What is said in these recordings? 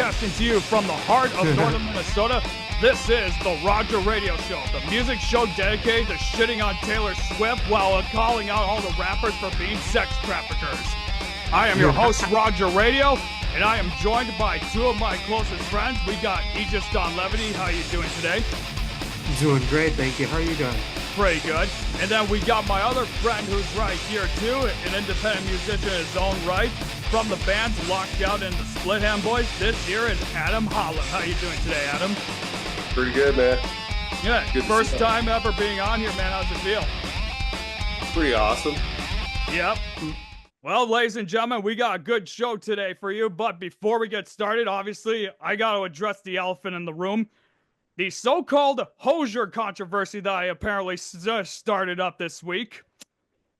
broadcasting to you from the heart of northern Minnesota. This is the Roger Radio Show, the music show dedicated to shitting on Taylor Swift while calling out all the rappers for being sex traffickers. I am your host, Roger Radio, and I am joined by two of my closest friends. We got Aegis on Levity. How are you doing today? Doing great, thank you. How are you doing? Pretty good. And then we got my other friend who's right here too, an independent musician in his own right, from the bands locked out in the Splithandboys. This year is Adam Holland. How you doing today, Adam? Pretty good, man. Yeah, Good first time ever being on here, man. How's it feel? Pretty awesome. Yep. Well, ladies and gentlemen, we got a good show today for you. But before we get started, obviously, I got to address the elephant in the room. The so-called Hozier controversy that I apparently started up this week.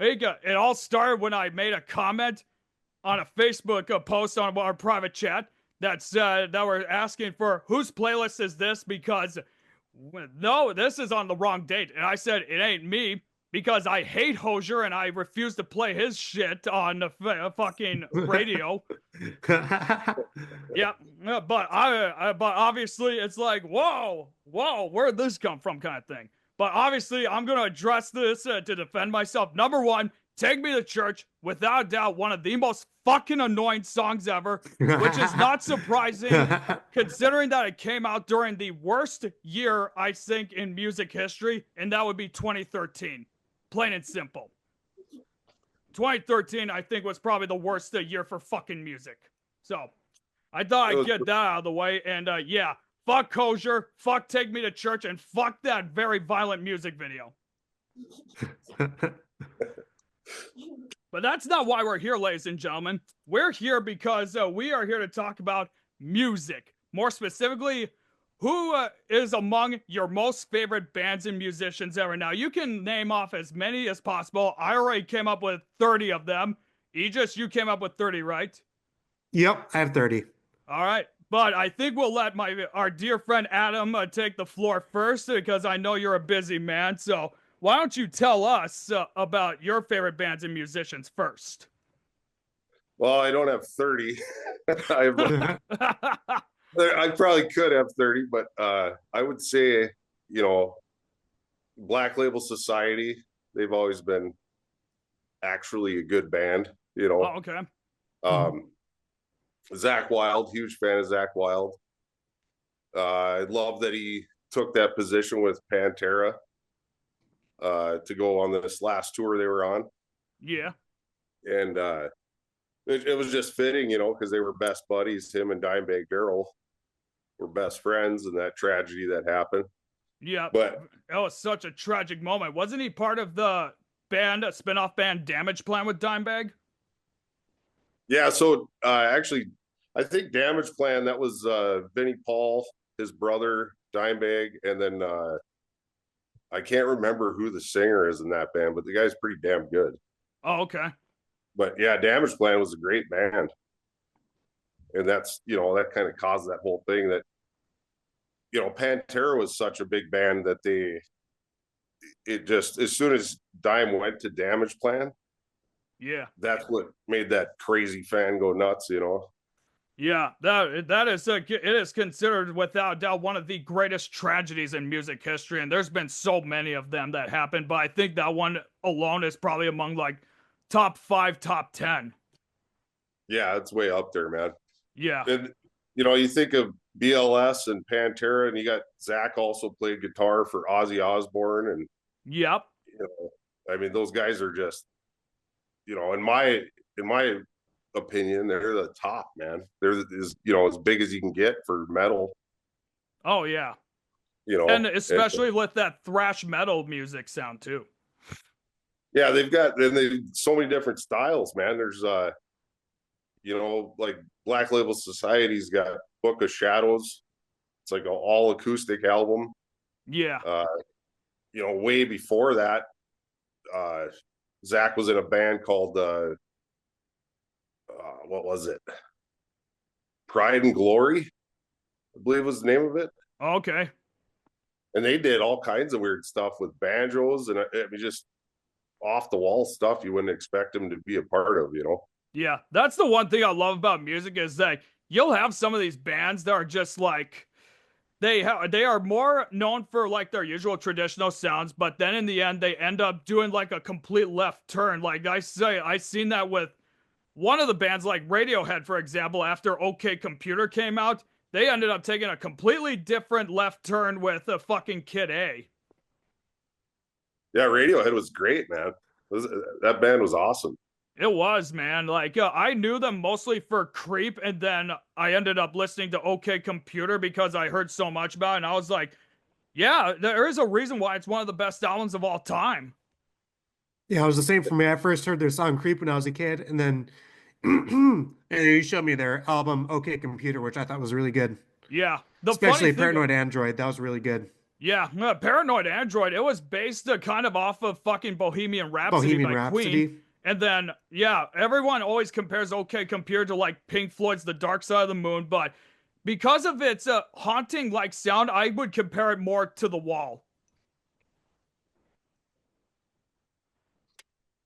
It all started when I made a comment on a Facebook post on our private chat that we're asking for whose playlist is this, because no, this is on the wrong date. And I said it ain't me because I hate Hozier and I refuse to play his shit on the fucking radio. Yeah, but but obviously it's like, whoa, where'd this come from kind of thing. But obviously I'm going to address this to defend myself. Number one, Take Me to Church, without a doubt, one of the most fucking annoying songs ever, which is not surprising considering that it came out during the worst year, I think, in music history, and that would be 2013. Plain and simple. 2013, I think, was probably the worst year for fucking music. So, I thought I'd get that out of the way, and yeah, fuck Hozier, fuck Take Me to Church, and fuck that very violent music video. But that's not why we're here, ladies and gentlemen. We're here because we are here to talk about music. More specifically, who is among your most favorite bands and musicians ever? Now, you can name off as many as possible. I already came up with 30 of them. Aegis, you came up with 30, right? Yep, I have 30. All right. But I think we'll let our dear friend Adam take the floor first, because I know you're a busy man. So why don't you tell us about your favorite bands and musicians first? Well, I don't have 30. I probably could have 30, but I would say, Black Label Society, they've always been actually a good band, Oh, okay. Zakk Wylde, huge fan of Zakk Wylde. I love that he took that position with Pantera to go on this last tour they were on. Yeah. And it was just fitting, because they were best buddies. Him and Dimebag Darrell were best friends, and that tragedy that happened. Yeah, but that was such a tragic moment. Wasn't he part of the band, a spinoff band, Damage Plan with Dimebag? Yeah, so actually, I think Damage Plan, that was Vinnie Paul, his brother, Dimebag, and then I can't remember who the singer is in that band, but the guy's pretty damn good. Oh, okay. But yeah, Damage Plan was a great band. And that's, that kind of caused that whole thing that, Pantera was such a big band that it just, as soon as Dime went to Damage Plan, yeah, that's what made that crazy fan go nuts, Yeah, that is it is considered without doubt one of the greatest tragedies in music history, and there's been so many of them that happened, but I think that one alone is probably among like top 5, top 10. Yeah, it's way up there, man. Yeah. And you think of BLS and Pantera, and you got Zakk also played guitar for Ozzy Osbourne, and yep. I mean, those guys are just, in my opinion, they're the top, man. They're as big as you can get for metal. Oh yeah. And especially with that thrash metal music sound too. Yeah, they've so many different styles, man. There's like Black Label Society's got Book of Shadows. It's like an all acoustic album. Yeah. Way before that, Zakk was in a band called what was it? Pride and Glory, I believe was the name of it. Okay. And they did all kinds of weird stuff with banjos and just off the wall stuff you wouldn't expect them to be a part of, Yeah, that's the one thing I love about music is that you'll have some of these bands that are just like they are more known for like their usual traditional sounds, but then in the end they end up doing like a complete left turn. Like I seen that with one of the bands like Radiohead, for example, after OK Computer came out, they ended up taking a completely different left turn with a fucking Kid A. Yeah, Radiohead was great, man. That band was awesome. It was, man. Like, I knew them mostly for Creep, and then I ended up listening to OK Computer because I heard so much about it, and I was like, yeah, there is a reason why it's one of the best albums of all time. Yeah, it was the same for me. I first heard their song Creep when I was a kid, and then and you showed me their album OK Computer, which I thought was really good. Yeah. The funny Especially thing, Paranoid Android. That was really good. yeah, Paranoid Android, it was based kind of off of fucking Bohemian Rhapsody Bohemian by Queen. Rhapsody. And then, yeah, everyone always compares OK Computer to like Pink Floyd's The Dark Side of the Moon, but because of its haunting like sound, I would compare it more to The Wall.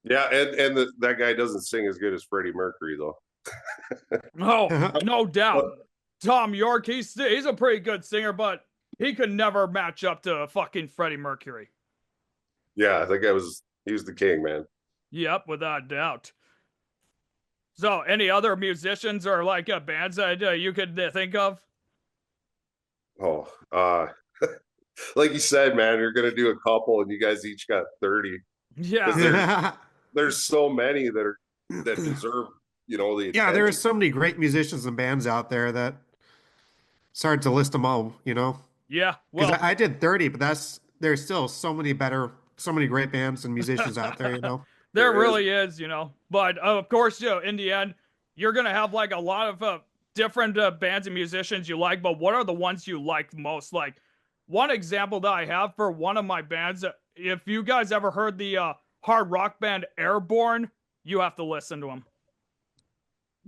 Yeah, and that guy doesn't sing as good as Freddie Mercury though. Oh, no doubt. But, Tom York, he's a pretty good singer, but he could never match up to fucking Freddie Mercury. yeah, that guy he was the king, man. Yep, without a doubt. So, any other musicians or like bands that you could think of? Oh, like you said, man, you're gonna do a couple, and you guys each got 30 because Yeah, there's so many that deserve the Yeah, there are attention. so many great musicians and bands out there that it's hard to list them all, yeah. Because Well, I did 30, but there's still so many great bands and musicians out there, there There is. really is, But of course, in the end, you're gonna have like a lot of different bands and musicians you like. But what are the ones you like most? Like one example that I have for one of my bands, if you guys ever heard the hard rock band Airborne, you have to listen to them.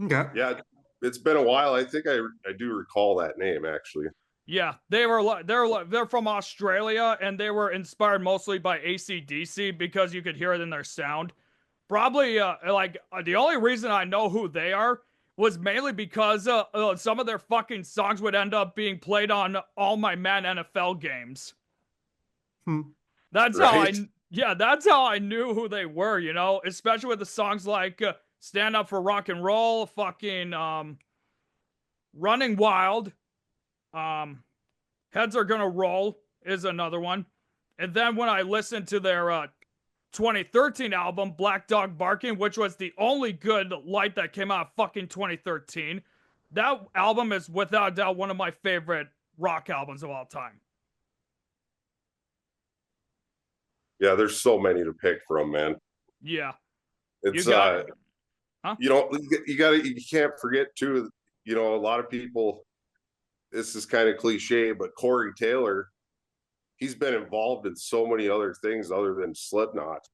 Okay. Yeah, it's been a while. I think I do recall that name actually. Yeah, they're from Australia and they were inspired mostly by AC/DC because you could hear it in their sound. Probably the only reason I know who they are was mainly because some of their fucking songs would end up being played on all my man NFL games. Hmm. That's how Right? that's how I knew who they were, especially with the songs like Stand Up for Rock and Roll, fucking Running Wild, um Heads Are Gonna Roll is another one. And then when I listened to their 2013 album, Black Dog Barking, which was the only good light that came out of fucking 2013, that album is without a doubt one of my favorite rock albums of all time. Yeah, there's so many to pick from, man. Yeah. You It's got it. Huh? you can't forget too. A lot of people. This is kind of cliche, but Corey Taylor, he's been involved in so many other things other than Slipknot.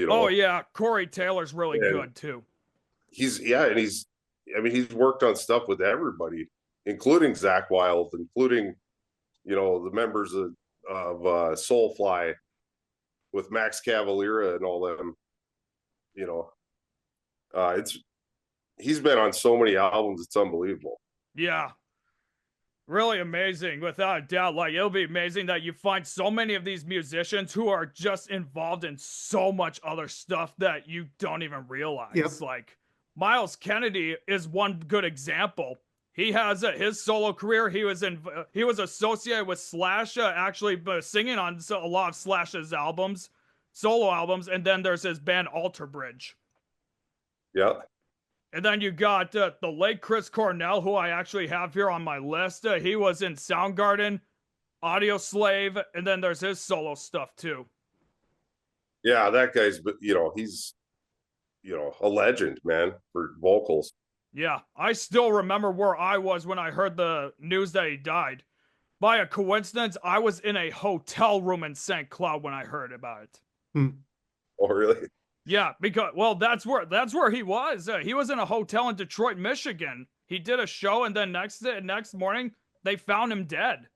Oh yeah, Corey Taylor's really And good too. and he's worked on stuff with everybody, including Zach Wild, including the members of Soulfly with Max Cavalera and all them. It's he's been on so many albums, it's unbelievable. Yeah. Really amazing, without a doubt. Like, it'll be amazing that you find so many of these musicians who are just involved in so much other stuff that you don't even realize. Yep. Like, Miles Kennedy is one good example. He has his solo career. He was associated with Slash, actually singing on a lot of Slash's albums, solo albums, and then there's his band Alter Bridge. Yeah. And then you got the late Chris Cornell, who I actually have here on my list. He was in Soundgarden, Audio Slave, and then there's his solo stuff too. Yeah, that guy's he's a legend, man, for vocals. Yeah, I still remember where I was when I heard the news that he died. By a coincidence, I was in a hotel room in St. Cloud when I heard about it. Hmm. Oh, really? Yeah, because that's where he was. He was in a hotel in Detroit, Michigan. He did a show, and then next morning they found him dead.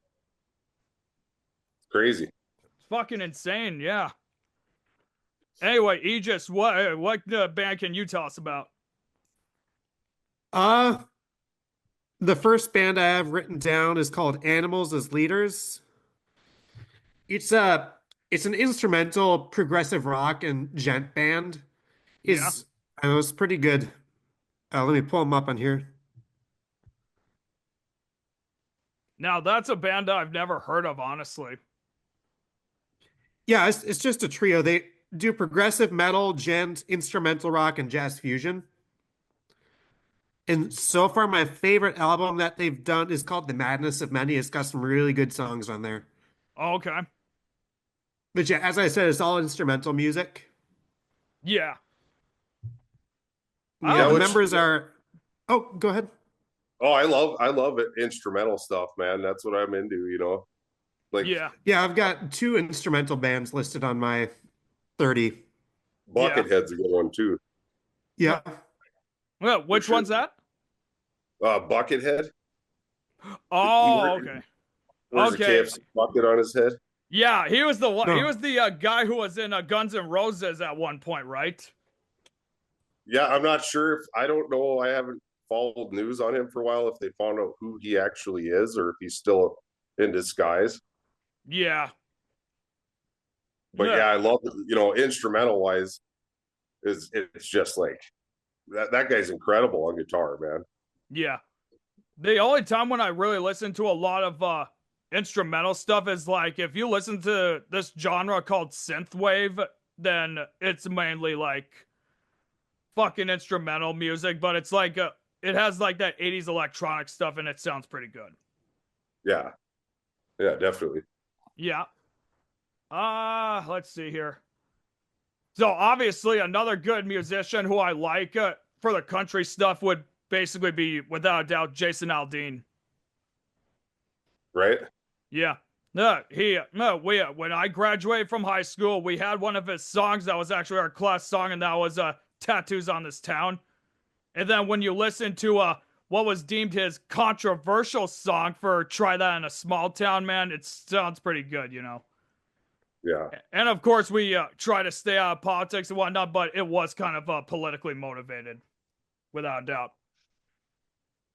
Crazy. It's fucking insane. Yeah. Anyway, Aegis, what band can you tell us about? Uh, The first band I have written down is called Animals as Leaders. It's a it's an instrumental progressive rock and gent band. Yeah. Is I know it's pretty good. Let me pull them up on here. Now that's a band I've never heard of, honestly. Yeah, it's just a trio. They do progressive metal, gent, instrumental rock, and jazz fusion. And so far, my favorite album that they've done is called The Madness of Many. It's got some really good songs on there. Okay. But yeah, as I said, it's all instrumental music. Yeah. Yeah, Oh, the which members are. Oh, go ahead. oh, I love it, instrumental stuff, man. That's what I'm into, you know. Like yeah. Yeah, I've got two instrumental bands listed on my 30. Yeah. Buckethead's a good one too. Yeah. Well, which sure. one's that? Buckethead. Oh, okay. Wears Okay. a KFC bucket on his head. Yeah, he was the one. He No. was the guy who was in Guns N' Roses at one point, right? Yeah, I'm not sure if I don't know. I haven't followed news on him for a while. If they found out who he actually is, or if he's still in disguise. Yeah. But yeah, I love it. You know, instrumental wise, it's just like that guy's incredible on guitar, man. Yeah. The only time when I really listen to a lot of instrumental stuff is like if you listen to this genre called synthwave, then it's mainly like fucking instrumental music, but it's like it has like that 80s electronic stuff and it sounds pretty good. Yeah, yeah, definitely. Yeah. Let's see here. So obviously another good musician who I like for the country stuff would basically be without a doubt Jason Aldean. Right? Yeah. No, when I graduated from high school, we had one of his songs that was actually our class song, and that was Tattoos on This Town. And then when you listen to what was deemed his controversial song for Try That in a Small Town, man, it sounds pretty good, you know. Yeah. And of course, we try to stay out of politics and whatnot, but it was kind of politically motivated, without a doubt.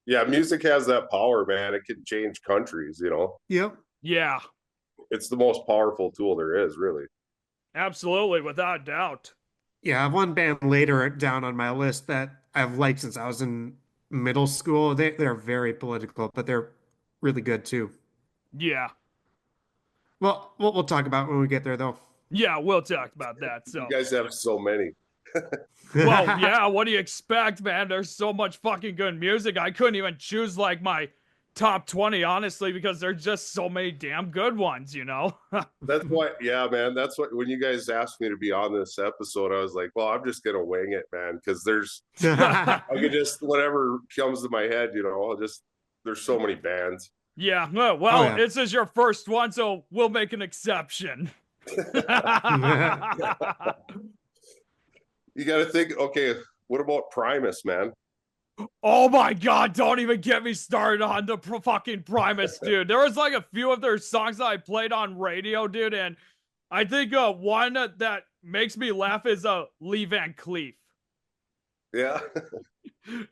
Yeah, music has that power, man. It can change countries, you know. Yep. Yeah, It's the most powerful tool there is, really. absolutely, without a doubt. Yeah, I have one band later down on my list that I've liked since I was in middle school. They're very political, but they're really good too. Yeah. Well, we'll talk about it when we get there though. Yeah, we'll talk about that. You So, guys have so many. well, yeah, what do you expect, man? There's so much fucking good music. I couldn't even choose like my top 20, honestly, because there's just so many damn good ones, you know? That's why, yeah, man. That's what when you guys asked me to be on this episode, I was like, well, I'm just gonna wing it, man, because I could just whatever comes to my head, you know. There's so many bands. Yeah, well, Oh, yeah. this is your first one, so we'll make an exception. You got to think, okay, what about Primus, man? Oh my god, don't even get me started on the fucking Primus, dude. There was like a few of their songs that I played on radio, dude, and I think one that makes me laugh is Lee Van Cleef. Yeah.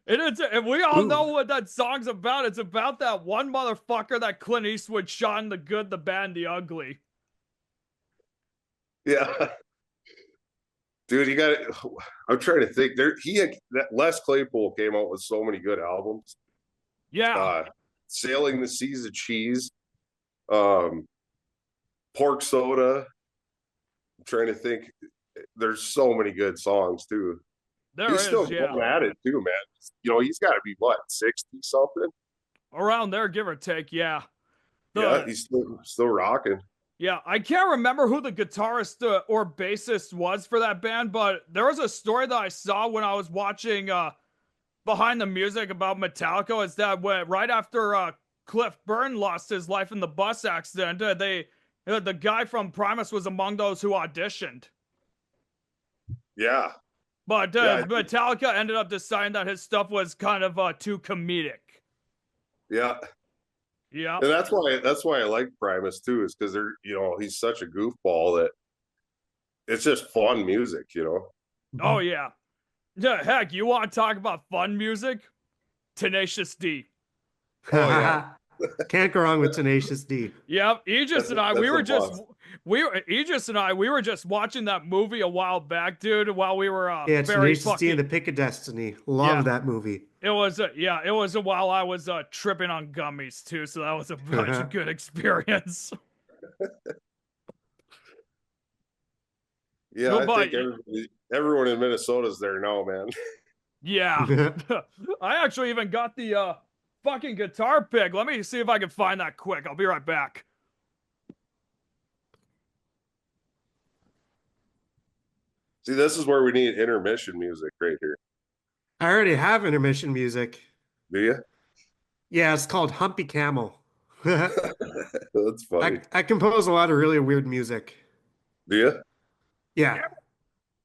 And we all Ooh. know what that song's about. It's about that one motherfucker that Clint Eastwood shot in The Good, the Bad, and the Ugly. Yeah. Dude, you got it. I'm trying to think. That Les Claypool came out with so many good albums. Yeah. Sailing the Seas of Cheese, Pork Soda. I'm trying to think. There's so many good songs too. He's still going at it too, man. You know, he's got to be what, 60 something? Around there, give or take, yeah. Yeah, he's still rocking. Yeah, I can't remember who the guitarist or bassist was for that band, but there was a story that I saw when I was watching Behind the Music about Metallica. Is that right after Cliff Burton lost his life in the bus accident, the guy from Primus was among those who auditioned. Yeah. But Metallica ended up deciding that his stuff was kind of too comedic. Yeah. Yeah. And that's why I like Primus too, is because he's such a goofball that it's just fun music, you know. Oh yeah. Yeah, heck, you want to talk about fun music? Tenacious D. Oh yeah, Can't go wrong with Tenacious D. Yep, Aegis and I, that's a must. Aegis and I, we were just watching that movie a while back, dude. While we were Yeah, very Tenacious D and fucking the Pick of Destiny. yeah. Love that movie. It was a while I was tripping on gummies too, so that was a bunch of good experience. Yeah, No, I but think everyone in Minnesota's there now, man. yeah, I actually even got the fucking guitar pick. Let me see if I can find that quick. I'll be right back. See, this is where we need intermission music right here. I already have intermission music. Do you? Yeah, it's called Humpy Camel. I, That's funny. I compose a lot of really weird music. Do you? Yeah.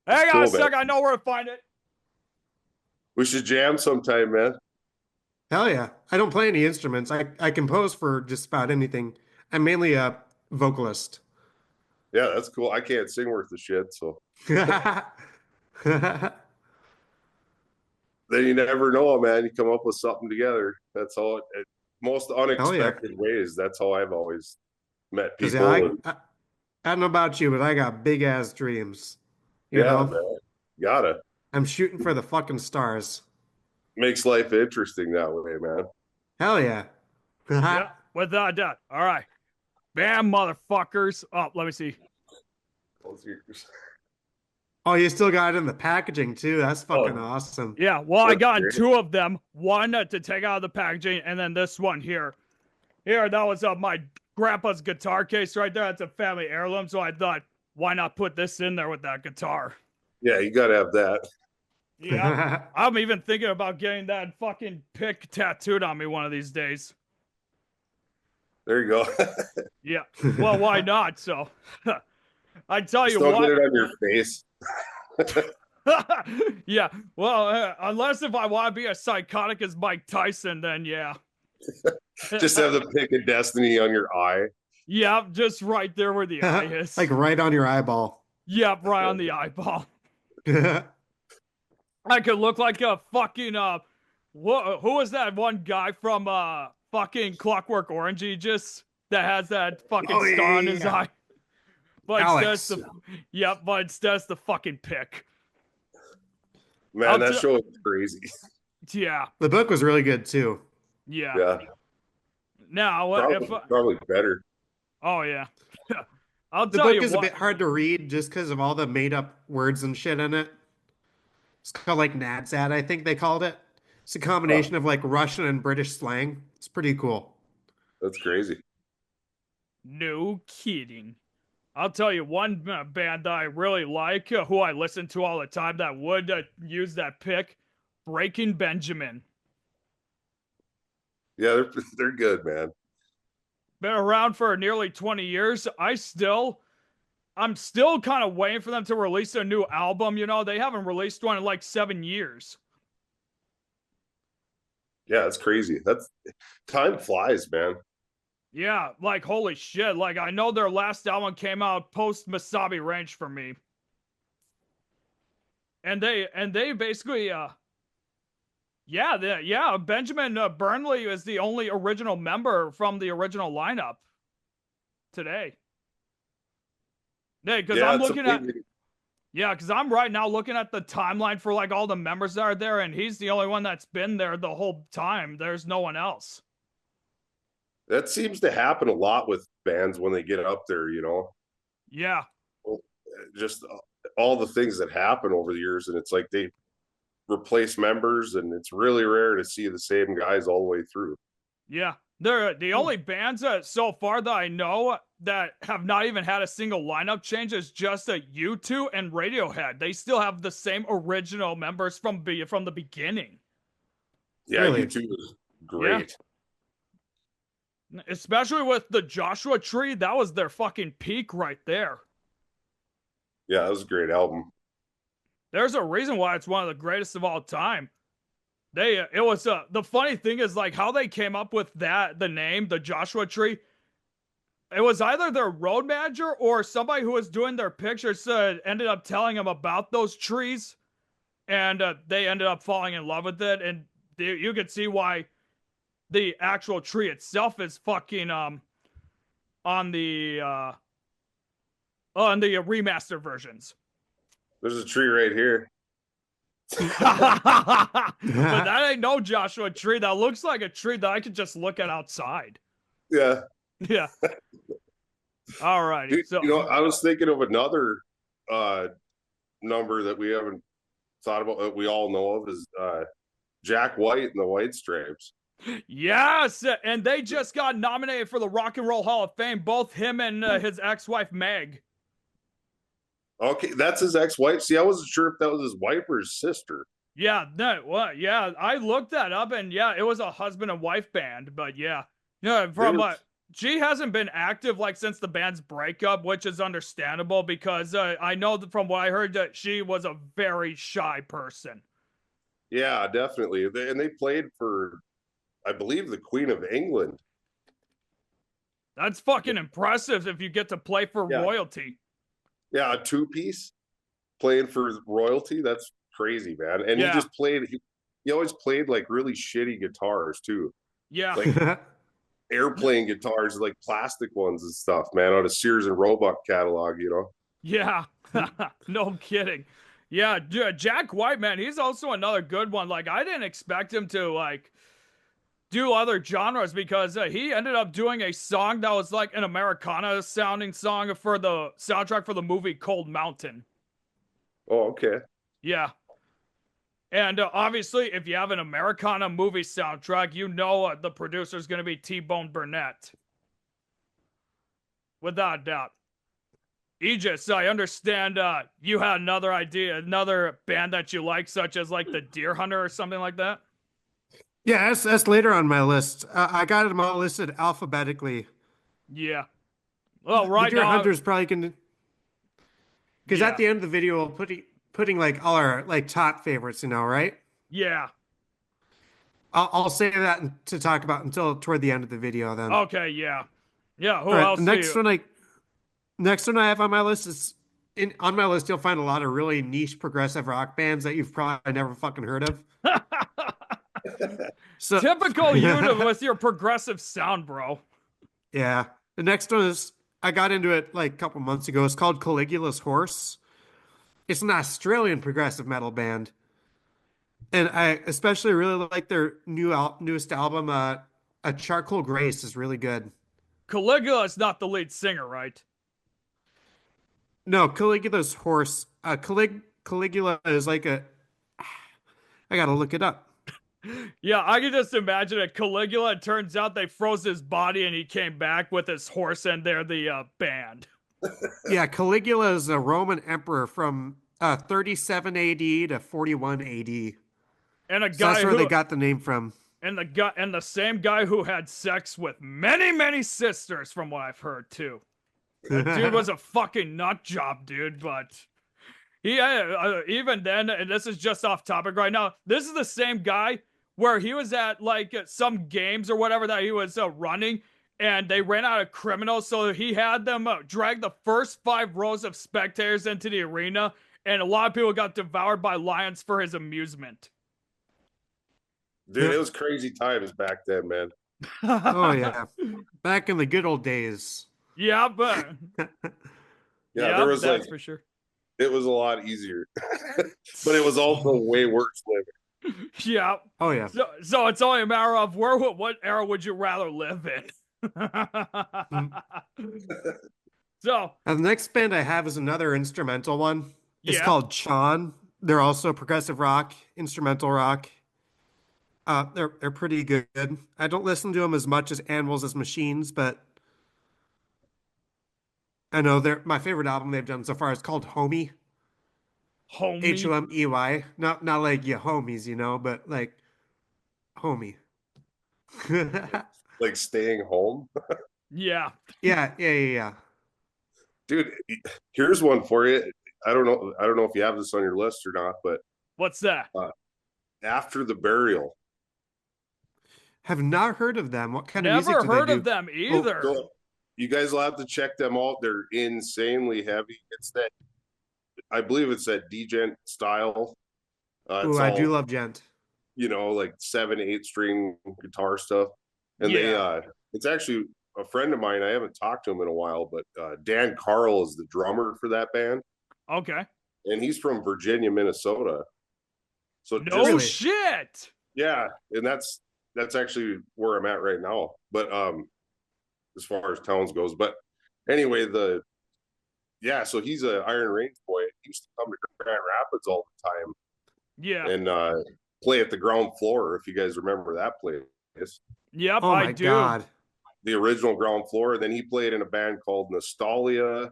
Hang on Cool, a sec. man. I know where to find it. We should jam sometime, man. Hell yeah. I don't play any instruments. I compose for just about anything. I'm mainly a vocalist. Yeah, that's cool. I can't sing worth a shit, so then you never know, man. You come up with something together. That's all. Most Hell yeah. unexpected ways. That's how I've always met Because people. I don't know about you, but I got big ass dreams. You Yeah, know, man. Gotta I'm shooting for the fucking stars. makes life interesting that way, man. Hell yeah. Yeah, without a doubt. All right. Bam, motherfuckers. Oh, let me see. Oh, you still got it in the packaging too. That's fucking Oh, awesome. Yeah, well, I that's got great. two of them. One to take out of the packaging, and then this one here. Here, that was my grandpa's guitar case right there. That's a family heirloom, so I thought, why not put this in there with that guitar? Yeah, you gotta have that. Yeah, I'm even thinking about getting that fucking pick tattooed on me one of these days. There you go. Yeah, well, why not? So, I tell you Just don't what. get it on your face. Yeah, well, unless if I want to be as psychotic as Mike Tyson, then yeah. Just have the pick of destiny on your eye. Yeah, just right there where the eye is. Like right on your eyeball. Yep, right on the eyeball. I could look like a fucking who was that one guy from fucking Clockwork Orange Aegis that has that fucking star on his eye? But Alex. instead it's the fucking pick. Man, that show is crazy. Yeah. The book was really good too. Yeah. Yeah. Now, Probably better. oh yeah. I'll The tell book you is a what. bit hard to read just because of all the made up words and shit in it. It's called like Nadsat, I think they called it. It's a combination of like Russian and British slang. It's pretty cool. That's crazy. No kidding. I'll tell you one band that I really like, who I listen to all the time, that would use that pick, Breaking Benjamin. Yeah, they're good, man. Been around for nearly 20 years. I'm still kind of waiting for them to release a new album. You know, they haven't released one in like 7 years. Yeah, that's crazy. Time flies, man. Yeah, like holy shit. Like I know their last album came out post Masabi Range for me. And they basically Benjamin Burnley is the only original member from the original lineup today. Yeah, because I'm looking at because I'm right now looking at the timeline for like all the members that are there, and he's the only one that's been there the whole time. There's no one else. That seems to happen a lot with bands when they get up there, you know. Yeah. Just all the things that happen over the years, and it's like they replace members, and it's really rare to see the same guys all the way through. Yeah. They're the only bands so far that I know that have not even had a single lineup change is just U2 and Radiohead. They still have the same original members from the beginning. Yeah, Really? U2 is great. Yeah. Especially with the Joshua Tree, that was their fucking peak right there. Yeah, that was a great album. There's a reason why it's one of the greatest of all time. The funny thing is like how they came up with the name, the Joshua Tree. It was either their road manager or somebody who was doing their pictures ended up telling them about those trees, and they ended up falling in love with it. And you could see why the actual tree itself is fucking on the remaster versions. There's a tree right here. But that ain't no Joshua tree. That looks like a tree that I could just look at outside. Yeah. Yeah. All righty. Dude, So I was thinking of another number that we haven't thought about that we all know of is Jack White and the White Stripes. yes, and they just got nominated for the Rock and Roll Hall of Fame. Both him and his ex-wife Meg. Okay, that's his ex-wife. See, I wasn't sure if that was his wife or his sister. Yeah, no, what? Yeah, I looked that up, and yeah, it was a husband and wife band. But yeah, from she hasn't been active like since the band's breakup, which is understandable because I know that from what I heard that she was a very shy person. Yeah, definitely. And they played for, I believe, the Queen of England. That's fucking impressive if you get to play for royalty. Yeah, a two-piece playing for royalty. That's crazy, man. And he just played, he always played like really shitty guitars too. Yeah. Like airplane guitars, like plastic ones and stuff, man, out of Sears and Roebuck catalog, Yeah. No kidding. Yeah, Jack White, man, he's also another good one. Like, I didn't expect him to, like, do other genres because he ended up doing a song that was like an Americana sounding song for the soundtrack for the movie Cold Mountain. Oh, okay. Yeah. And obviously, if you have an Americana movie soundtrack, the producer's going to be T-Bone Burnett. Without a doubt. Aegis, I understand you had another idea, another band that you like, such as like the Deer Hunter or something like that. Yeah, that's later on my list. I got them all listed alphabetically. Yeah. Well, right the Deer now, Hunter's probably gonna, because at the end of the video, we'll putting like all our like top favorites, right? Yeah. I'll save that to talk about until toward the end of the video. Then. Okay. Yeah. Yeah. Who All right, else? Next one I have on my list is on my list. You'll find a lot of really niche progressive rock bands that you've probably never fucking heard of. So typical unit with your progressive sound, bro. Yeah. The next one is I got into it like a couple months ago. It's called Caligula's Horse. It's an Australian progressive metal band, and I especially really like their newest album. A Charcoal Grace is really good. Caligula is not the lead singer, right? No, Caligula's Horse. Caligula is like a. I gotta look it up. Yeah, I can just imagine it. Caligula, it turns out they froze his body and he came back with his horse and they're the band. Yeah, Caligula is a Roman emperor from 37 AD to 41 AD. And a guy that's where they got the name from. And the same guy who had sex with many, many sisters, from what I've heard too. That dude was a fucking nut job, dude, but he even then, and this is just off topic right now, this is the same guy where he was at like some games or whatever that he was running, and they ran out of criminals, so he had them drag the first 5 rows of spectators into the arena, and a lot of people got devoured by lions for his amusement. Dude, it was crazy times back then, man. Oh yeah, back in the good old days. Yeah, but there was that's for sure. It was a lot easier, but it was also way worse living. Yeah. Oh yeah. So it's only a matter of what era would you rather live in? So and the next band I have is another instrumental one. It's Yeah. called Chon. They're also progressive rock, instrumental rock. They're pretty good. I don't listen to them as much as Animals as Machines, but I know they're my favorite album they've done so far is called Homie. Homie. Homey. Not like your homies, but like homie. Like staying home. Yeah. Yeah. Dude, here's one for you. I don't know if you have this on your list or not, but What's that? After the Burial. Have not heard of them. What kind of music Never do they heard do? of them either. So you guys will have to check them out. They're insanely heavy. It's that, I believe it's that djent style. Ooh, I do love gent. Like 7-8 string guitar stuff. And Yeah. it's actually a friend of mine. I haven't talked to him in a while, but Dan Carl is the drummer for that band, Okay. and he's from Virginia, Minnesota. So No just Really? shit. yeah, and that's actually where I'm at right now. But as far as towns goes, but anyway, so he's an Iron Range boy. He used to come to Grand Rapids all the time Yeah. and play at the ground floor. If you guys remember that place, Yep, Oh I my do. God. the original ground floor. Then he played in a band called Nostalgia.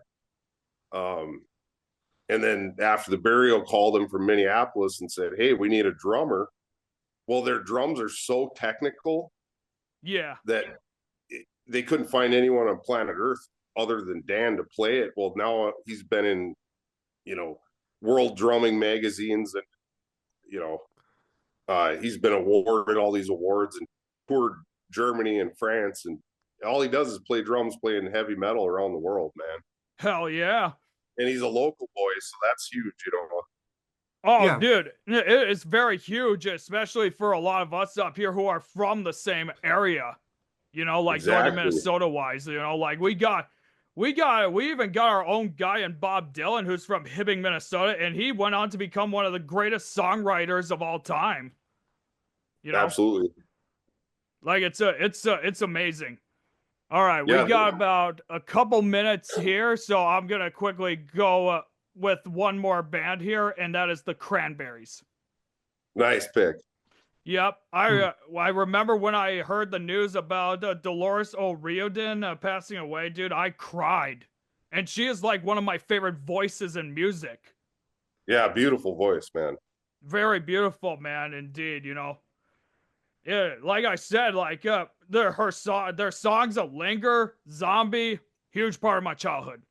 And then after the burial, called him from Minneapolis and said, "Hey, we need a drummer." Well, their drums are so technical Yeah. that they couldn't find anyone on planet Earth other than Dan to play it. Well, now he's been in, world drumming magazines, and he's been awarded all these awards and toured Germany and France, and all he does is play drums, playing heavy metal around the world, man. Hell yeah. And he's a local boy, so that's huge. Oh, Yeah. dude, it's very huge, especially for a lot of us up here who are from the same area. Like northern Exactly. Minnesota wise. Like we even got our own guy in Bob Dylan, who's from Hibbing, Minnesota, and he went on to become one of the greatest songwriters of all time. Absolutely. Like it's amazing. All right, we Yeah. got about a couple minutes here, so I'm gonna quickly go with one more band here, and that is the Cranberries. Nice pick. Yep, I remember when I heard the news about Dolores O'Riordan passing away, dude. I cried, and she is like one of my favorite voices in music. Yeah, beautiful voice, man. Very beautiful, man, indeed. Yeah, like I said, like their songs of Linger, Zombie, huge part of my childhood.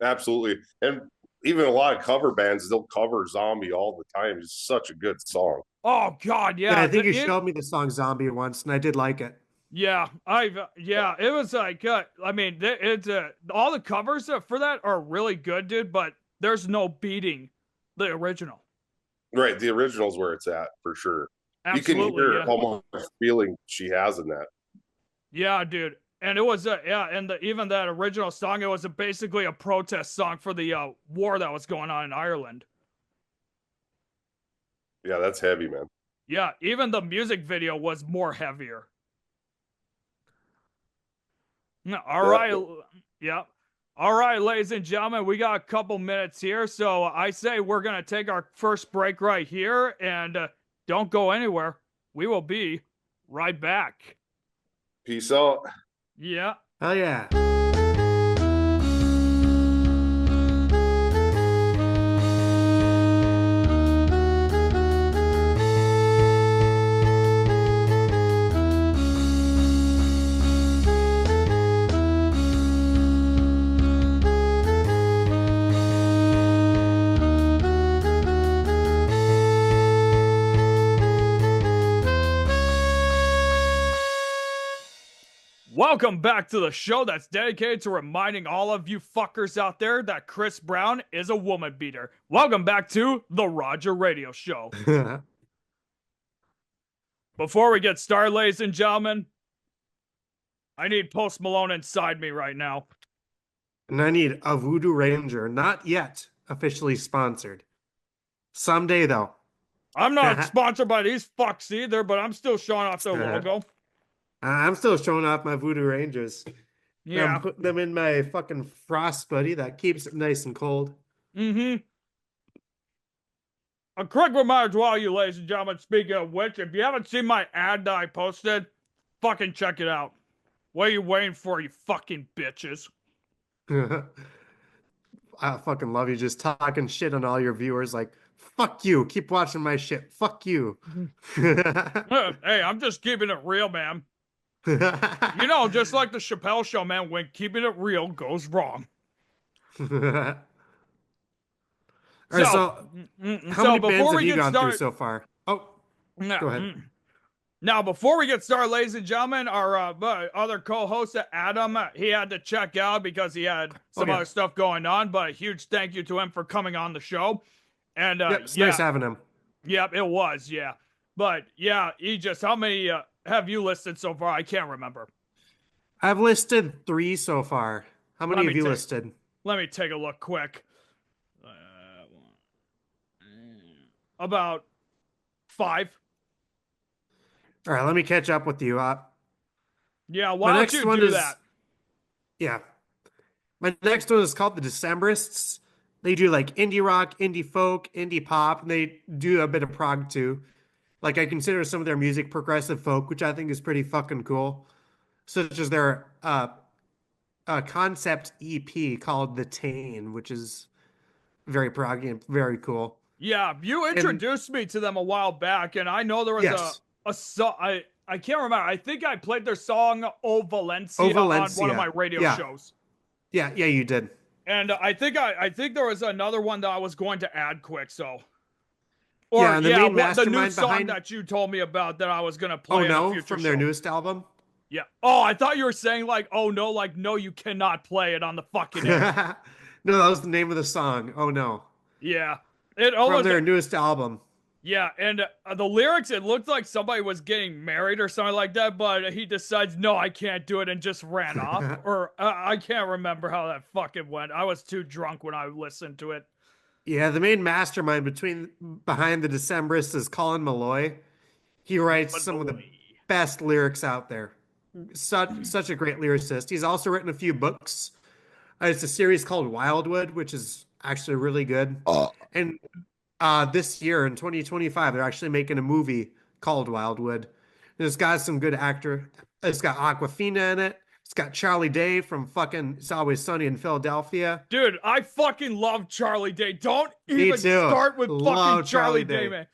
Absolutely. And even a lot of cover bands, they'll cover Zombie all the time. It's such a good song. Oh God, Yeah, yeah. I think you showed me the song Zombie once, and I did like it. Yeah, it was like, I mean, it's all the covers for that are really good, dude. But there's no beating the original. Right. The original's where it's at for sure. Absolutely, You can hear yeah. how much feeling she has in that. Yeah, dude. And it was and even that original song, it was basically a protest song for the war that was going on in Ireland. Yeah, that's heavy, man. Yeah, even the music video was more heavier. All right, yeah. All right, ladies and gentlemen, we got a couple minutes here, so I say we're gonna take our first break right here, and don't go anywhere. We will be right back. Peace out. Yeah. Oh yeah. Welcome back to the show that's dedicated to reminding all of you fuckers out there that Chris Brown is a woman beater. Welcome back to the Roger Radio Show. Before we get started, ladies and gentlemen, I need Post Malone inside me right now. And I need a Voodoo Ranger, not yet officially sponsored. Someday though. I'm not sponsored by these fucks either, but I'm still showing off their logo. I'm still showing off my Voodoo Rangers. Yeah. I'm putting them in my fucking frost buddy that keeps it nice and cold. Mm-hmm. A quick reminder to all you ladies and gentlemen, speaking of which, if you haven't seen my ad that I posted, fucking check it out. What are you waiting for, you fucking bitches? I fucking love you just talking shit on all your viewers like, fuck you, keep watching my shit, fuck you. Hey, I'm just keeping it real, man. Just like the Chappelle Show, man, when keeping it real goes wrong. All right, so how many bands have you gone through so far? Oh, go ahead. Now, before we get started, ladies and gentlemen, our other co-host, Adam, he had to check out because he had some other stuff going on, but a huge thank you to him for coming on the show. And it's nice having him. Yep, it was, yeah. But yeah, Aegis, how many have you listed so far? I can't remember. I've listed 3 so far. How many have you listed? Let me take a look quick. About 5. All right, let me catch up with you. Yeah, My why don't next you one do is that? yeah. My next one is called the Decemberists. They do like indie rock, indie folk, indie pop, and they do a bit of prog too. Like I consider some of their music progressive folk, which I think is pretty fucking cool. Such as their concept EP called The Tane, which is very proggy and very cool. Yeah, you And introduced me to them a while back, and I know there was yes, a song. I can't remember. I think I played their song "O Oh Valencia" on one of my Valencia. radio Yeah, shows. yeah, you did. And I think there was another one that I was going to add quick. So, or Yeah, and the yeah, main what the new mastermind song behind that you told me about that I was gonna Oh play in a No future from their show. newest album. Yeah. Oh, I thought you were saying like, oh no, like no, you cannot play it on the fucking air. No, that was the name of the song. Oh No, Yeah. It from almost their newest album. Yeah, and the lyrics, it looked like somebody was getting married or something like that, but he decides, no, I can't do it, and just ran off. Or I can't remember how that fucking went. I was too drunk when I listened to it. Yeah, the main mastermind behind the Decemberists is Colin Malloy. He writes some of the Malloy. best lyrics out there. Such a great lyricist. He's also written a few books. It's a series called Wildwood, which is actually really good. And this year in 2025, they're actually making a movie called Wildwood. And it's got some good actor. It's got Aquafina in it. It's got Charlie Day from fucking It's Always Sunny in Philadelphia. Dude, I fucking love Charlie Day. Don't Me even too. start with fucking Love Charlie Charlie Day, Day. man.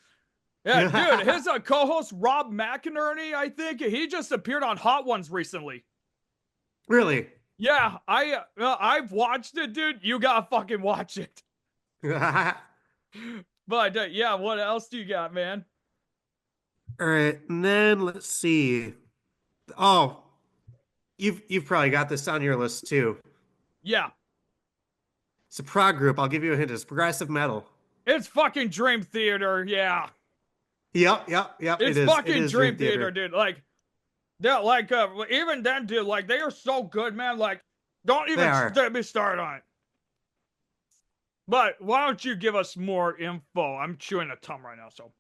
Yeah, dude, his co-host Rob McInerney, I think, he just appeared on Hot Ones recently. Really? Yeah, I've watched it, dude. You gotta fucking watch it. But yeah, what else do you got, man? All right, and then let's see. Oh, you've probably got this on your list too. Yeah, It's a prog group. I'll give you a hint. It's progressive metal. it's fucking Dream Theater. Yeah, Yep. It it's is. It fucking is Dream Dream Theater, Theater. dude. Like, yeah, like even then, dude, like they are so good, man. Like, don't They even are. get me started on it. But why don't you give us more info? I'm chewing a tum right now, so.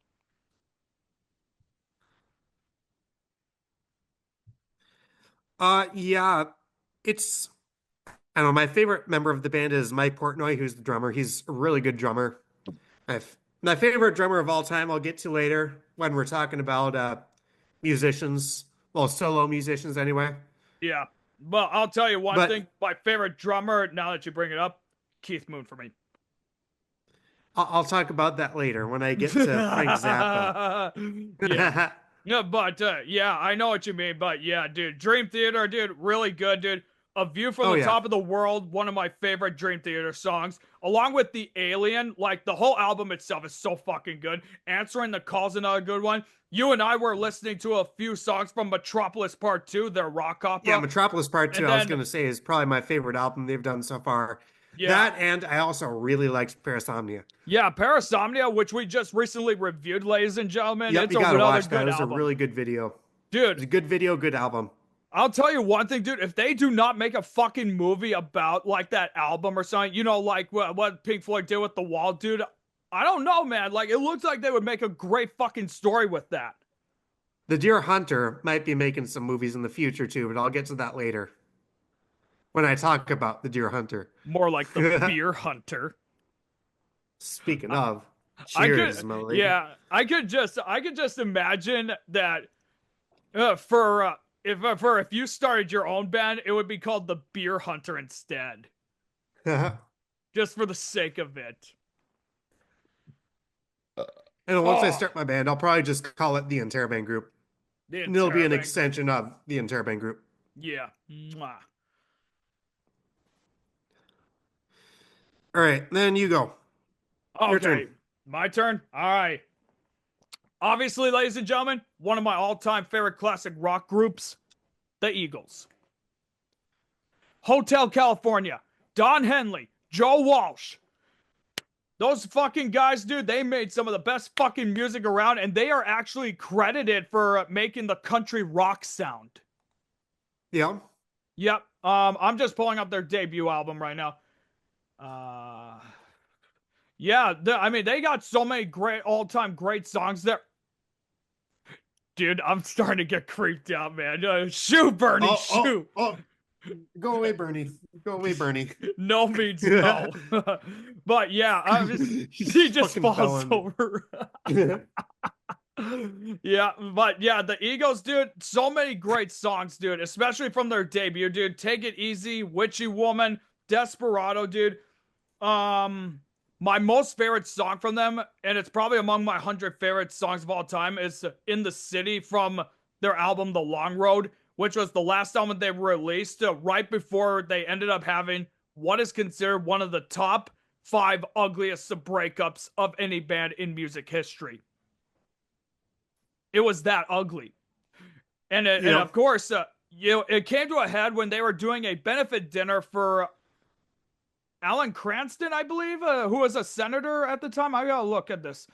Yeah. It's I don't know. My favorite member of the band is Mike Portnoy, who's the drummer. He's a really good drummer. My favorite drummer of all time, I'll get to later when we're talking about musicians. Well, solo musicians anyway. Yeah. Well, I'll tell you one But thing. My favorite drummer, now that you bring it up, Keith Moon for me. I'll talk about that later when I get to Frank Zappa. Yeah. Yeah, but yeah, I know what you mean. But yeah, dude, Dream Theater, dude, really good, dude. A View from Oh, the yeah. Top of the World, one of my favorite Dream Theater songs, along with The Alien. Like the whole album itself is so fucking good. Answering the Call's another good one. You and I were listening to a few songs from Metropolis Part 2, their rock opera. Yeah, Metropolis Part 2, And I was then- going to say, is probably my favorite album they've done so far. Yeah. That, and I also really liked Parasomnia. Yeah, Parasomnia, which we just recently reviewed, ladies and gentlemen. Yep, It's you a gotta really watch that. good It was a album. really good video. It Dude, was a good video, good album. I'll tell you one thing, dude. If they do not make a fucking movie about like that album or something, you know, like what Pink Floyd did with The Wall, dude, I don't know, man. Like, it looks like they would make a great fucking story with that. The Deer Hunter might be making some movies in the future too, but I'll get to that later when I talk about The Deer Hunter. More like the Beer Hunter. Speaking of, I cheers, could, my lady. yeah, I could just imagine that for if you started your own band, it would be called the Beer Hunter instead, just for the sake of it. And once I start my band, I'll probably just call it the Interrobang Group. And it'll be an Interrobang. extension of the Interrobang Group. Yeah. Mwah. All right, then you go. Your Okay, turn. my turn. All right. Obviously, ladies and gentlemen, one of my all-time favorite classic rock groups, the Eagles. Hotel California, Don Henley, Joe Walsh, Those fucking guys, dude, they made some of the best fucking music around, and they are actually credited for making the country rock sound. Yeah. Yep. I'm just pulling up their debut album right now. Uh, yeah. I mean, they got so many great all-time great songs there. Dude, I'm starting to get creeped out, man. Shoo, Bernie, shoo. Oh. Go away, Bernie. Go away, Bernie. No means no. But yeah, he just fucking falls fell over. Yeah, but yeah, the Eagles, dude, so many great songs, dude, especially from their debut, dude. Take It Easy, Witchy Woman, Desperado, dude. My most favorite song from them, and it's probably among my 100 favorite songs of all time, is In the City from their album The Long Road, which was the last album they released right before they ended up having what is considered one of the top 5 ugliest breakups of any band in music history. It was that ugly. And of course, it came to a head when they were doing a benefit dinner for Alan Cranston, I believe, who was a senator at the time. I gotta look at this.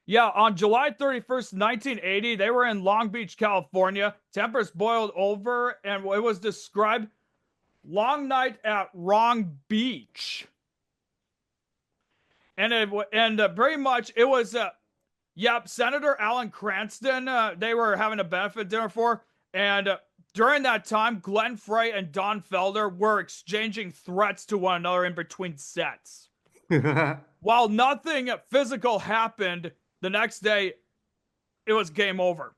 Yeah, on July 31st, 1980, they were in Long Beach, California. Tempers boiled over, and it was described long night at wrong beach. And very much it was yep, Senator Alan Cranston, they were having a benefit dinner for. And during that time, Glenn Frey and Don Felder were exchanging threats to one another in between sets. While nothing physical happened, the next day, it was game over.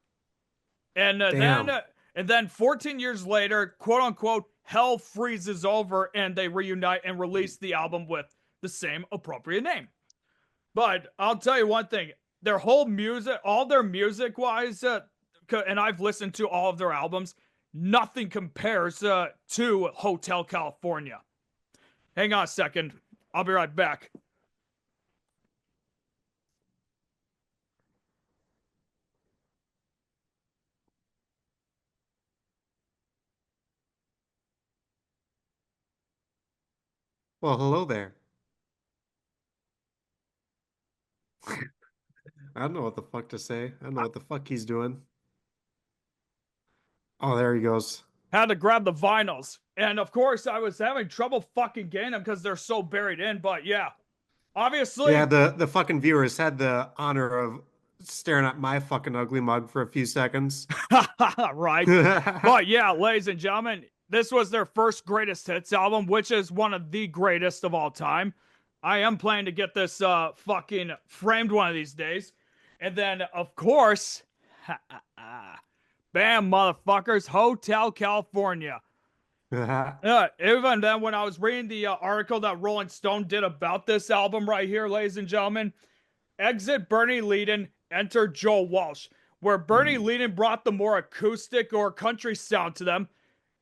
And then 14 years later, quote unquote, hell freezes over and they reunite and release the album with the same appropriate name. But I'll tell you one thing, their whole music, all their music wise, and I've listened to all of their albums, nothing compares to Hotel California. Hang on a second. I'll be right back. Well, hello there. I don't know what the fuck to say. I don't know what the fuck he's doing. Oh, there he goes. Had to grab the vinyls. And of course, I was having trouble fucking getting them because they're so buried in. But yeah, obviously. Yeah, the fucking viewers had the honor of staring at my fucking ugly mug for a few seconds. Right. But yeah, ladies and gentlemen, this was their first greatest hits album, which is one of the greatest of all time. I am planning to get this fucking framed one of these days. And then, of course, bam, motherfuckers, Hotel California. Even then, when I was reading the article that Rolling Stone did about this album right here, ladies and gentlemen, exit Bernie Leadon, enter Joe Walsh. Where Bernie Leadon brought the more acoustic or country sound to them,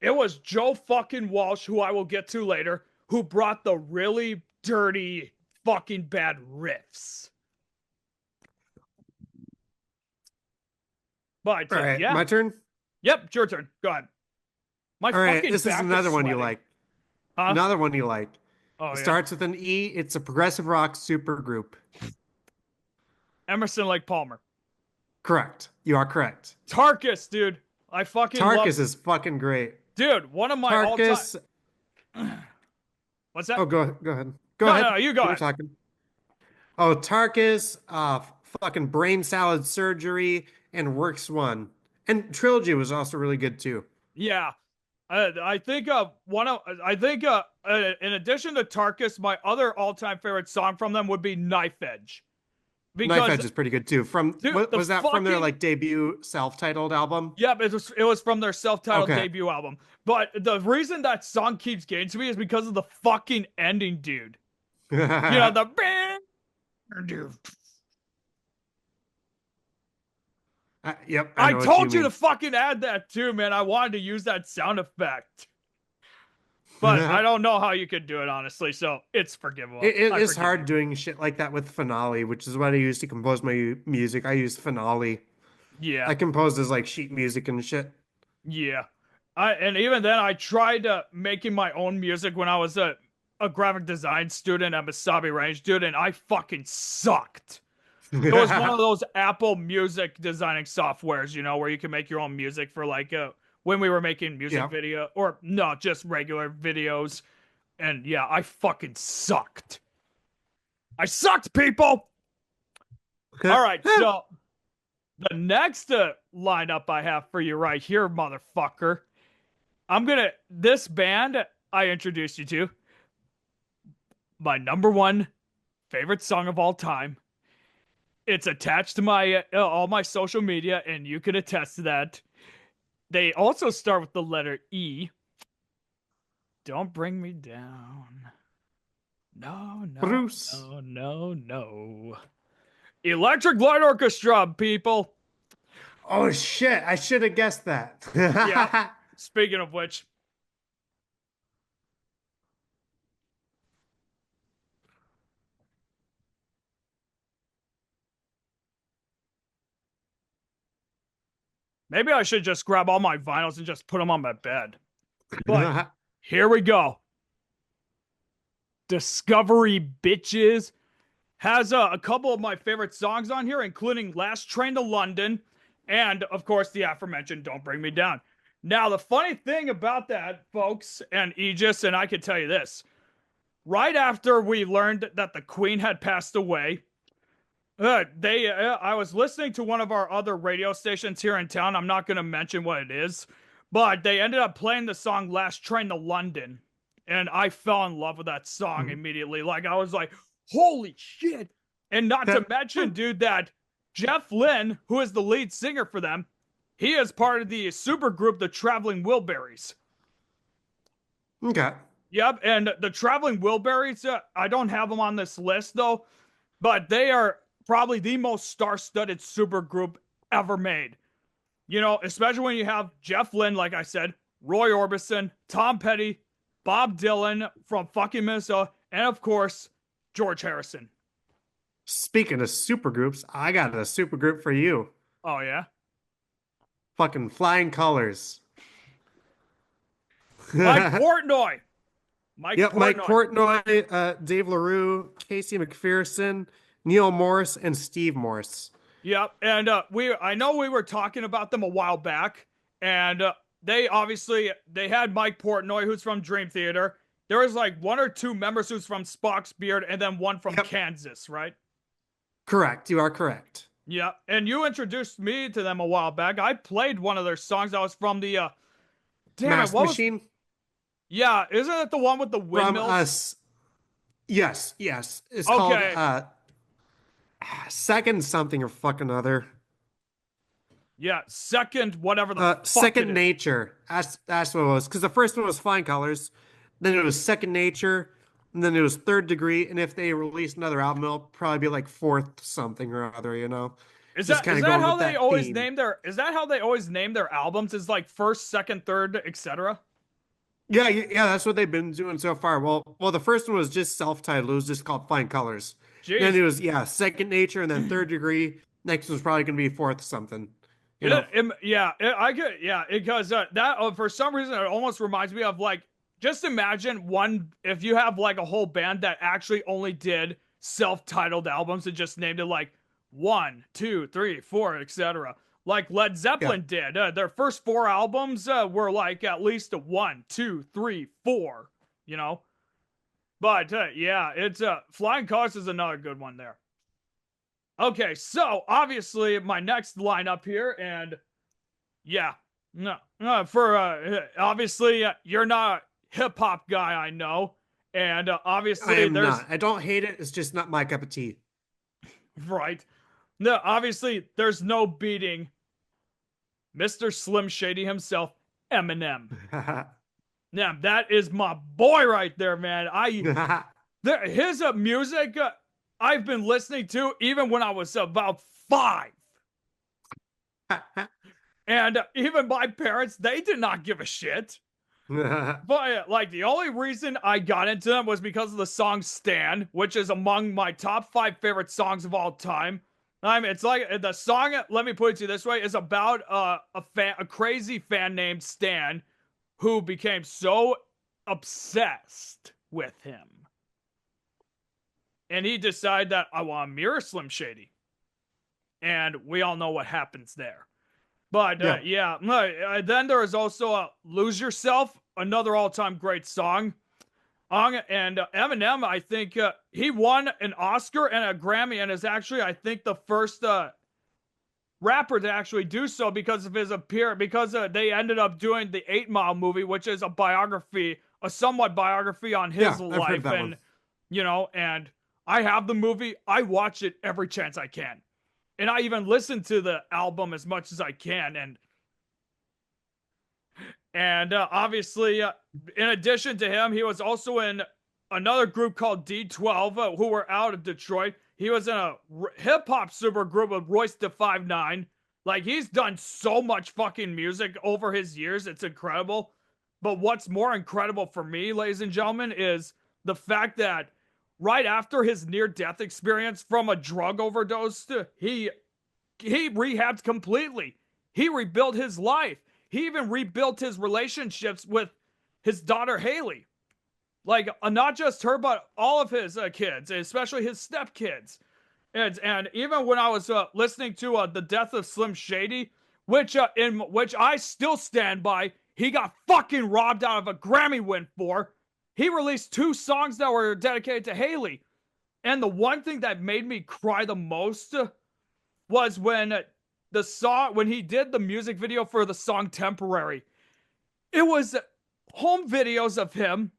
it was Joe fucking Walsh, who I will get to later, who brought the really dirty, fucking bad riffs. But All right, yeah, my turn. Yep, it's your turn. Go ahead. All right, this is another one you like. Huh? Another one you like. Oh, It yeah. starts with an E. It's a progressive rock supergroup. Emerson Lake Palmer. Correct. You are correct. Tarkus, dude. I fucking Tarkus love... is fucking great. Dude, one of my Tarkus. What's that? Oh, go ahead. Go ahead. Go No, ahead. no, you go ahead. Talking. Oh, Tarkus, fucking Brain Salad Surgery, and Works One. And Trilogy was also really good too. Yeah. I think in addition to Tarkus, my other all-time favorite song from them would be Knife Edge. Because, Knife Edge is pretty good too. From dude, was that from their like debut self-titled album? Yep, it was from their self-titled debut album. But the reason that song keeps getting to me is because of the fucking ending, dude. You know, the yep. I told you to fucking add that too, man. I wanted to use that sound effect. But I don't know how you could do it, honestly, so it's forgivable. It is hard doing shit like that with Finale, which is what I use to compose my music. I use Finale. Yeah. I compose as like sheet music and shit. Yeah. And even then, I tried making my own music when I was a graphic design student at Wasabi Range, dude, and I fucking sucked. It was one of those Apple Music designing softwares, where you can make your own music for when we were making music video, or no, just regular videos. And yeah, I fucking sucked. I sucked, people. All right, so the next lineup I have for you right here, motherfucker. This band I introduced you to, my number one favorite song of all time. It's attached to my all my social media, and you can attest to that. They also start with the letter E. Don't bring me down. No, Bruce. no. Electric Light Orchestra, people. Oh shit! I should have guessed that. Yeah. Speaking of which, maybe I should just grab all my vinyls and just put them on my bed. But here we go. Discovery Bitches has a couple of my favorite songs on here, including Last Train to London and, of course, the aforementioned Don't Bring Me Down. Now, the funny thing about that, folks, and Aegis, and I can tell you this, right after we learned that the Queen had passed away, I was listening to one of our other radio stations here in town. I'm not going to mention what it is, but they ended up playing the song Last Train to London, and I fell in love with that song immediately. Like, I was like, holy shit. And not to mention, dude, that Jeff Lynne, who is the lead singer for them, he is part of the supergroup, the Traveling Wilburys. Okay. Yep, and the Traveling Wilburys, I don't have them on this list, though, but they are probably the most star-studded supergroup ever made. Especially when you have Jeff Lynne, like I said, Roy Orbison, Tom Petty, Bob Dylan from fucking Minnesota, and of course, George Harrison. Speaking of supergroups, I got a supergroup for you. Oh, yeah? Fucking Flying Colors. Mike Portnoy. Mike Portnoy, Dave LaRue, Casey McPherson, Neil Morris, and Steve Morris. Yep, and I know we were talking about them a while back, and they had Mike Portnoy, who's from Dream Theater. There was like one or two members who's from Spock's Beard, and then one from Kansas, right? Correct. You are correct. Yeah, and you introduced me to them a while back. I played one of their songs that was from the Machine? Yeah, isn't it the one with the windmills? From us. Yes. It's called Second something or fucking other. Yeah, Second whatever the fuck Second Nature. That's what it was. Because the first one was Flying Colors, then it was Second Nature, and then it was Third Degree. And if they release another album, it'll probably be like Fourth something or other. Is that how they always name their? Is that how they always name their albums? Is like first, second, third, etc. Yeah, that's what they've been doing so far. Well, the first one was just self-titled. It was just called Flying Colors. Jeez. Then it was Second Nature, and then Third Degree. Next was probably going to be Fourth something. Because that for some reason it almost reminds me of like, just imagine if you have like a whole band that actually only did self-titled albums and just named it like 1, 2, 3, 4, etc. Like Led Zeppelin did. Their first 4 albums were like at least a 1, 2, 3, 4. But it's Flying Colors is another good one there. Okay, so obviously my next lineup here, and obviously you're not a hip hop guy, I know, and obviously I am not. I don't hate it. It's just not my cup of tea. Right. No, obviously there's no beating Mr. Slim Shady himself, Eminem. Now that is my boy right there, man. His music. I've been listening to even when I was about 5. And even my parents, they did not give a shit. But like the only reason I got into them was because of the song Stan, which is among my top 5 favorite songs of all time. It's like the song, let me put it to you this way, is about a crazy fan named Stan who became so obsessed with him. And he decided that I want to mirror Slim Shady. And we all know what happens there. But then there is also Lose Yourself, another all-time great song. And Eminem, I think he won an Oscar and a Grammy and is actually, I think, the first rapper to actually do so because of his appearance, because they ended up doing the 8 Mile movie, which is a biography, a somewhat biography on his life. And, and I have the movie. I watch it every chance I can. And I even listen to the album as much as I can. And obviously, in addition to him, he was also in another group called D12, who were out of Detroit. He was in a hip-hop super group with Royce da 5'9". Like, he's done so much fucking music over his years. It's incredible. But what's more incredible for me, ladies and gentlemen, is the fact that right after his near-death experience from a drug overdose, he rehabbed completely. He rebuilt his life. He even rebuilt his relationships with his daughter, Haley. Like, not just her, but all of his kids, especially his stepkids. And even when I was listening to The Death of Slim Shady, which I still stand by, he got fucking robbed out of a Grammy win for. He released 2 songs that were dedicated to Haley. And the one thing that made me cry the most was when he did the music video for the song Temporary. It was home videos of him.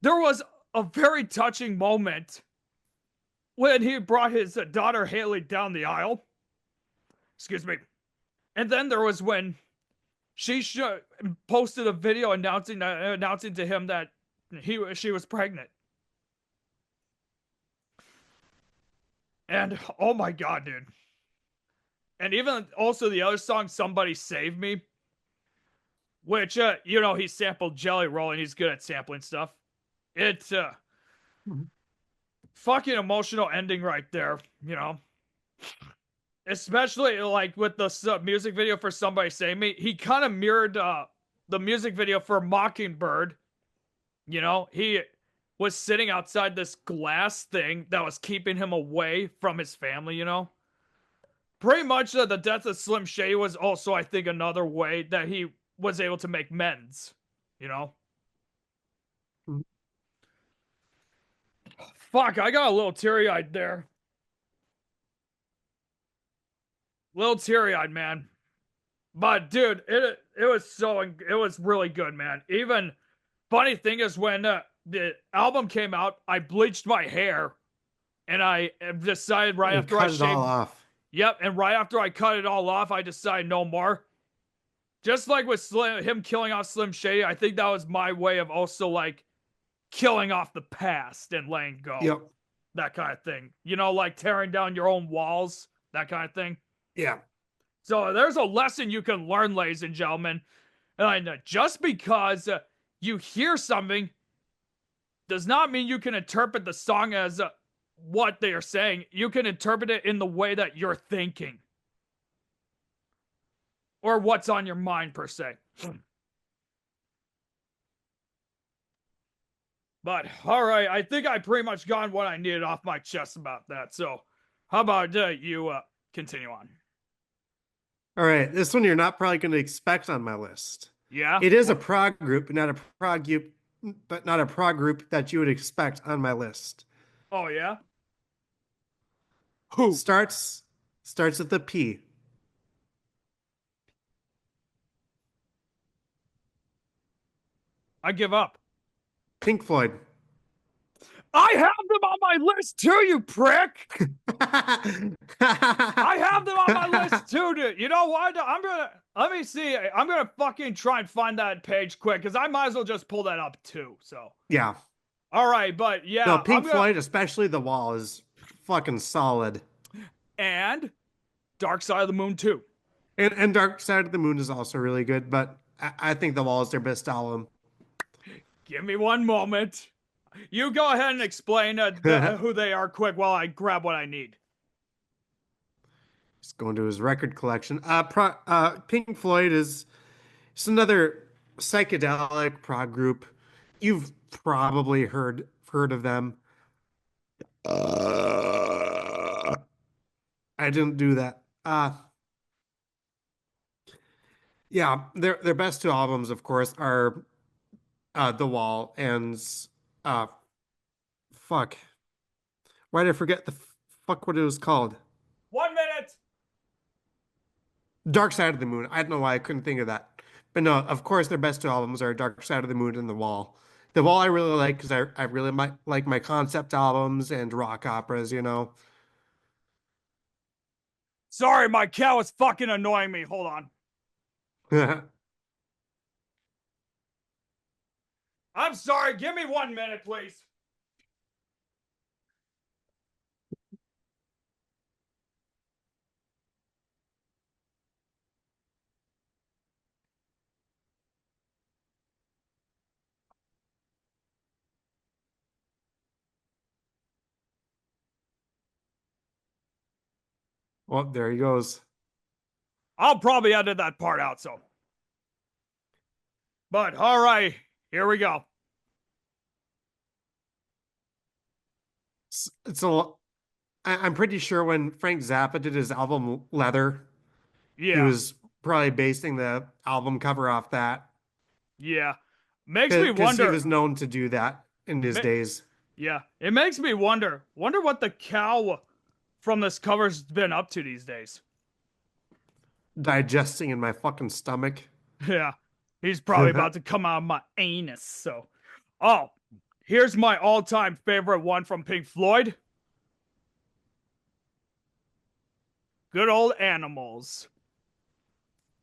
There was a very touching moment when he brought his daughter Haley down the aisle. Excuse me. And then there was when she posted a video announcing to him that she was pregnant. And oh my god, dude. And even also the other song, Somebody Save Me, which, he sampled Jelly Roll and he's good at sampling stuff. It's fucking emotional ending right there, Especially, like, with the music video for Somebody Save Me. He kind of mirrored the music video for Mockingbird. He was sitting outside this glass thing that was keeping him away from his family, Pretty much the death of Slim Shady was also, I think, another way that he was able to make amends, Fuck, I got a little teary-eyed there. Little teary-eyed, man. But, dude, it was really good, man. Even, funny thing is when the album came out, I bleached my hair. And I decided right after I shaved... cut it all off. Yep, and right after I cut it all off, I decided no more. Just like with him killing off Slim Shady, I think that was my way of also, like, killing off the past and letting go. Yep. That kind of thing. Like tearing down your own walls. That kind of thing. Yeah. So there's a lesson you can learn, ladies and gentlemen. And just because you hear something does not mean you can interpret the song as what they are saying. You can interpret it in the way that you're thinking. Or what's on your mind, per se. But, alright, I think I pretty much got what I needed off my chest about that. So, how about you continue on? Alright, this one you're not probably going to expect on my list. Yeah? It is a prog group, but not a prog group that you would expect on my list. Oh, yeah? Who? Starts with a P. I give up. Pink Floyd. I have them on my list too, you prick! I have them on my list too, dude. You know what? Let me see. I'm gonna fucking try and find that page quick, because I might as well just pull that up too, so. Yeah. Alright, but yeah. No, Pink Floyd, especially The Wall, is fucking solid. And Dark Side of the Moon too. And Dark Side of the Moon is also really good, but I think The Wall is their best album. Give me one moment. You go ahead and explain who they are quick while I grab what I need. Just going to his record collection. Pink Floyd is another psychedelic prog group. You've probably heard of them. I didn't do that. Yeah, their best two albums, of course, are The Wall and uh fuck. Why did I forget fuck what it was called? 1 minute. Dark Side of the Moon. I don't know why I couldn't think of that. But no, of course their best two albums are Dark Side of the Moon and The Wall. The Wall I really like because I really like my concept albums and rock operas, you know. Sorry, my cow is fucking annoying me. Hold on. I'm sorry. Give me 1 minute, please. Well, there he goes. I'll probably edit that part out, so. But all right, here we go. It's a I'm pretty sure when Frank Zappa did his album Leather, he Yeah, was probably basing the album cover off that yeah. Makes me because he wonder. was known to do that in his days. Yeah, it makes me wonder. Wonder what the cow from this cover's been up to these days. Digesting in my fucking stomach. Yeah, he's probably about to come out of my anus. So, oh, here's my all-time favorite one from Pink Floyd. Good old Animals.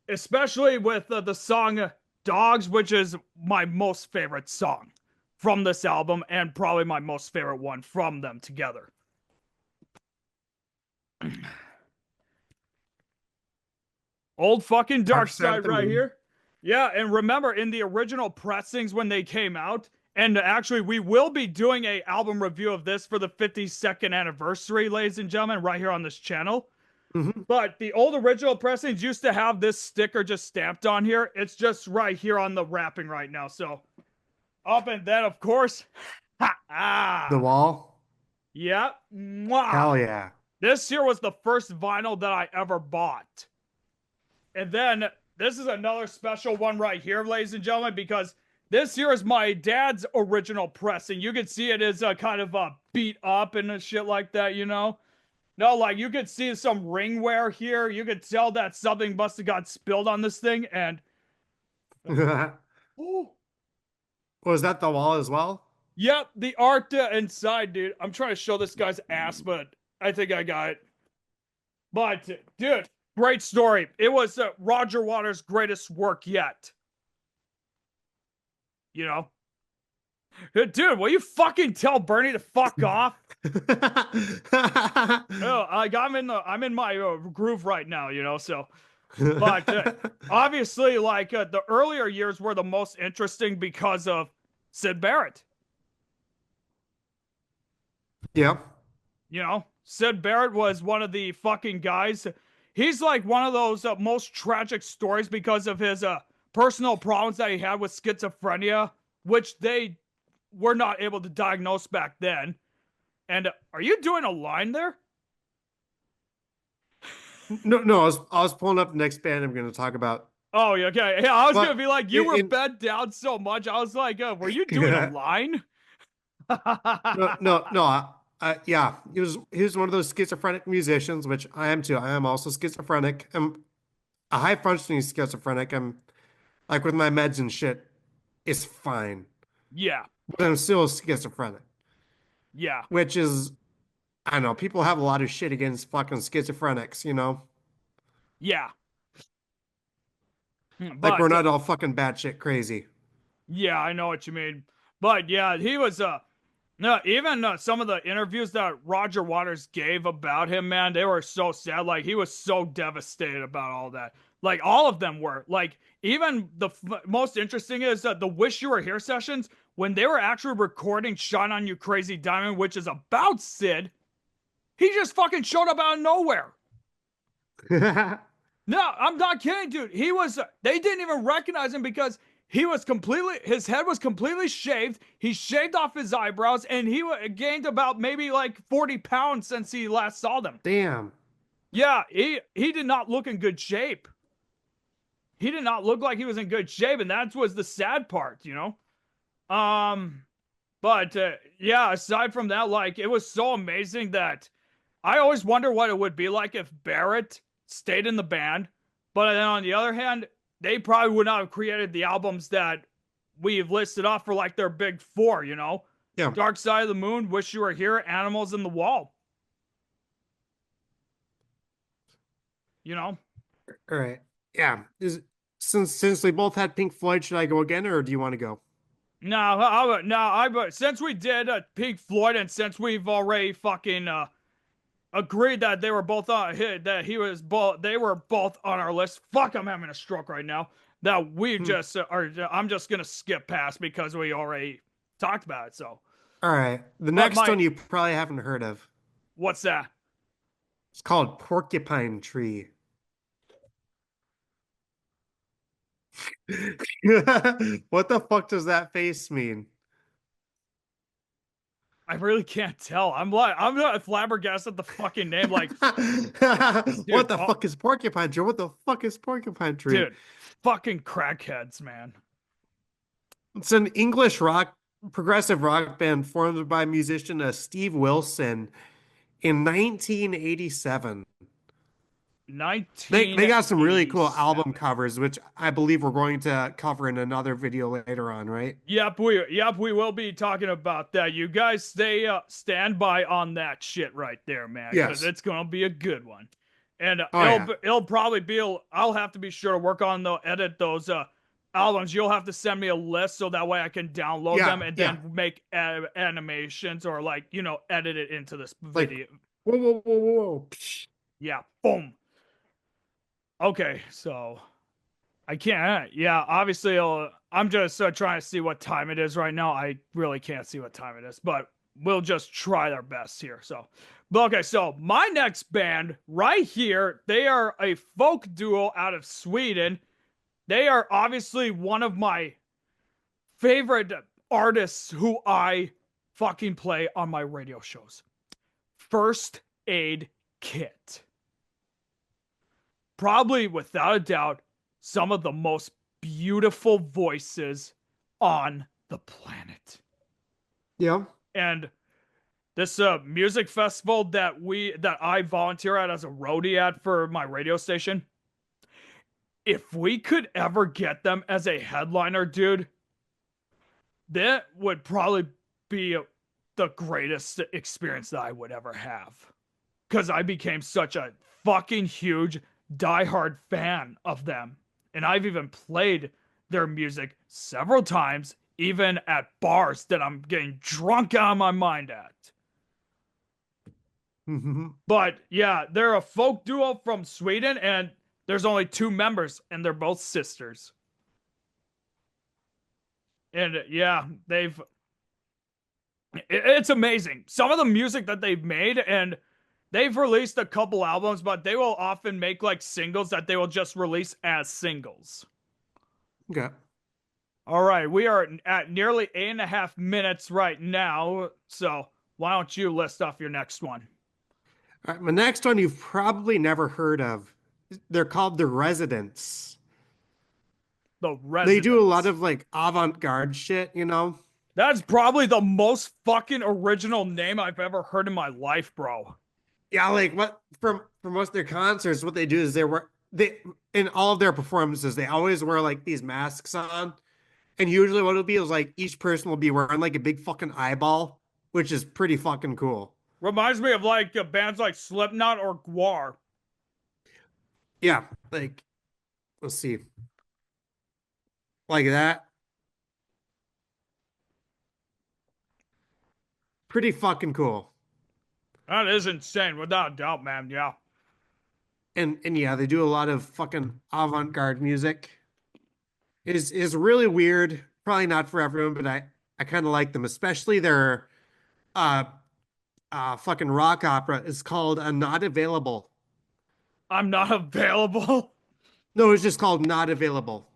Especially with the song Dogs, which is my most favorite song from this album and probably my most favorite one from them together. Old fucking Dark Side right here. Yeah, and remember in the original pressings when they came out, and actually we will be doing a album review of this for the 52nd anniversary, ladies and gentlemen, right here on this channel. Mm-hmm. But the old original pressings used to have this sticker just stamped on here. It's just right here on the wrapping right now. So up and then, of course, The Wall. yeah, mwah. Hell yeah. This here was the first vinyl that I ever bought. And then this is another special one right here, ladies and gentlemen, because this here is my dad's original pressing. You can see it is kind of beat up and shit like that, you know? No, like you could see some ring wear here. You could tell that something must have got spilled on this thing. And ooh, Was that The Wall as well? yep, the art inside, dude. I'm trying to show this guy's ass, but I think I got it. But dude, great story. It was Roger Waters' greatest work yet. You know, dude, will you fucking tell Bernie to fuck off? Oh, I'm in my groove right now, you know. So, but obviously, like the earlier years were the most interesting because of Sid Barrett. Yeah. You know, Sid Barrett was one of the fucking guys. He's like one of those most tragic stories because of his personal problems that he had with schizophrenia, which they were not able to diagnose back then. And are you doing a line there? No, I was pulling up the next band I'm going to talk about. Oh, okay. Yeah, I was But gonna be like, you were in- bent down so much. I was like, were you doing a line? No. Yeah, he was one of those schizophrenic musicians, which I am too. I am also schizophrenic. I'm a high functioning schizophrenic. I'm like with my meds and shit, it's fine, Yeah, but I'm still schizophrenic, yeah, which is I don't know. People have a lot of shit against fucking schizophrenics, you know. yeah. Like we're But not all fucking batshit crazy. yeah, I know what you mean. But yeah, he was no, even some of the interviews that Roger Waters gave about him, man, they were so sad. Like he was so devastated about all that. Like all of them were. Like even the most interesting is the Wish You Were Here sessions when they were actually recording "Shine on You Crazy Diamond," which is about Sid. He just fucking showed up out of nowhere. No, I'm not kidding, dude. He was. They didn't even recognize him because his head was completely shaved. He shaved off his eyebrows, and he gained about maybe like 40 pounds since he last saw them. Damn. Yeah, he did not look in good shape. He did not look like he was in good shape, and that was the sad part, you know. But yeah, aside from that, like it was so amazing that I always wonder what it would be like if Barrett stayed in the band. But then on the other hand, they probably would not have created the albums that we've listed off for like their big four, you know? Yeah. Dark Side of the Moon, Wish You Were Here, Animals in the Wall. You know? All right. Yeah. Since we both had Pink Floyd, should I go again, or do you want to go? No, since we did Pink Floyd, and since we've already fucking agreed that they were both on they were both on our list. Fuck, I'm having a stroke right now. That we just are. I'm just gonna skip past because we already talked about it. So, All right. The next one you probably haven't heard of. What's that? It's called Porcupine Tree. What the fuck does that face mean? I really can't tell. I'm not flabbergasted at the fucking name. Like, what the fuck is Porcupine Tree? What the fuck is Porcupine Tree? Dude, fucking crackheads, man. It's an English progressive rock band formed by musician Steve Wilson in 1987. They got some really cool album covers, which I believe we're going to cover in another video later on, right? Yep, we will be talking about that. You guys stand by on that shit right there, man, because it's gonna be a good one. And it'll probably be. I'll have to be sure to work on edit those albums. You'll have to send me a list so that way I can download them and then make animations or like edit it into this video. Whoa. Yeah, boom. Okay, so I can't. Yeah, obviously, I'm just trying to see what time it is right now. I really can't see what time it is, but we'll just try our best here. So, okay, so my next band right here, they are a folk duo out of Sweden. They are obviously one of my favorite artists who I fucking play on my radio shows. First Aid Kit. Probably, without a doubt, some of the most beautiful voices on the planet. Yeah. And this music festival that I volunteer at as a roadie at for my radio station, if we could ever get them as a headliner, dude, that would probably be the greatest experience that I would ever have. Because I became such a fucking huge diehard fan of them, and I've even played their music several times, even at bars that I'm getting drunk out of my mind at. But yeah, they're a folk duo from Sweden, and there's only 2 members, and they're both sisters. And yeah, it's amazing. Some of the music that they've made, and they've released a couple albums, but they will often make like singles that they will just release as singles. Okay. All right. We are at nearly 8.5 minutes right now. So why don't you list off your next one? All right. My next one you've probably never heard of. They're called The Residents. The Residents. They do a lot of like avant-garde shit, you know? That's probably the most fucking original name I've ever heard in my life, bro. Yeah, like what for most of their concerts, what they do is they in all of their performances, they always wear like these masks on. And usually what it'll be is like each person will be wearing like a big fucking eyeball, which is pretty fucking cool. Reminds me of like bands like Slipknot or Gwar. Yeah, like let's see. Like that. Pretty fucking cool. That is insane, without a doubt, man. Yeah. And yeah, they do a lot of fucking avant-garde music. Is really weird. Probably not for everyone, but I kind of like them, especially their fucking rock opera is called Not Available. I'm not available. No, it's just called Not Available.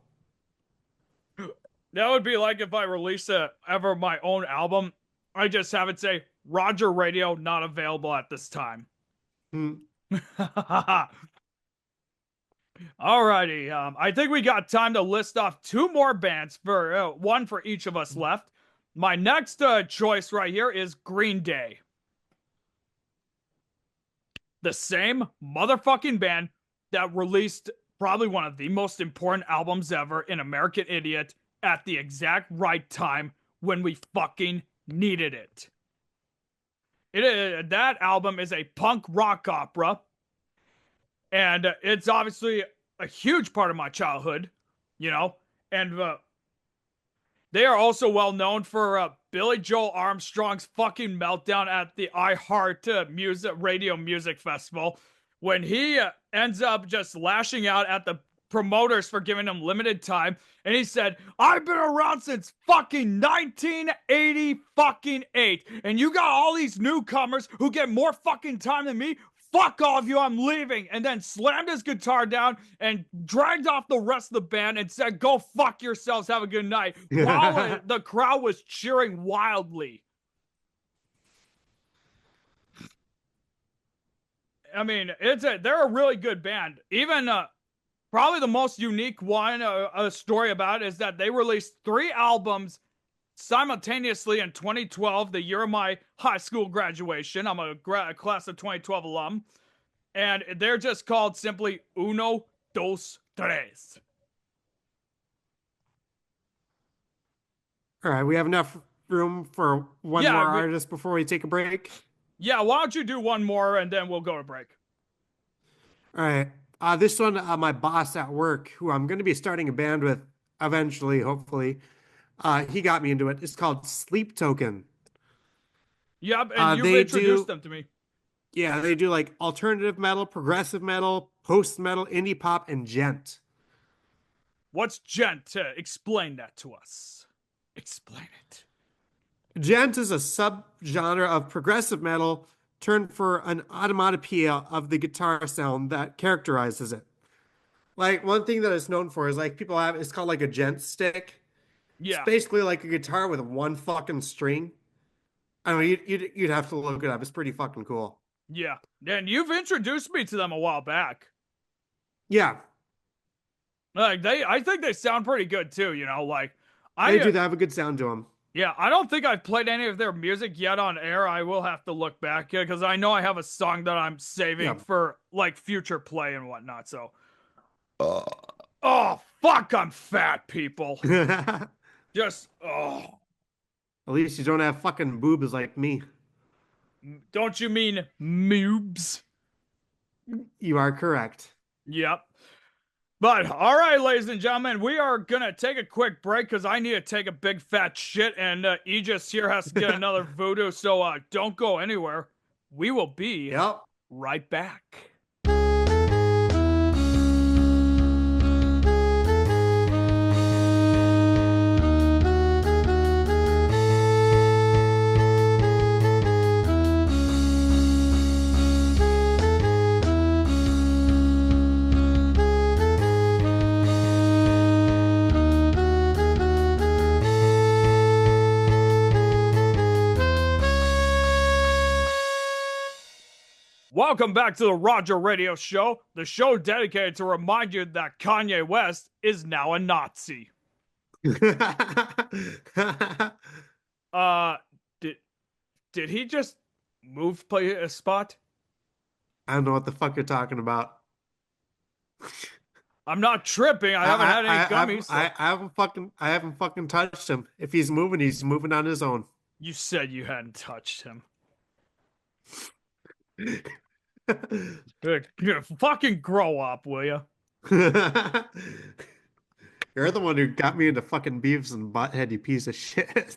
That would be like if I release ever my own album, I just have it say Roger Radio not available at this time. Hmm. Alrighty, I think we got time to list off two more bands for one for each of us left. My next choice right here is Green Day. The same motherfucking band that released probably one of the most important albums ever in American Idiot at the exact right time when we fucking needed it. That album is a punk rock opera, and it's obviously a huge part of my childhood, you know, and they are also well known for Billy Joel Armstrong's fucking meltdown at the iHeart Radio Music Festival when he ends up just lashing out at the promoters for giving him limited time. And he said, I've been around since fucking 1980 fucking 8. And you got all these newcomers who get more fucking time than me. Fuck all of you, I'm leaving. And then slammed his guitar down and dragged off the rest of the band and said, go fuck yourselves, have a good night. While the crowd was cheering wildly. I mean, they're a really good band. Even probably the most unique one, a story about it, is that they released 3 albums simultaneously in 2012, the year of my high school graduation. I'm a class of 2012 alum. And they're just called simply Uno, Dos, Tres. All right, we have enough room for one more artist before we take a break. Yeah, why don't you do one more and then we'll go to break. All right. This one, my boss at work, who I'm going to be starting a band with eventually, hopefully, he got me into it. It's called Sleep Token. Yep, and you've introduced them to me. Yeah, they do like alternative metal, progressive metal, post metal, indie pop, and gent. What's gent? Explain that to us. Explain it. Gent is a subgenre of progressive metal turned for an onomatopoeia of the guitar sound that characterizes it. Like one thing that it's known for is like people have, it's called like a gent stick. Yeah. It's basically like a guitar with one fucking string. I don't know, you'd have to look it up. It's pretty fucking cool. Yeah. And you've introduced me to them a while back. Yeah. Like I think they sound pretty good too, you know, like they do have a good sound to them. Yeah, I don't think I've played any of their music yet on air. I will have to look back because I know I have a song that I'm saving for like future play and whatnot. So, oh fuck, I'm fat, people. Just At least you don't have fucking boobs like me. Don't you mean moobs? You are correct. Yep. But, all right, ladies and gentlemen, we are going to take a quick break because I need to take a big fat shit, and Aegis here has to get another voodoo, so don't go anywhere. We will be right back. Welcome back to the Roger Radio Show, the show dedicated to remind you that Kanye West is now a Nazi. Did he just move play a spot? I don't know what the fuck you're talking about. I'm not tripping. I haven't had any gummies. I haven't fucking touched him. If he's moving on his own. You said you hadn't touched him. Fucking grow up, will you? You're the one who got me into fucking Beavis and Butthead, you piece of shit.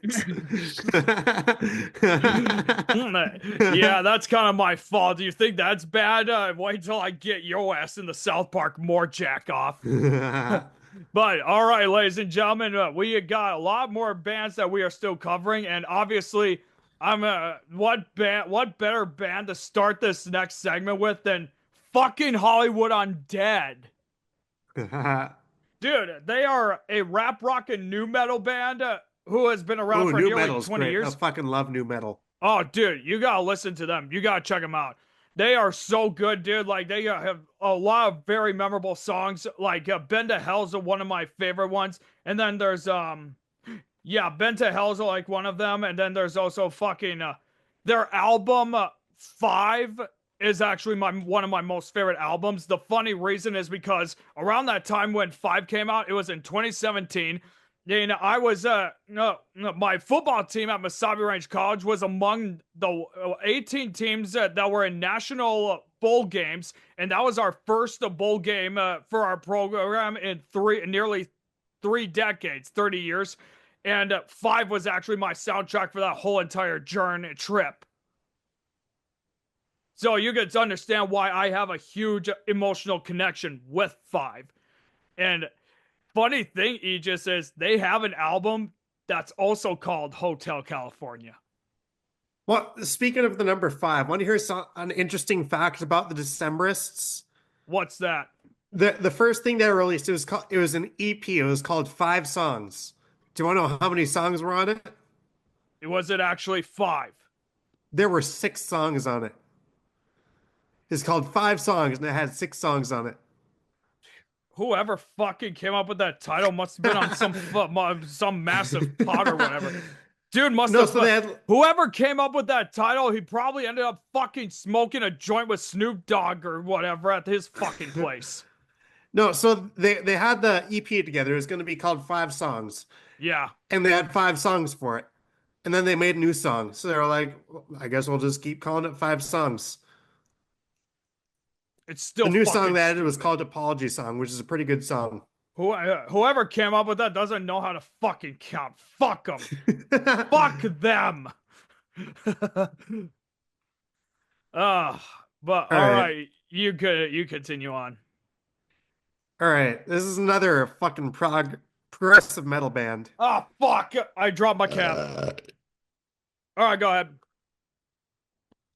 Yeah, that's kind of my fault. Do you think that's bad? Wait till I get your ass in the South Park more jack off. But all right, ladies and gentlemen, we got a lot more bands that we are still covering, and obviously, what better band to start this next segment with than fucking Hollywood Undead? Dude, they are a rap rock and new metal band who has been around Oh, for new nearly metal's 20 great. I years. fucking love new metal. Oh, dude, you gotta listen to them. You gotta check them out. They are so good, dude. Like they have a lot of very memorable songs. Like "Bend to Hell's one of my favorite ones. And then there's yeah, "Bend to Hell's" like one of them. And then there's also fucking their album Five is actually my one of my most favorite albums. The funny reason is because around that time when Five came out, it was in 2017. And I was no, my football team at Masabi Range College was among the 18 teams that were in national bowl games, and that was our first bowl game for our program in nearly 3 decades, 30 years. And Five was actually my soundtrack for that whole entire journey trip. So you get to understand why I have a huge emotional connection with Five. And funny thing, Aegis, is they have an album that's also called Hotel California. Well, speaking of the number 5, want to hear an interesting fact about the Decemberists? What's that? The first thing they released, it was an EP. It was called 5 Songs. Do you want to know how many songs were on it? Was it actually 5? There were 6 songs on it. It's called 5 Songs, and it had 6 songs on it. Whoever fucking came up with that title must have been on some massive pot or whatever. Dude must have. So whoever came up with that title, he probably ended up fucking smoking a joint with Snoop Dogg or whatever at his fucking place. No, so they had the EP together. It was going to be called 5 Songs. Yeah. And they had 5 songs for it. And then they made a new song. So they were like, well, I guess we'll just keep calling it 5 Songs. It's still the new song they added was called Apology Song, which is a pretty good song. Whoever came up with that doesn't know how to fucking count. Fuck them. Fuck them. But all right, you continue on. All right, this is another fucking progressive metal band. Oh fuck! I dropped my cap. All right, go ahead.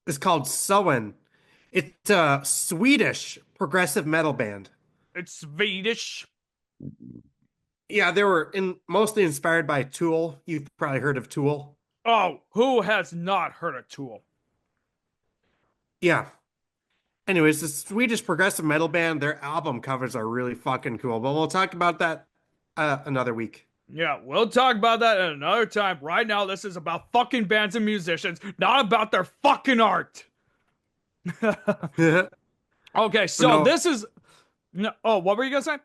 It's called Soen. It's a Swedish progressive metal band. It's Swedish. Yeah, they were mostly inspired by Tool. You've probably heard of Tool. Oh, who has not heard of Tool? Yeah. Anyways, the Swedish progressive metal band, their album covers are really fucking cool. But we'll talk about that another week. Yeah, we'll talk about that at another time. Right now, this is about fucking bands and musicians, not about their fucking art. Okay, so this is. Oh, what were you gonna say?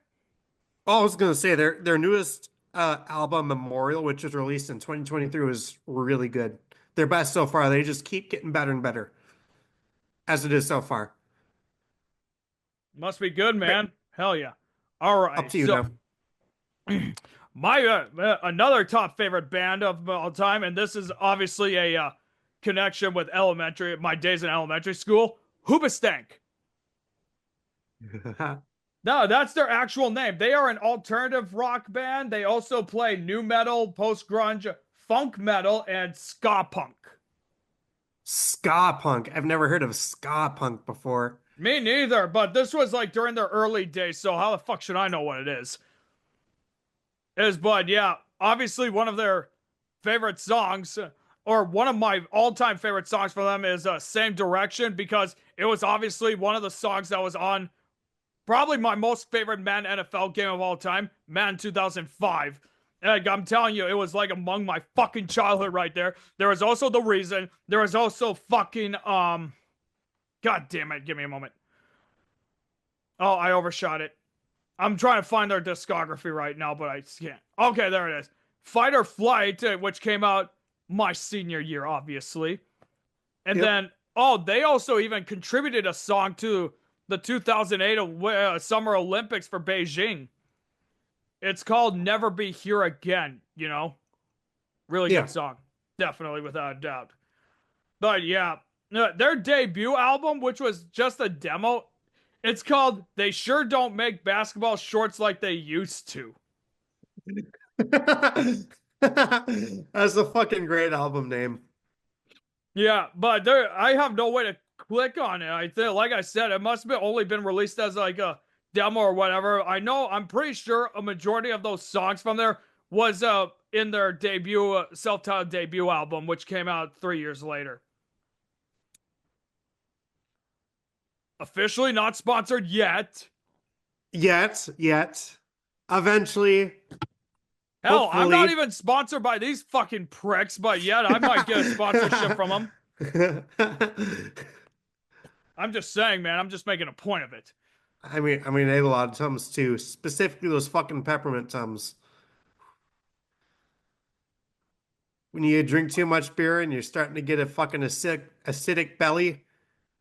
Oh, I was gonna say their newest album, Memorial, which was released in 2023, was really good. Their best so far. They just keep getting better and better, as it is so far. Must be good, man. Hell yeah! All right, up to you now. My another top favorite band of all time, and this is obviously a connection with my days in elementary school. Hoobastank. No, that's their actual name. They are an alternative rock band. They also play new metal, post-grunge, funk metal, and ska punk. Ska punk. I've never heard of ska punk before. Me neither, but this was like during their early days, so how the fuck should I know what it is? But yeah, obviously one of their favorite songs, or one of my all-time favorite songs for them is Same Direction, because it was obviously one of the songs that was on probably my most favorite Madden NFL game of all time, Madden 2005. And I'm telling you, it was like among my fucking childhood right there. There was also The Reason. There was also fucking, God damn it, give me a moment. Oh, I overshot it. I'm trying to find their discography right now, but I can't. Okay, there it is. Fight or Flight, which came out my senior year, obviously. And then, they also even contributed a song to the 2008 Summer Olympics for Beijing. It's called Never Be Here Again, you know? Really good song. Definitely, without a doubt. But yeah, their debut album, which was just a demo, it's called They Sure Don't Make Basketball Shorts Like They Used To. That's a fucking great album name. Yeah, but I have no way to click on it. I think, like I said, it must have only been released as like a demo or whatever. I'm pretty sure a majority of those songs from there was in their debut self-titled debut album, which came out 3 years later. Officially not sponsored yet. Yet. Eventually. Hell, I'm not Hopefully. even sponsored by these fucking pricks, but yet I might get a sponsorship from them. I'm just saying, man. I'm just making a point of it. I mean, I ate a lot of Tums too, specifically those fucking peppermint Tums. When you drink too much beer and you're starting to get a fucking acidic belly,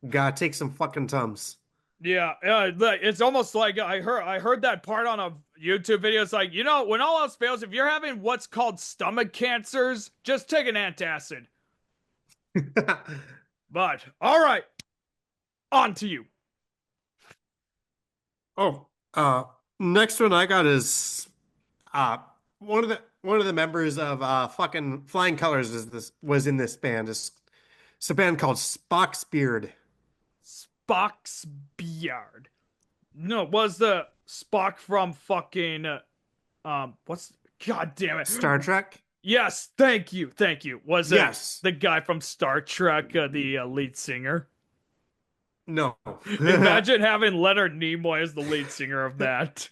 you gotta take some fucking Tums. Yeah, it's almost like I heard that part on a YouTube video. It's like, when all else fails, if you're having what's called stomach cancers, just take an antacid. But all right, on to you. Oh, next one I got is one of the members of fucking Flying Colors was in this band. It's a band called Spock's Beard. Spock's Beard. No, was the Spock from fucking what's God damn it? Star Trek? Yes, thank you. Was it Yes. the guy from Star Trek, the lead singer? No. Imagine having Leonard Nimoy as the lead singer of that.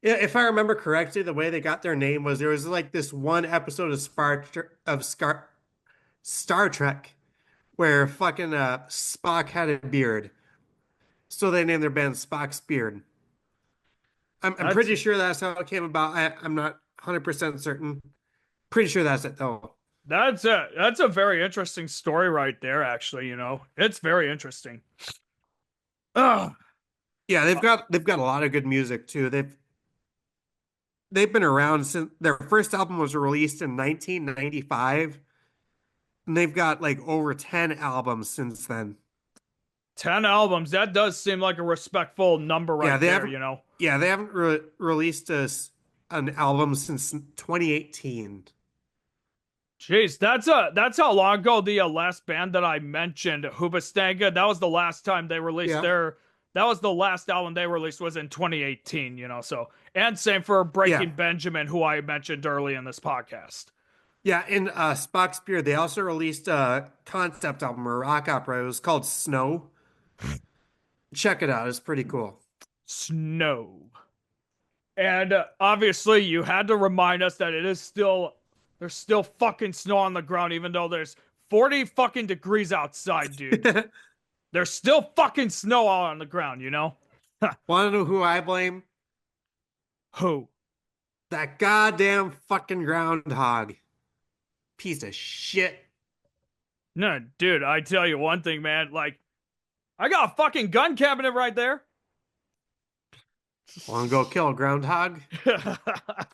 Yeah, if I remember correctly, the way they got their name was there was like this one episode of Star Trek where fucking Spock had a beard. So they named their band Spock's Beard. I'm pretty sure that's how it came about. I'm not 100% certain. Pretty sure that's it though. That's a very interesting story right there, actually, It's very interesting. Ugh. Yeah, they've got a lot of good music too. They've been around since their first album was released in 1995. And they've got like over 10 albums since then. 10 albums. That does seem like a respectful number right there, Yeah, they haven't released an album since 2018. Jeez, that's how long ago the last band that I mentioned, Hoobastank, that was the last time they released that was the last album they released was in 2018, so, and same for Breaking Benjamin, who I mentioned early in this podcast. Yeah, in Spock's Beard, they also released a concept album or rock opera. It was called Snow. Check it out. It's pretty cool. Snow. And obviously you had to remind us that there's still fucking snow on the ground, even though there's 40 fucking degrees outside, dude. There's still fucking snow out on the ground, Want to know who I blame? Who? That goddamn fucking groundhog. Piece of shit. No, dude, I tell you one thing, man. Like, I got a fucking gun cabinet right there. Want to go kill a groundhog?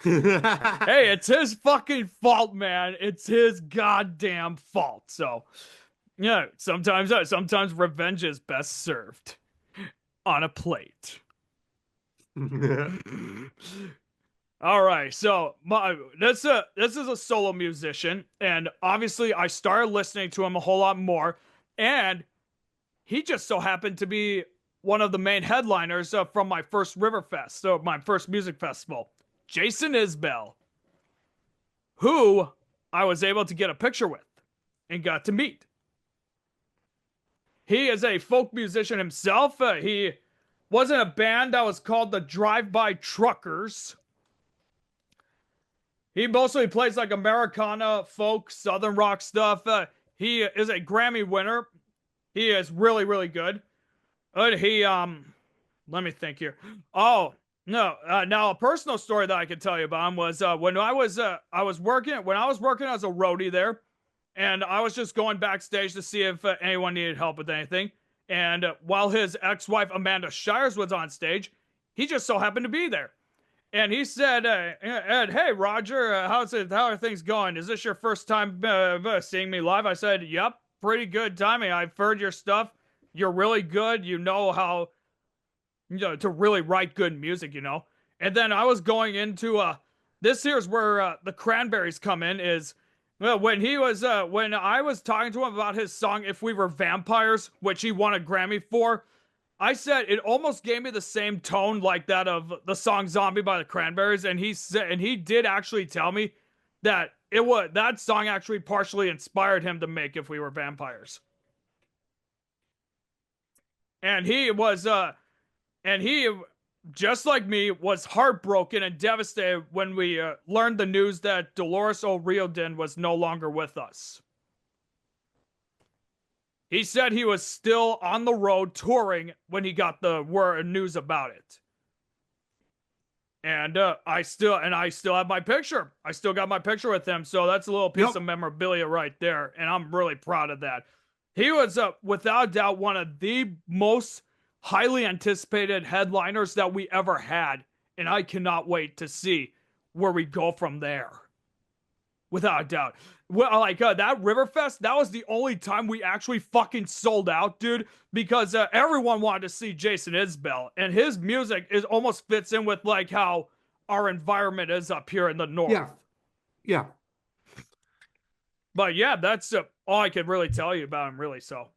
Hey, it's his fucking fault, man. It's his goddamn fault. So, yeah, sometimes revenge is best served on a plate. All right, so this is a solo musician, and obviously I started listening to him a whole lot more, and he just so happened to be one of the main headliners from my first Riverfest, so my first music festival, Jason Isbell, who I was able to get a picture with and got to meet. He is a folk musician himself. He was in a band that was called the Drive-By Truckers. He mostly plays like Americana, folk, Southern rock stuff. He is a Grammy winner. He is really, really good. Let me think here. Oh, no. Now a personal story that I could tell you about him was when I was working as a roadie there, and I was just going backstage to see if anyone needed help with anything. And while his ex-wife Amanda Shires was on stage, he just so happened to be there. And he said, Ed, hey, Roger, how are things going? Is this your first time seeing me live? I said, yep, pretty good timing. I've heard your stuff. You're really good. You know how to really write good music, And then I was going into, this here's where the Cranberries come in, is when I was talking to him about his song, If We Were Vampires, which he won a Grammy for, I said it almost gave me the same tone like that of the song Zombie by the Cranberries, and he said, and he did actually tell me that it was that song actually partially inspired him to make If We Were Vampires. And he was and he just like me was heartbroken and devastated when we learned the news that Dolores O'Riordan was no longer with us. He said he was still on the road touring when he got the news about it. And I still have my picture. I still got my picture with him, so that's a little piece of memorabilia right there, and I'm really proud of that. He was without doubt one of the most highly anticipated headliners that we ever had, and I cannot wait to see where we go from there. Without a doubt. Well, like that Riverfest, that was the only time we actually fucking sold out, dude, because everyone wanted to see Jason Isbell, and his music is almost fits in with like how our environment is up here in the north. Yeah. But yeah, that's all I could really tell you about him, really. So.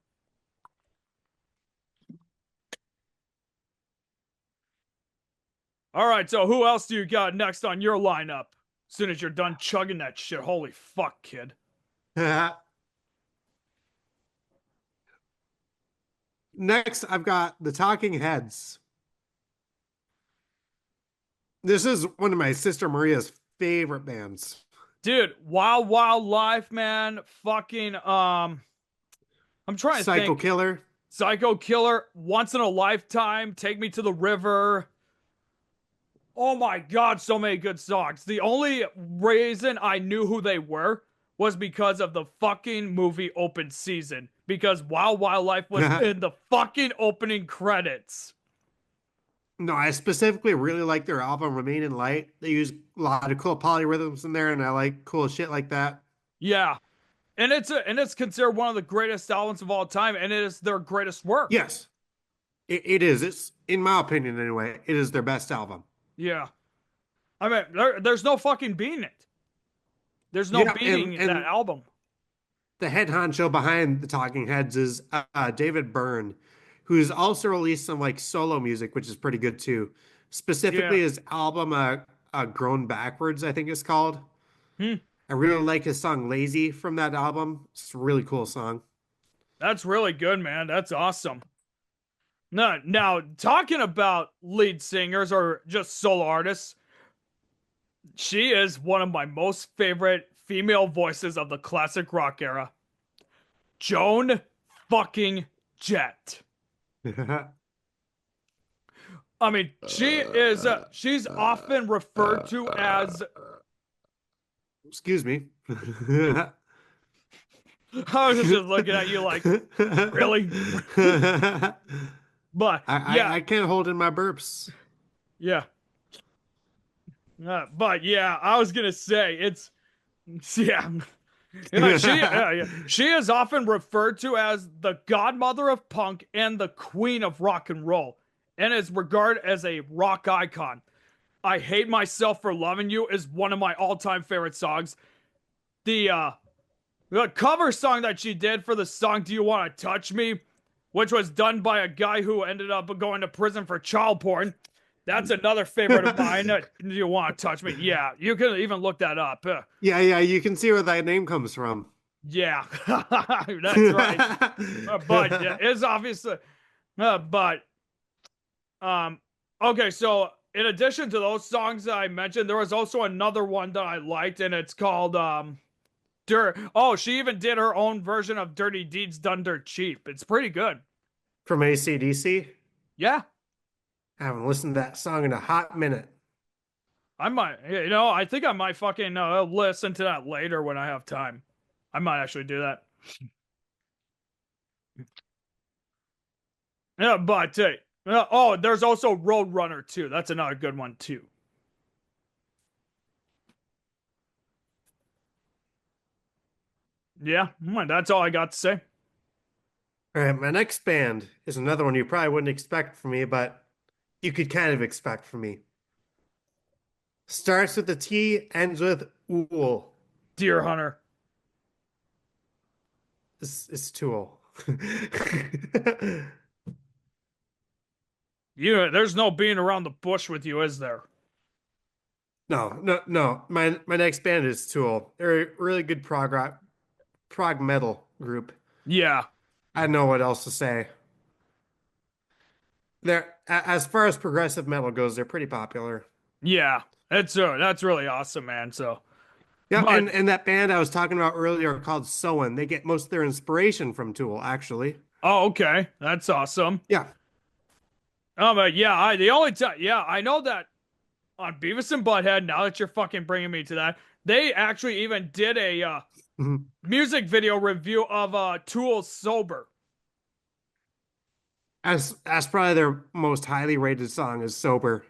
All right, so who else do you got next on your lineup? As soon as you're done chugging that shit, holy fuck, kid. Next, I've got the Talking Heads. This is one of my sister Maria's favorite bands. Dude, Wild Wild Life, man. Fucking I'm trying to Psycho think. Killer. Psycho Killer, Once in a Lifetime, Take Me to the River. Oh my god, so many good songs. The only reason I knew who they were was because of the fucking movie Open Season. Because Wild Wild Life was in the fucking opening credits. No, I specifically really like their album Remain in Light. They use a lot of cool polyrhythms in there, and I like cool shit like that. Yeah. And it's considered one of the greatest albums of all time, and it is their greatest work. Yes. It is. It's, in my opinion anyway, it is their best album. Yeah. I mean, there's no fucking beating it. There's no beating that album. The head honcho behind the Talking Heads is David Byrne, who's also released some like solo music, which is pretty good too. Specifically, his album Grown Backwards, I think it's called. I really like his song Lazy from that album. It's a really cool song. That's really good, man. That's awesome. Now, talking about lead singers or just solo artists, she is one of my most favorite female voices of the classic rock era. Joan fucking Jett. I mean, she's often referred to as... Excuse me. I was just looking at you like, really? But I can't hold in my burps. Yeah. But yeah, I was gonna say she is often referred to as the godmother of punk and the queen of rock and roll, and is regarded as a rock icon. I Hate Myself for Loving You is one of my all-time favorite songs. The cover song that she did for the song Do You Want to Touch Me, which was done by a guy who ended up going to prison for child porn. That's another favorite of mine. Do You Want to Touch Me? Yeah, you can even look that up. Yeah, you can see where that name comes from. Yeah, that's right. But yeah, it's obviously... okay, so in addition to those songs that I mentioned, there was also another one that I liked, and it's called... she even did her own version of Dirty Deeds Done Dirt Cheap. It's pretty good. From AC/DC? Yeah. I haven't listened to that song in a hot minute. I might, I think I might fucking listen to that later when I have time. I might actually do that. Yeah, but, there's also Roadrunner too. That's another good one too. Yeah, that's all I got to say. All right, my next band is another one you probably wouldn't expect from me, but you could kind of expect from me. Starts with a T, ends with Ool. Deer Hunter. It's Tool. There's no being around the bush with you, is there? No. My next band is Tool. They're a really good prog metal group. Yeah, I don't know what else to say. As far as progressive metal goes, they're pretty popular. yeah. That's really awesome, man. So, Yeah, but and that band I was talking about earlier called Soen, they get most of their inspiration from Tool, actually. oh, okay, that's awesome. Yeah. Yeah, I the only time, yeah, I know that on Beavis and Butthead. Now that you're fucking bringing me to that, they actually even did a Mhm. music video review of Tool's Sober. As probably their most highly rated song is Sober.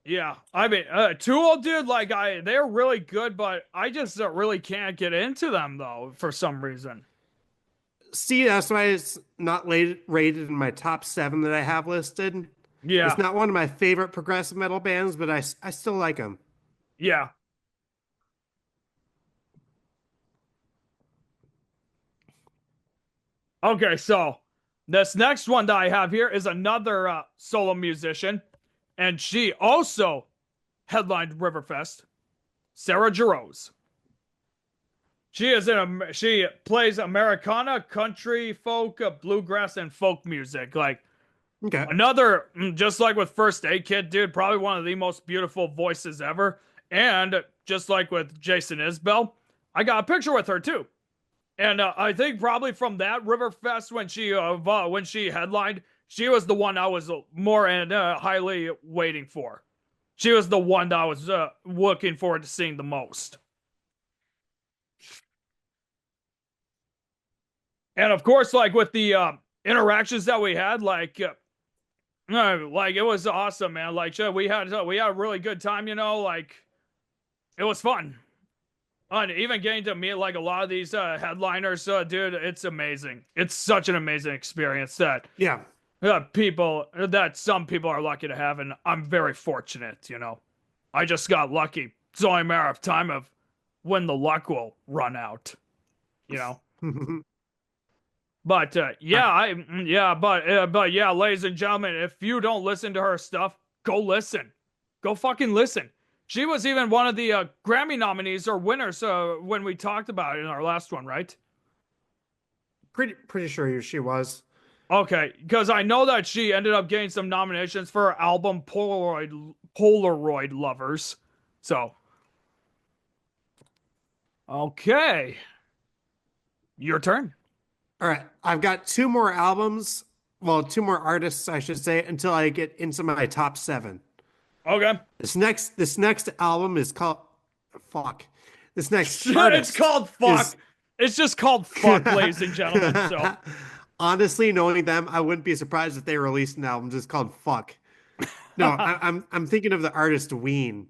Yeah, I mean, Tool, dude, like they're really good, but I just really can't get into them though for some reason. See, that's why it's not rated in my top seven that I have listed. It's Yeah, not one of my favorite progressive metal bands, but I still like them. yeah. Okay, so this next one that I have here is another solo musician, and she also headlined Riverfest. Sarah Jarosz. She plays Americana, country, folk, bluegrass, and folk music. Like Okay. another, just like with First Aid Kit, dude, probably one of the most beautiful voices ever. And just like with Jason Isbell, I got a picture with her too. And I think probably from that Riverfest when she headlined, she was the one I was more and highly waiting for. She was the one that I was looking forward to seeing the most. And of course, like with the interactions that we had, like it was awesome, man. Like we had a really good time, like it was fun. And even getting to meet like a lot of these headliners, dude, it's amazing. It's such an amazing experience that Yeah. some people are lucky to have, and I'm very fortunate. I just got lucky. It's only a matter of time of when the luck will run out, you know. But but yeah, ladies and gentlemen, if you don't listen to her stuff, go listen. Go fucking listen. She was even one of the Grammy nominees or winners when we talked about it in our last one, right? Pretty sure she was. Okay, because I know that she ended up getting some nominations for her album Polaroid Lovers. So, okay, your turn. All right. I've got two more albums. Well, two more artists, I should say, until I get into my top seven. Okay. This next album is called fuck. This next It's artist called Fuck. is It's just called Fuck, ladies and gentlemen. So, honestly, knowing them, I wouldn't be surprised if they released an album just called Fuck. No, I'm thinking of the artist Ween.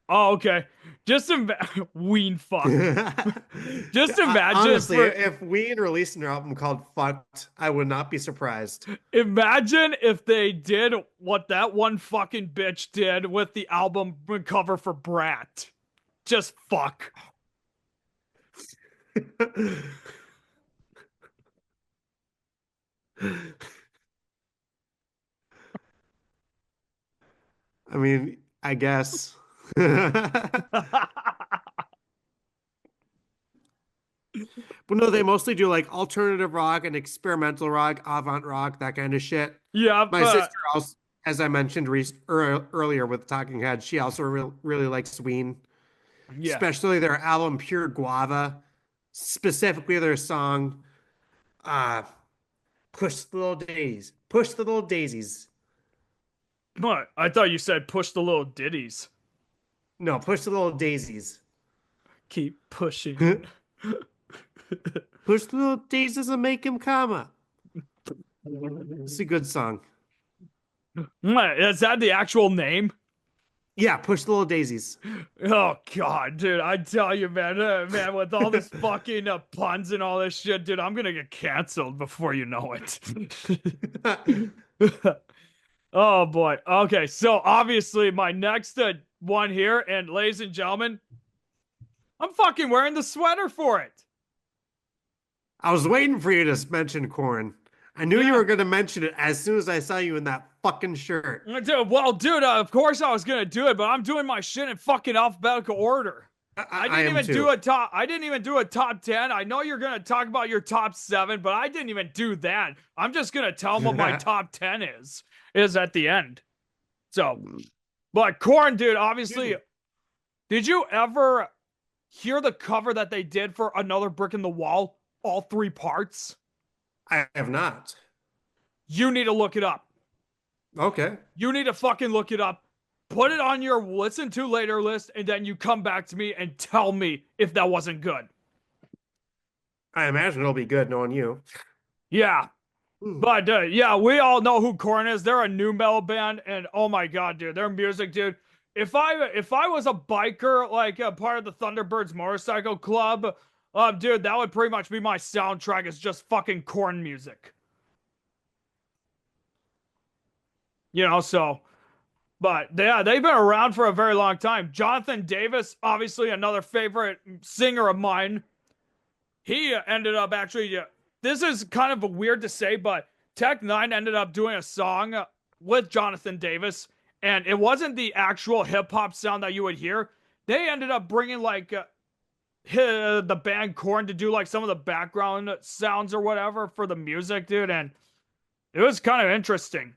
oh, okay. Just Ween Fuck. Just imagine Honestly, if Ween released an album called Fucked, I would not be surprised. imagine if they did what that one fucking bitch did with the album cover for Brat. Just fuck. I mean, I guess. But no, they mostly do like alternative rock and experimental rock, avant rock, that kind of shit. Yeah, My sister also, as I mentioned earlier with Talking Heads, she also really likes Ween, yeah. especially their album Pure Guava, specifically their song uh Push the Little Daisies. What? I thought you said push the little ditties. No, Push the Little Daisies. Keep pushing. Push the little daisies and make him come. It's a good song. What? Is that the actual name? Yeah, Push the Little Daisies. Oh god, dude! I tell you, man, with all this fucking puns and all this shit, dude, I'm gonna get canceled before you know it. Oh boy. Okay, so obviously my next one here, and ladies and gentlemen, I'm fucking wearing the sweater for it. I was waiting for you to mention Corn. I knew you Yeah. were going to mention it as soon as I saw you in that fucking shirt. Dude, well, dude, of course I was gonna do it, but I'm doing my shit in fucking alphabetical order. I am too. I didn't even do a top 10. I know you're gonna talk about your top 7, but I didn't even do that. I'm just gonna tell them what my top 10 is at the end. So, but Korn, dude, obviously, did you ever hear the cover that they did for Another Brick in the Wall? All 3 parts? I have not. You need to look it up. Okay. You need to fucking look it up. Put it on your listen to later list, and then you come back to me and tell me if that wasn't good. I imagine it'll be good knowing you. Yeah. But yeah, we all know who Korn is. They're a new metal band, and oh my god, dude, their music, dude. If I was a biker, like a part of the Thunderbirds motorcycle club, dude, that would pretty much be my soundtrack. It's just fucking Korn music. You know, so. But yeah, they've been around for a very long time. Jonathan Davis, obviously another favorite singer of mine. He ended up actually, this is kind of weird to say, but Tech Nine ended up doing a song with Jonathan Davis, and it wasn't the actual hip hop sound that you would hear. They ended up bringing like the band Korn to do like some of the background sounds or whatever for the music, dude, and it was kind of interesting.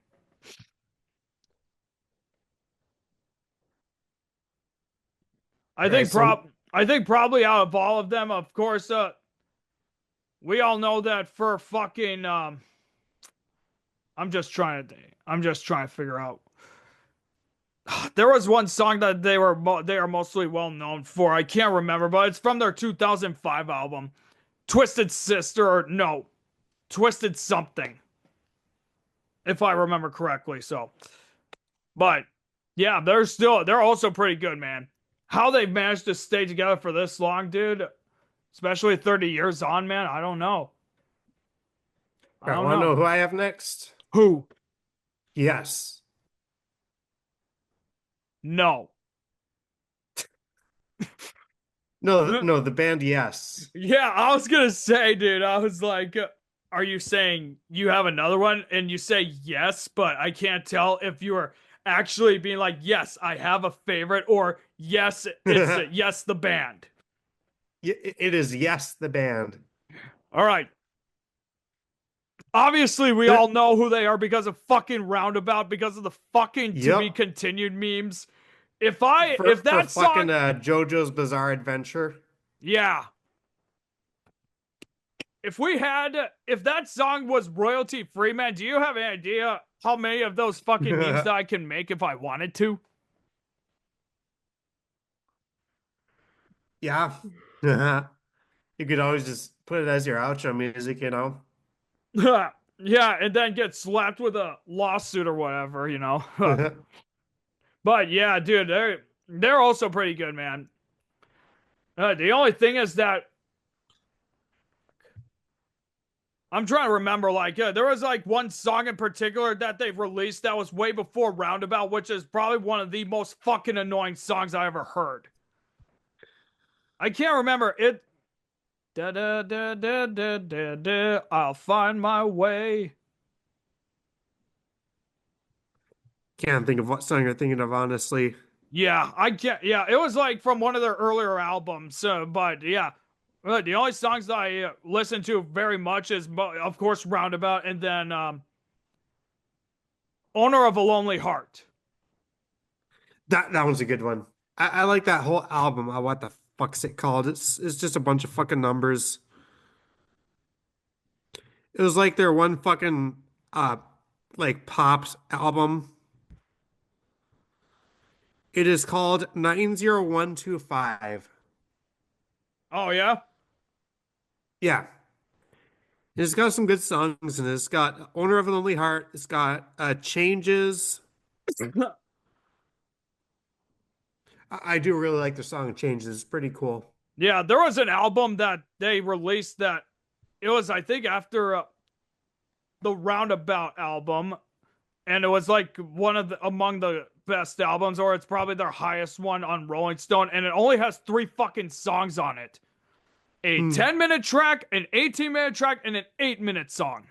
I think probably out of all of them, of course, we all know that for fucking I'm just trying to figure out. There was one song that they are mostly well known for. I can't remember, but it's from their 2005 album, Twisted Sister, or no, Twisted Something, if I remember correctly. So, but yeah, they're also pretty good, man. How they've managed to stay together for this long, dude, especially 30 years on, man, I don't know. I want to know who I have next. Who? Yes. No. No, the band, yes. Yeah, I was gonna say, dude, I was like, are you saying you have another one? And you say yes, but I can't tell if you are actually being like, yes, I have a favorite, or yes, it's yes, the band. It is yes, the band. All right. Obviously, we all know who they are because of fucking Roundabout, because of the fucking To Be Continued memes. If that song, fucking JoJo's Bizarre Adventure. Yeah. If that song was royalty free, man, do you have any idea how many of those fucking memes that I can make if I wanted to? Yeah. You could always just put it as your outro music, you know? Yeah, and then get slapped with a lawsuit or whatever, you know? But yeah, dude, they're also pretty good, man. The only thing is that I'm trying to remember, like, there was like one song in particular that they released that was way before Roundabout, which is probably one of the most fucking annoying songs I ever heard. I can't remember it. Da da da da da da da. I'll find my way. Can't think of what song you're thinking of, honestly. Yeah, I can't. Yeah, it was like from one of their earlier albums. But yeah, the only songs that I listen to very much is, of course, Roundabout, and then Owner of a Lonely Heart. That one's a good one. I like that whole album. What the fuck's it called? It's just a bunch of fucking numbers. It was like their one fucking like pops album. It is called 90125. Oh yeah. Yeah. It's got some good songs, and it's got Owner of a Lonely Heart. It's got Changes. I do really like the song Changes. It's pretty cool. Yeah, there was an album that they released that it was, I think, after the Roundabout album, and it was like one of among the best albums, or it's probably their highest one on Rolling Stone, and it only has 3 fucking songs on it. A 10-minute track, an 18-minute track, and an 8-minute song.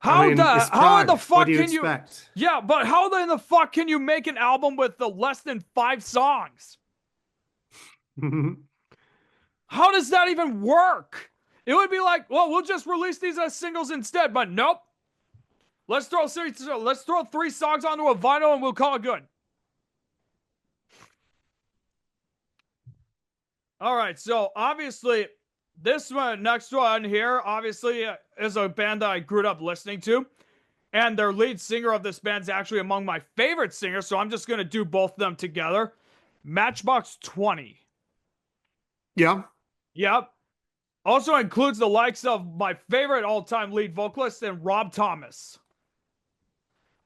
I mean, it's how in the Prague. What fuck do you can you? expect? Yeah, but how in the fuck can you make an album with the less than 5 songs? How does that even work? It would be like, well, we'll just release these as singles instead, but nope. Let's throw 3 songs onto a vinyl and we'll call it good. All right, so obviously this one, next one here, obviously is a band that I grew up listening to, and their lead singer of this band is actually among my favorite singers. So I'm just gonna do both of them together. Matchbox 20. Yeah. Yep. Also includes the likes of my favorite all-time lead vocalist and Rob Thomas.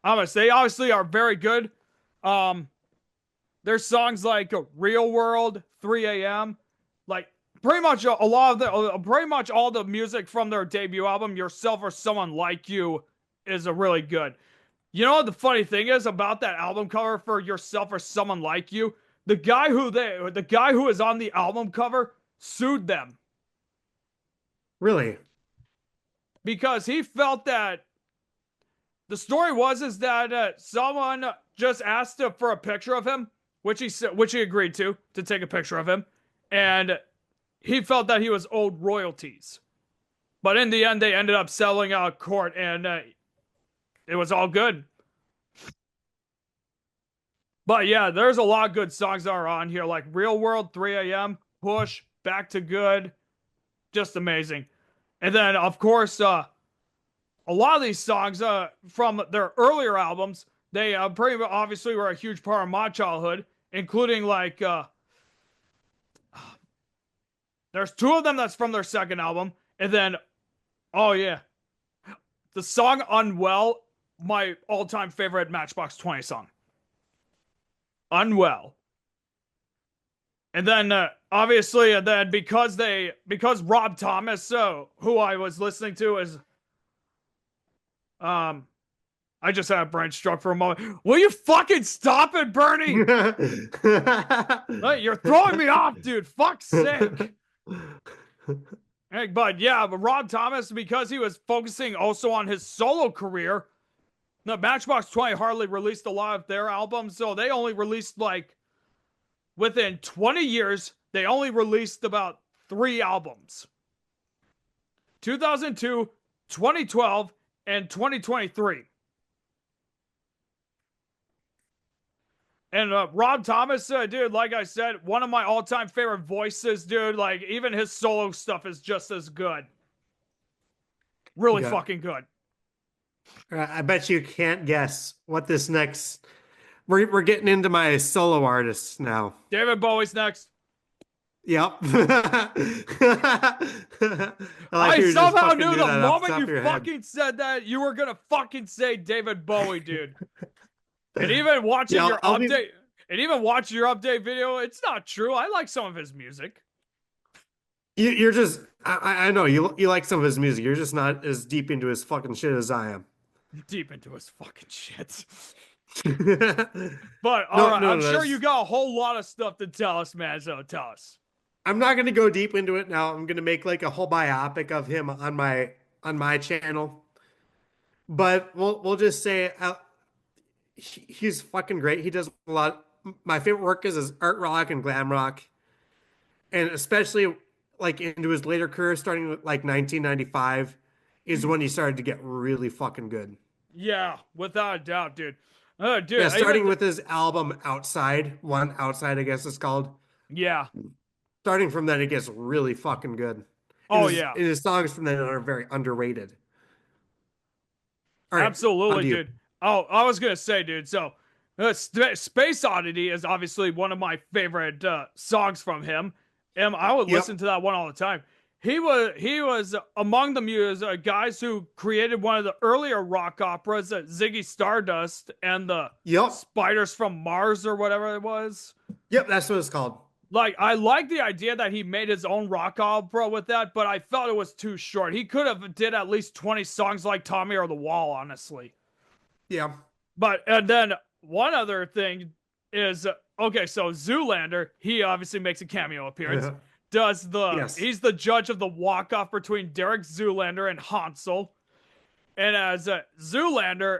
I'm gonna say obviously are very good. There's songs like Real World, 3 a.m. Like pretty much a lot of pretty much all the music from their debut album, Yourself or Someone Like You, is a really good. You know what the funny thing is about that album cover for Yourself or Someone Like You? The guy who is on the album cover sued them Really? because he felt that the story is that someone just asked for a picture of him, which he agreed to take a picture of him, and he felt that he was owed royalties. But in the end, they ended up settling out of court, and it was all good. But yeah, there's a lot of good songs that are on here, like Real World, 3 a.m., Push, Back to Good, just amazing. And then, of course, a lot of these songs from their earlier albums, they pretty obviously were a huge part of my childhood, including like there's 2 of them that's from their second album, and then oh yeah, the song Unwell, my all-time favorite Matchbox 20 song. Unwell. And then obviously then because Rob Thomas, who I was listening to is I just had a brain stroke for a moment. Will you fucking stop it, Bernie? You're throwing me off, dude. Fuck's sake. But yeah, but Rob Thomas, because he was focusing also on his solo career, the Matchbox 20 hardly released a lot of their albums, so they only released like within 20 years, they only released about 3 albums. 2002, 2012, and 2023. And Rob Thomas, dude, like I said, one of my all-time favorite voices, dude. Like, even his solo stuff is just as good. Really fucking good. I bet you can't guess what this next. We're getting into my solo artists now. David Bowie's next. Yep. I somehow knew the moment you fucking said that, you were gonna fucking say David Bowie, dude. And even watching your update, and even watching your update video, it's not true. I like some of his music. You're just, I know you like some of his music. You're just not as deep into his fucking shit as I am. Deep into his fucking shit. But all right, I'm sure you got a whole lot of stuff to tell us, man. So tell us. I'm not gonna go deep into it now. I'm gonna make like a whole biopic of him on my channel. But we'll just say he's fucking great. He does a lot. My favorite work is his art rock and glam rock, and especially like into his later career, starting with like 1995, is when he started to get really fucking good. Yeah, without a doubt, dude. Dude, yeah, starting with his album Outside, I guess it's called. Yeah. Starting from then, it gets really fucking good. Yeah. And his songs from then are very underrated. All right, absolutely, dude. Oh, I was gonna say, dude. So, Space Oddity is obviously one of my favorite songs from him, and I would listen to that one all the time. He was among the guys who created one of the earlier rock operas, Ziggy Stardust and the Spiders from Mars or whatever it was. Yep, that's what it's called. Like, I like the idea that he made his own rock opera with that, but I felt it was too short. He could have did at least 20 songs like Tommy or The Wall, honestly. Yeah. But, and then one other thing is, okay, so Zoolander, he obviously makes a cameo appearance. He's the judge of the walk-off between Derek Zoolander and Hansel. And as Zoolander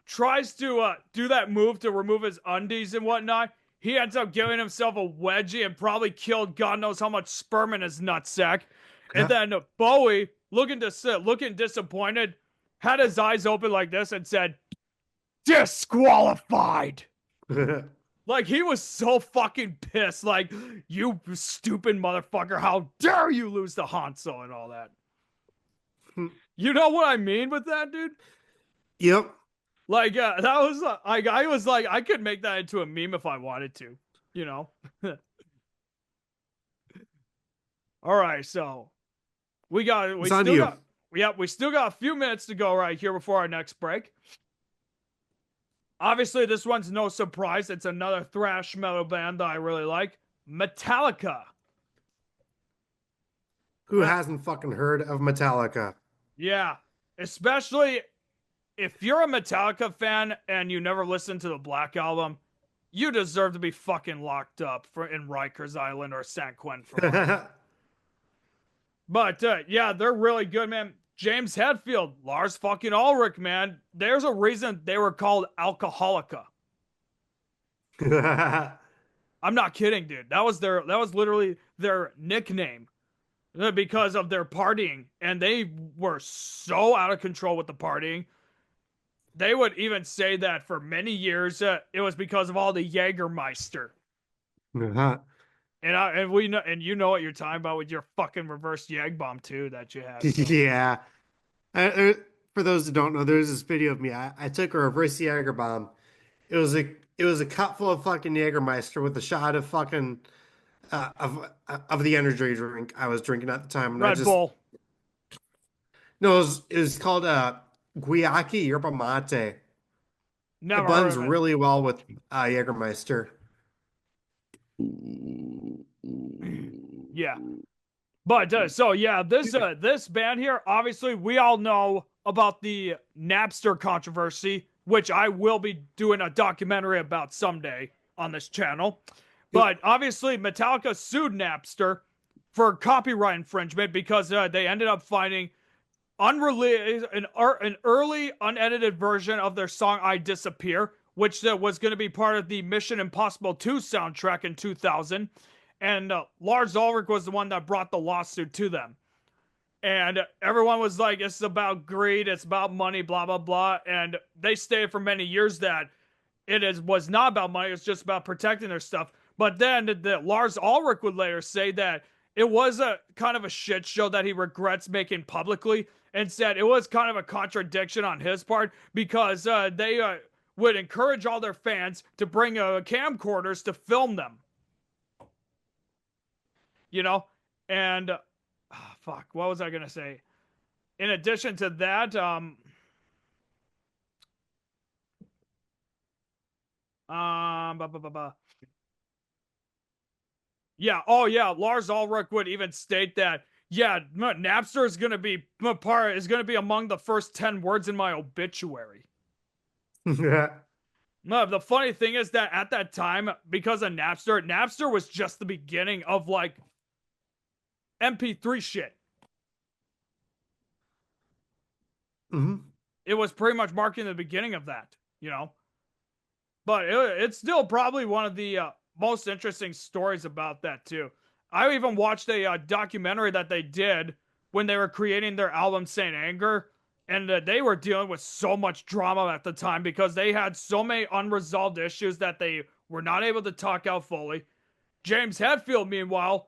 tries to do that move to remove his undies and whatnot, he ends up giving himself a wedgie and probably killed God knows how much sperm in his nutsack. And then Bowie, looking disappointed, had his eyes open like this and said, "Disqualified." Like, he was so fucking pissed. Like, you stupid motherfucker, how dare you lose to Hanzo and all that. You know what I mean with that, dude? Yep. Like, that was like, I was like, I could make that into a meme if I wanted to, you know? All right, so we still got a few minutes to go right here before our next break. Obviously, this one's no surprise. It's another thrash metal band that I really like, Metallica. Who hasn't fucking heard of Metallica? Yeah, especially if you're a Metallica fan and you never listened to the Black Album, you deserve to be fucking locked up in Rikers Island or San Quentin for life. But yeah, they're really good, man. James Hetfield, Lars fucking Ulrich, man. There's a reason they were called Alcoholica. I'm not kidding, dude. That was literally their nickname because of their partying, and they were so out of control with the partying. They would even say that for many years it was because of all the Jägermeister. And we know, and you know what you're talking about with your fucking reverse Jäg bomb too that you had. So. Yeah. For those who don't know, there's this video of me. I took a reverse Jaeger bomb. It was a cup full of fucking Jägermeister with a shot of fucking of the energy drink I was drinking at the time. And Red Bull. No, it was called Guayaki Yerba Mate. Never it blends heard of it. really well with Jägermeister. Yeah. But so yeah, this band here, obviously we all know about the Napster controversy, which I will be doing a documentary about someday on this channel. But obviously Metallica sued Napster for copyright infringement because they ended up finding an early unedited version of their song "I Disappear," which was going to be part of the Mission Impossible 2 soundtrack in 2000. And Lars Ulrich was the one that brought the lawsuit to them. And everyone was like, it's about greed, it's about money, blah, blah, blah. And they stated for many years that was not about money, it's just about protecting their stuff. But then Lars Ulrich would later say that it was a kind of a shit show that he regrets making publicly, and said it was kind of a contradiction on his part because they would encourage all their fans to bring camcorders to film them. You know, and fuck, what was I gonna say? In addition to that, yeah, oh yeah, Lars Ulrich would even state that, yeah, Napster is gonna be among the first 10 words in my obituary. No, the funny thing is that at that time, because of Napster was just the beginning of like MP3 shit. Mm-hmm. It was pretty much marking the beginning of that, you know. But it's still probably one of the most interesting stories about that too. I even watched a documentary that they did when they were creating their album Saint Anger, and they were dealing with so much drama at the time because they had so many unresolved issues that they were not able to talk out fully. James Hetfield, meanwhile,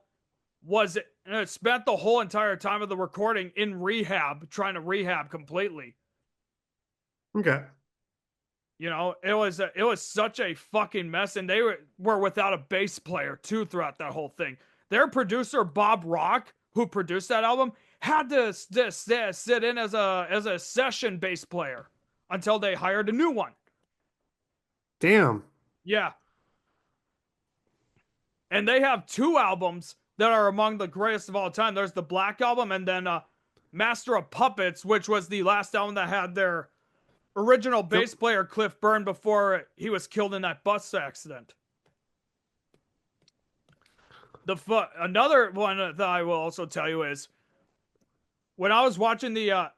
spent the whole entire time of the recording in rehab, trying to rehab completely. Okay. You know, it was such a fucking mess, and they were without a bass player too throughout that whole thing. Their producer Bob Rock, who produced that album, had to sit in as a session bass player until they hired a new one. Damn. Yeah. And they have 2 albums that are among the greatest of all time. There's the Black Album, and then Master of Puppets, which was the last album that had their original bass player Cliff Burn before he was killed in that bus accident. Another one that I will also tell you is when I was watching the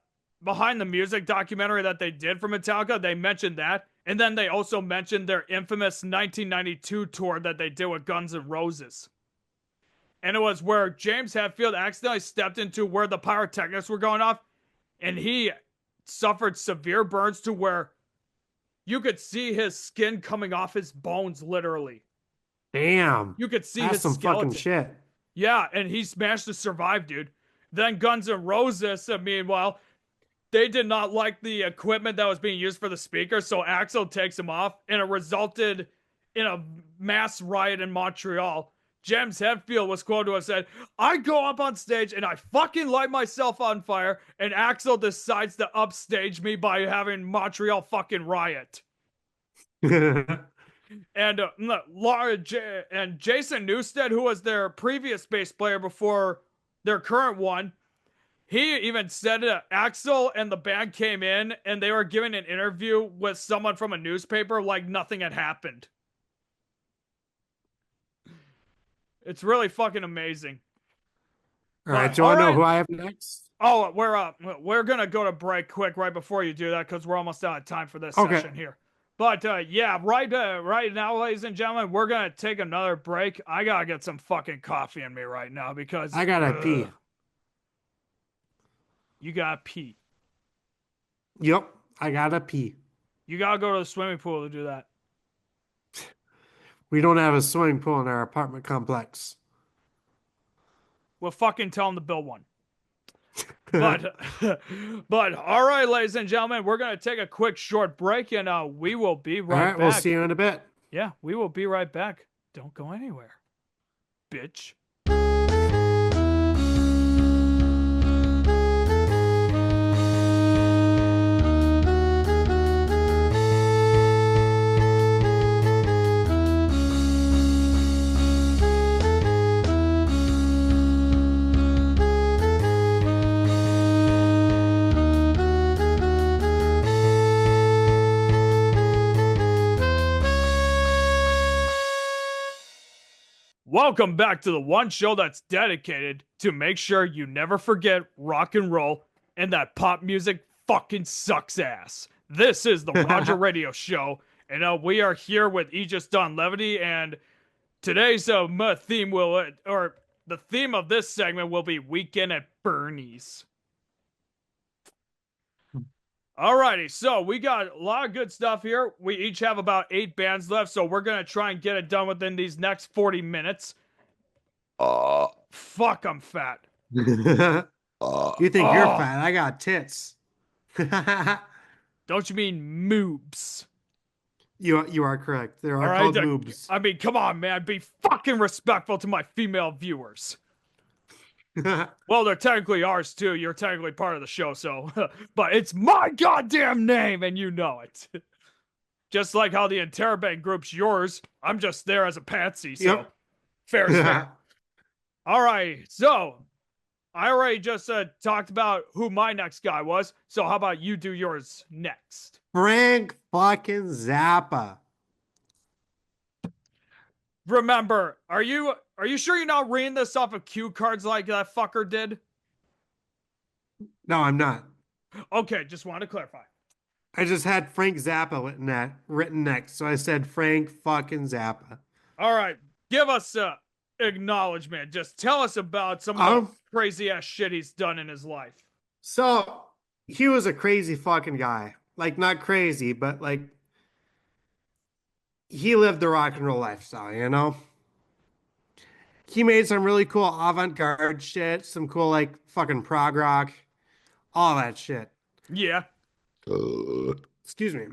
behind the music documentary that they did for Metallica, they mentioned that. And then they also mentioned their infamous 1992 tour that they did with Guns N' Roses. And it was where James Hetfield accidentally stepped into where the pyrotechnics were going off, and he suffered severe burns to where you could see his skin coming off his bones, literally. Damn. You could see That's his some skeleton. fucking shit. Yeah, and he's managed to survive, dude. Then Guns N' Roses, meanwhile, they did not like the equipment that was being used for the speaker, so Axl takes him off, and it resulted in a mass riot in Montreal. James Hetfield was quoted to have said, I go up on stage and I fucking light myself on fire, and Axl decides to upstage me by having Montreal fucking riot. And and Jason Newsted, who was their previous bass player before their current one, he even said that Axl and the band came in and they were giving an interview with someone from a newspaper like nothing had happened. It's really fucking amazing. All right, do I know who I have next? Oh, we're gonna go to break quick right before you do that because we're almost out of time for this session here. But yeah, right now, ladies and gentlemen, we're gonna take another break. I gotta get some fucking coffee in me right now because I gotta pee. You gotta pee. Yep, I gotta pee. You gotta go to the swimming pool to do that. We don't have a swimming pool in our apartment complex. We'll fucking tell them to build one. But all right, ladies and gentlemen, we're gonna take a quick short break, and we will be right back. All right, we'll see you in a bit. Yeah, we will be right back. Don't go anywhere, bitch. Welcome back to the one show that's dedicated to make sure you never forget rock and roll and that pop music fucking sucks ass. This is the Roger Radio Show, and we are here with Aegis on Levity, and today's theme the theme of this segment will be Weekend at Bernie's. Alrighty, so we got a lot of good stuff here. We each have about 8 bands left, so we're going to try and get it done within these next 40 minutes. Fuck, I'm fat. You think you're fat? I got tits. Don't you mean moobs? You are correct. There are called moobs. I mean, come on, man. Be fucking respectful to my female viewers. Well, they're technically ours too. You're technically part of the show, so but it's my goddamn name and you know it. Just like how the Interrobang group's yours. I'm just there as a patsy, so fair is fair. All right, so I already just talked about who my next guy was, so how about you do yours next? Frank fucking Zappa. Remember, are you sure you're not reading this off of cue cards like that fucker did? No, I'm not. Okay, just wanted to clarify. I just had Frank Zappa written next, so I said Frank fucking Zappa. All right, give us a acknowledgement. Just tell us about some of the crazy ass shit he's done in his life. So he was a crazy fucking guy. Like, not crazy, but like he lived the rock and roll lifestyle, you know? He made some really cool avant-garde shit, some cool like fucking prog rock, all that shit. Yeah. Excuse me.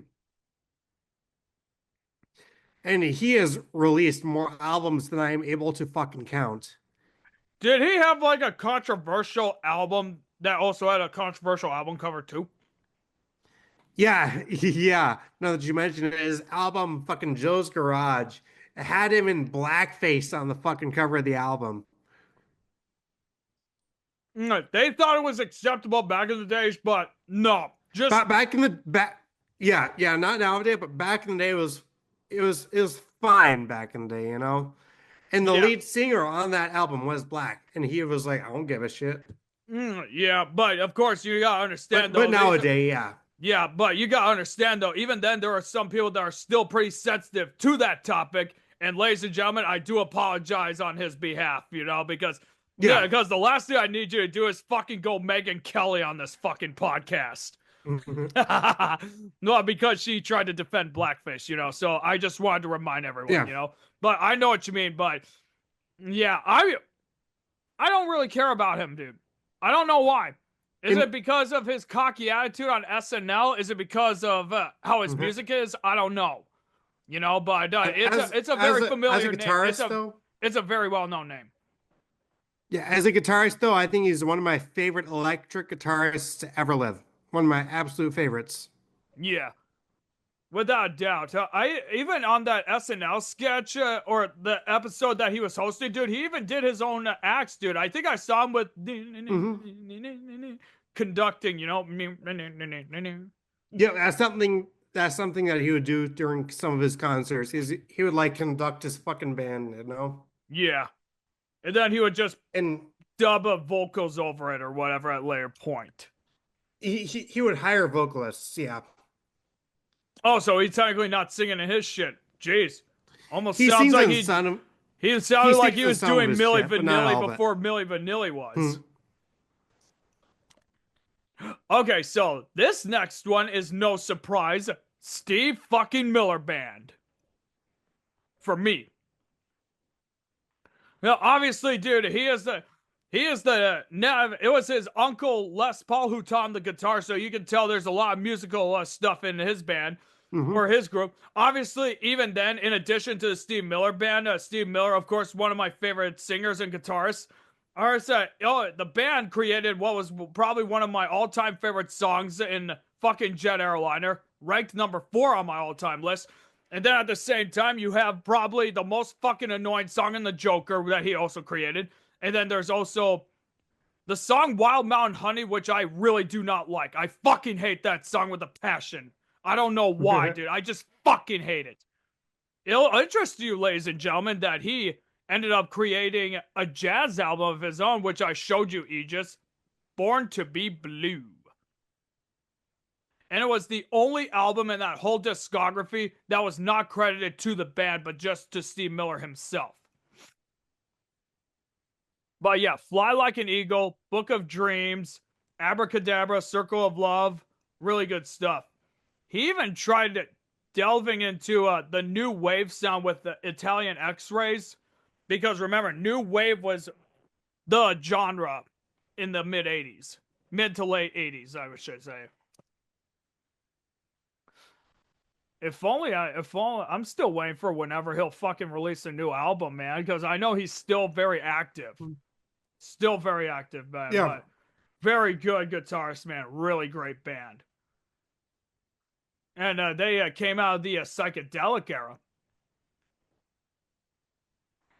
And he has released more albums than I am able to fucking count. Did he have like a controversial album that also had a controversial album cover too? Yeah, yeah. Now that you mention it, his album fucking Joe's Garage, it had him in blackface on the fucking cover of the album. They thought it was acceptable back in the days, but no. Just back in the yeah, not nowadays, but back in the day it was fine back in the day, you know? And the lead singer on that album was black, and he was like, I don't give a shit. Yeah, but of course you gotta understand But though. nowadays, yeah. Yeah, but you gotta understand though, even then there are some people that are still pretty sensitive to that topic. And ladies and gentlemen, I do apologize on his behalf, because Yeah. because the last thing I need you to do is fucking go Megyn Kelly on this fucking podcast. No, because she tried to defend blackfish, so I just wanted to remind everyone, Yeah. But I know what you mean, but yeah, I don't really care about him, dude. I don't know why. Is it because of his cocky attitude on SNL? Is it because of how his music is? I don't know. But it's a very familiar as a name. guitarist, though. It's a very well-known name. Yeah, as a guitarist, though, I think he's one of my favorite electric guitarists to ever live. One of my absolute favorites. Yeah. Without a doubt. I even on that SNL sketch or the episode that he was hosting, dude, he even did his own acts, dude. I think I saw him with conducting, Yeah, that's something that he would do during some of his concerts. He would like conduct his fucking band. Yeah. And then he would just And dub vocals over it or whatever at later point. he would hire vocalists, yeah. Oh, so he's technically not singing in his shit. Jeez. Almost He sounds sings like in he some. he sounded like he sings in was some of doing his Milli shit, but not all Vanilli of it. before Milli Vanilli was. Okay, so this next one is no surprise. Steve fucking Miller Band. For me. Now, obviously, dude, it was his uncle Les Paul who taught him the guitar, so you can tell there's a lot of musical stuff in his band. Or his group. Obviously, even then, in addition to the Steve Miller Band, Steve Miller, of course, one of my favorite singers and guitarists. The band created what was probably one of my all-time favorite songs in fucking Jet Airliner, ranked number 4 on my all-time list. And then at the same time, you have probably the most fucking annoying song in the Joker that he also created. And then there's also the song Wild Mountain Honey, which I really do not like. I fucking hate that song with a passion. I don't know why, dude. I just fucking hate it. It'll interest you, ladies and gentlemen, that he ended up creating a jazz album of his own, which I showed you, Aegis. Born to be Blue. And it was the only album in that whole discography that was not credited to the band, but just to Steve Miller himself. But yeah, Fly Like an Eagle, Book of Dreams, Abracadabra, Circle of Love, really good stuff. He even tried delving into the new wave sound with the Italian X-Rays. Because remember, new wave was the genre in the mid-80s. Mid to late 80s, I should say. If only I'm still waiting for whenever he'll fucking release a new album, man. Because I know he's still very active. Still very active, man. Yeah. But very good guitarist, man. Really great band. And they came out of the psychedelic era.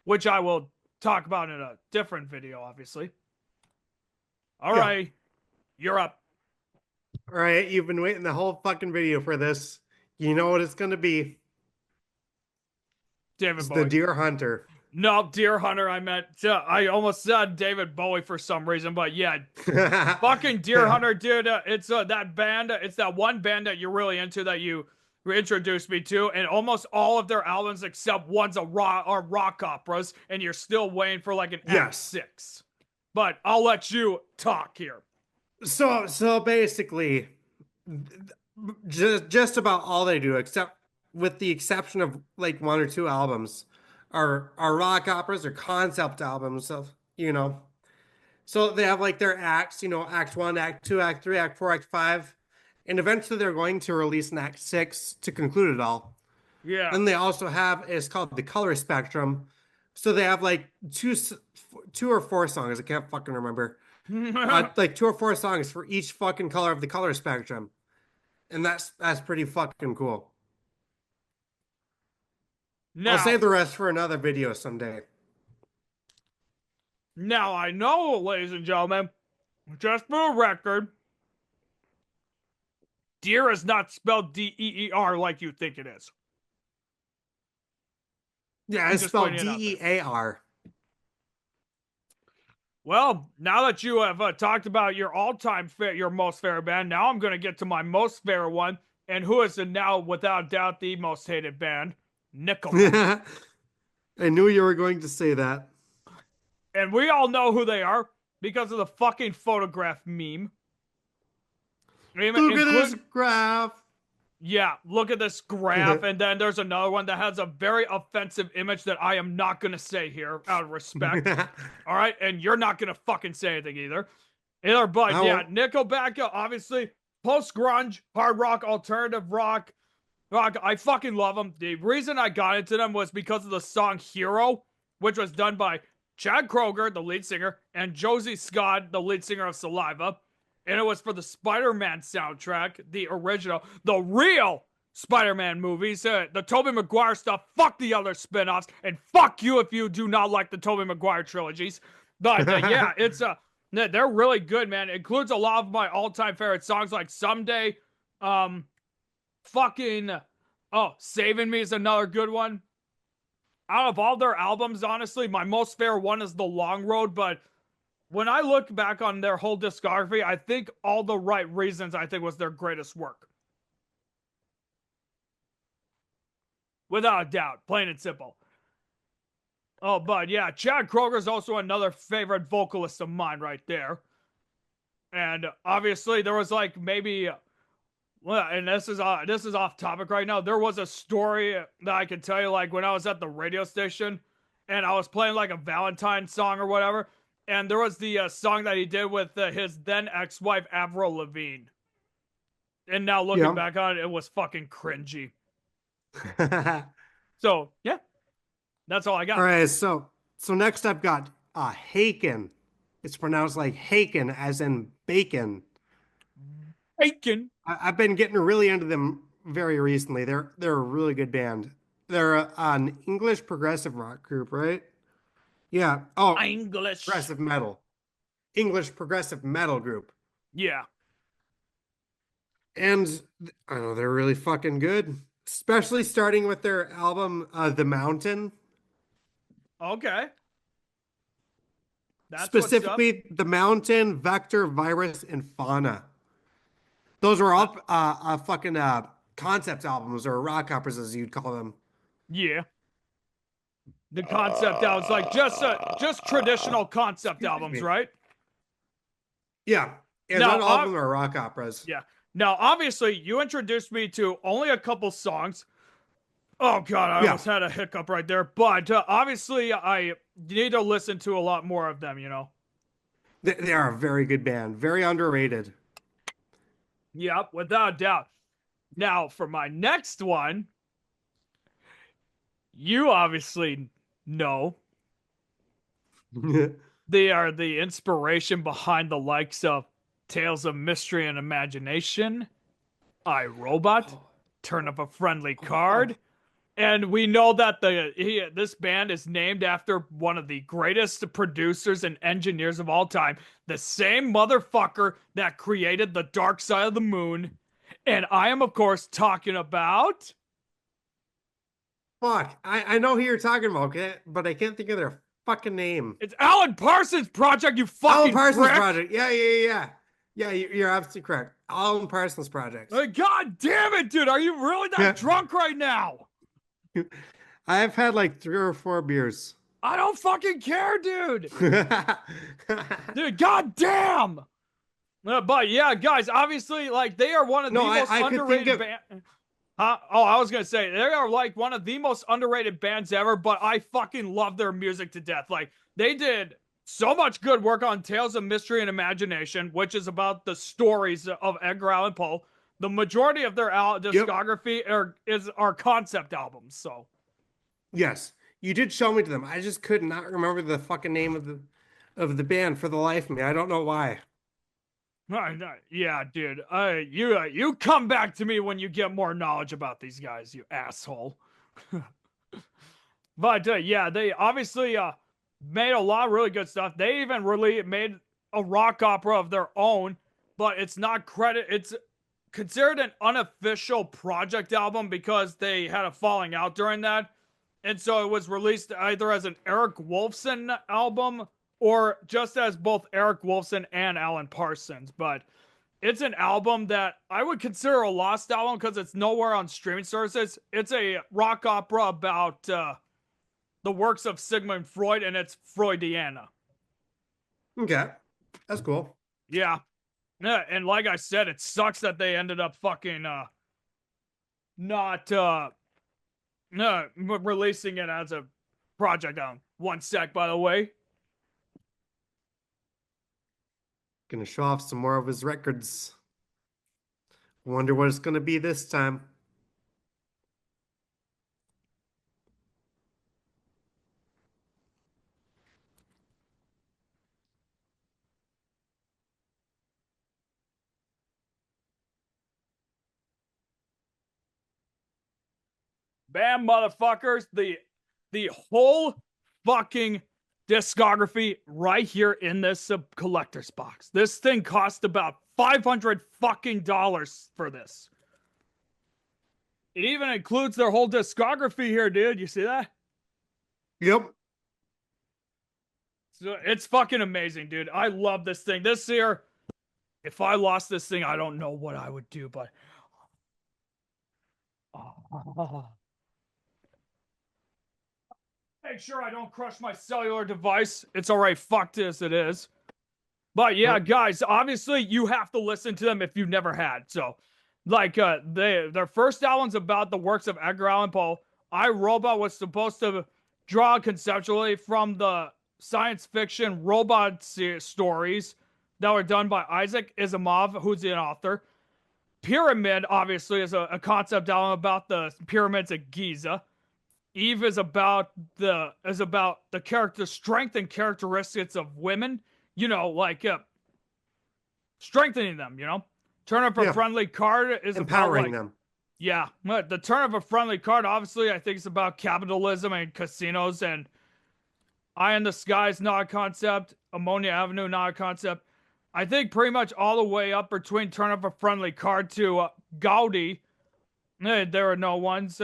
Which I will talk about in a different video, obviously. All right. You're up. All right, you've been waiting the whole fucking video for this. You know what it's going to be. David It's Bowie. the Deer Hunter. No, Deer Hunter, I meant. I almost said David Bowie for some reason, but yeah. Fucking Deer Hunter, dude. It's that band. It's that one band that you're really into that you introduced me to, and almost all of their albums except one's are rock operas, and you're still waiting for like an Act 6. But I'll let you talk here. So basically, just about all they do, except with the exception of like 1 or 2 albums, are rock operas or concept albums of. So they have like their acts, Act 1, Act 2, Act 3, Act 4, Act 5. And eventually they're going to release an Act 6 to conclude it all. Yeah. Then they also have, it's called the color spectrum. So they have like two or 4 songs. I can't fucking remember. Like 2 or 4 songs for each fucking color of the color spectrum. And that's pretty fucking cool. Now, I'll save the rest for another video someday. Now I know, ladies and gentlemen, just for the record, deer is not spelled D-E-E-R like you think it is. Yeah, it's spelled D-E-A-R. Well, now that you have talked about your your most favorite band, now I'm going to get to my most favorite one, and who is now, without doubt, the most hated band, Nickelback. I knew you were going to say that. And we all know who they are because of the fucking photograph meme. Look at this graph. Yeah, look at this graph, and then there's another one that has a very offensive image that I am not gonna say here out of respect. All right, and you're not gonna fucking say anything either. But yeah, Nickelback, obviously post grunge, hard rock, alternative rock. I fucking love them. The reason I got into them was because of the song "Hero," which was done by Chad Kroeger, the lead singer, and Josie Scott, the lead singer of Saliva. And it was for the Spider-Man soundtrack, the original, the real Spider-Man movies, the Tobey Maguire stuff. Fuck the other spin-offs, and fuck you if you do not like the Tobey Maguire trilogies. But yeah, they're really good, man. It includes a lot of my all-time favorite songs, like "Someday," "Saving Me" is another good one. Out of all their albums, honestly, my most favorite one is "The Long Road," but when I look back on their whole discography, I think All the Right Reasons, I think, was their greatest work. Without a doubt, plain and simple. Oh, but yeah, Chad Kroeger's also another favorite vocalist of mine right there. And obviously there was like maybe, well, and this is off topic right now. There was a story that I could tell you, like when I was at the radio station and I was playing like a Valentine song or whatever. And there was the song that he did with his then ex-wife, Avril Lavigne. And now looking back on it, it was fucking cringy. So, yeah. That's all I got. All right, so next I've got Haken. It's pronounced like Haken, as in bacon. Bacon. I've been getting really into them very recently. They're a really good band. They're an English progressive rock group, right? Yeah. Oh, English. Progressive metal. English progressive metal group. Yeah. And I know they're really fucking good. Especially starting with their album The Mountain. Okay. That's specifically The Mountain, Vector, Virus, and Fauna. Those were all fucking concept albums, or rock operas as you'd call them. Yeah. The concept albums, like just traditional concept albums, right? Yeah. Yeah, now, not all of them are rock operas. Yeah. Now, obviously, you introduced me to only a couple songs. Oh, God, I almost had a hiccup right there. But obviously, I need to listen to a lot more of them, you know? They are a very good band. Very underrated. Yep, without a doubt. Now, for my next one, you obviously know. They are the inspiration behind the likes of Tales of Mystery and Imagination, I, Robot, Turn Up a Friendly Card, and we know that this band is named after one of the greatest producers and engineers of all time, the same motherfucker that created The Dark Side of the Moon, and I am, of course, talking about... Fuck, I know who you're talking about, okay? But I can't think of their fucking name. It's Alan Parsons Project, you fucking Alan Parsons prick. Project. Yeah. Yeah, you're absolutely correct. Alan Parsons Project. God damn it, dude. Are you really that drunk right now? I've had like 3 or 4 beers. I don't fucking care, dude. Dude, god damn. But yeah, guys, obviously, like, they are one of the most underrated bands. Huh? Oh, I was gonna say, they are like one of the most underrated bands ever, but I fucking love their music to death. Like, they did so much good work on Tales of Mystery and Imagination, which is about the stories of Edgar Allan Poe. The majority of their discography are concept albums. So, yes, you did show me to them. I just could not remember the fucking name of the band for the life of me. I don't know why. Yeah, dude. You come back to me when you get more knowledge about these guys, you asshole. But yeah, they obviously made a lot of really good stuff. They even really made a rock opera of their own, but it's considered an unofficial project album because they had a falling out during that. And so it was released either as an Eric Wolfson album or just as both Eric Wolfson and Alan Parsons. But it's an album that I would consider a lost album because it's nowhere on streaming services. It's a rock opera about the works of Sigmund Freud, and it's Freudiana. Okay, that's cool. Yeah. Yeah, and like I said, it sucks that they ended up fucking not releasing it as a project on. One sec, by the way. Gonna show off some more of his records. Wonder what it's gonna be this time. Bam, motherfuckers. The whole fucking discography right here in this collector's box. This thing cost about $500 fucking dollars for this. It even includes their whole discography here, dude. You see that? Yep. So it's fucking amazing, dude. I love this thing. This year, if I lost this thing, I don't know what I would do, but make sure I don't crush my cellular device. It's all right, fucked as it is. But yeah, guys, obviously you have to listen to them if you've never had. So, like, their first album's about the works of Edgar Allan Poe. I, Robot was supposed to draw conceptually from the science fiction robot stories that were done by Isaac Asimov, who's the author. Pyramid, obviously, is a concept album about the pyramids of Giza. Eve is about the character strength and characteristics of women. You know, like strengthening them. You know, turn up a friendly card is empowering about, like, them. Yeah, the turn of a friendly card. Obviously, I think it's about capitalism and casinos. And Eye in the Sky is not a concept. Ammonia Avenue, not a concept. I think pretty much all the way up between turn up a friendly card to Gaudi. There are no ones.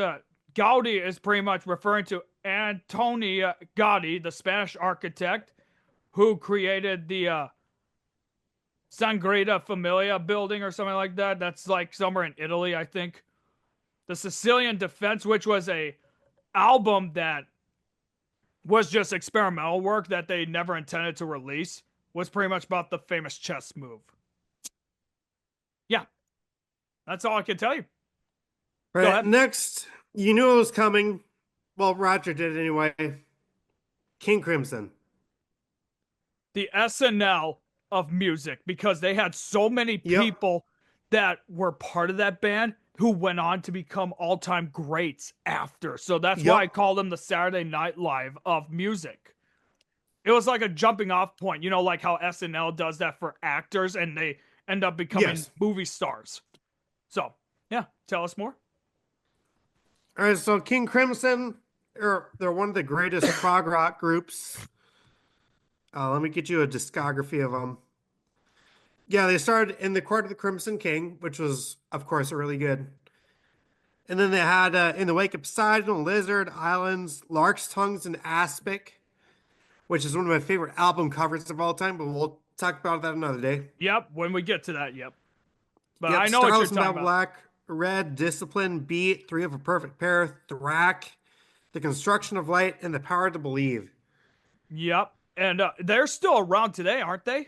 Gaudi is pretty much referring to Antoni Gaudi, the Spanish architect who created the Sagrada Familia building or something like that. That's like somewhere in Italy, I think. The Sicilian Defense, which was a album that was just experimental work that they never intended to release, was pretty much about the famous chess move. Yeah. That's all I can tell you. All right, next, you knew it was coming. Well, Roger did anyway. King Crimson. The SNL of music, because they had so many people that were part of that band who went on to become all-time greats after. So that's why I call them the Saturday Night Live of music. It was like a jumping off point, you know, like how SNL does that for actors and they end up becoming movie stars. So, yeah, tell us more. All right, so King Crimson, they're one of the greatest prog rock groups. Let me get you a discography of them. Yeah, they started in the Court of the Crimson King, which was, of course, really good. And then they had In the Wake of Poseidon, Lizard, Islands, Lark's Tongues, and Aspic, which is one of my favorite album covers of all time, but we'll talk about that another day. Yep, when we get to that, But I know what you're talking about. Black, Red, Discipline, Beat, Three of a Perfect Pair, Thrack, The Construction of Light, and The Power to Believe. Yep, and they're still around today, aren't they?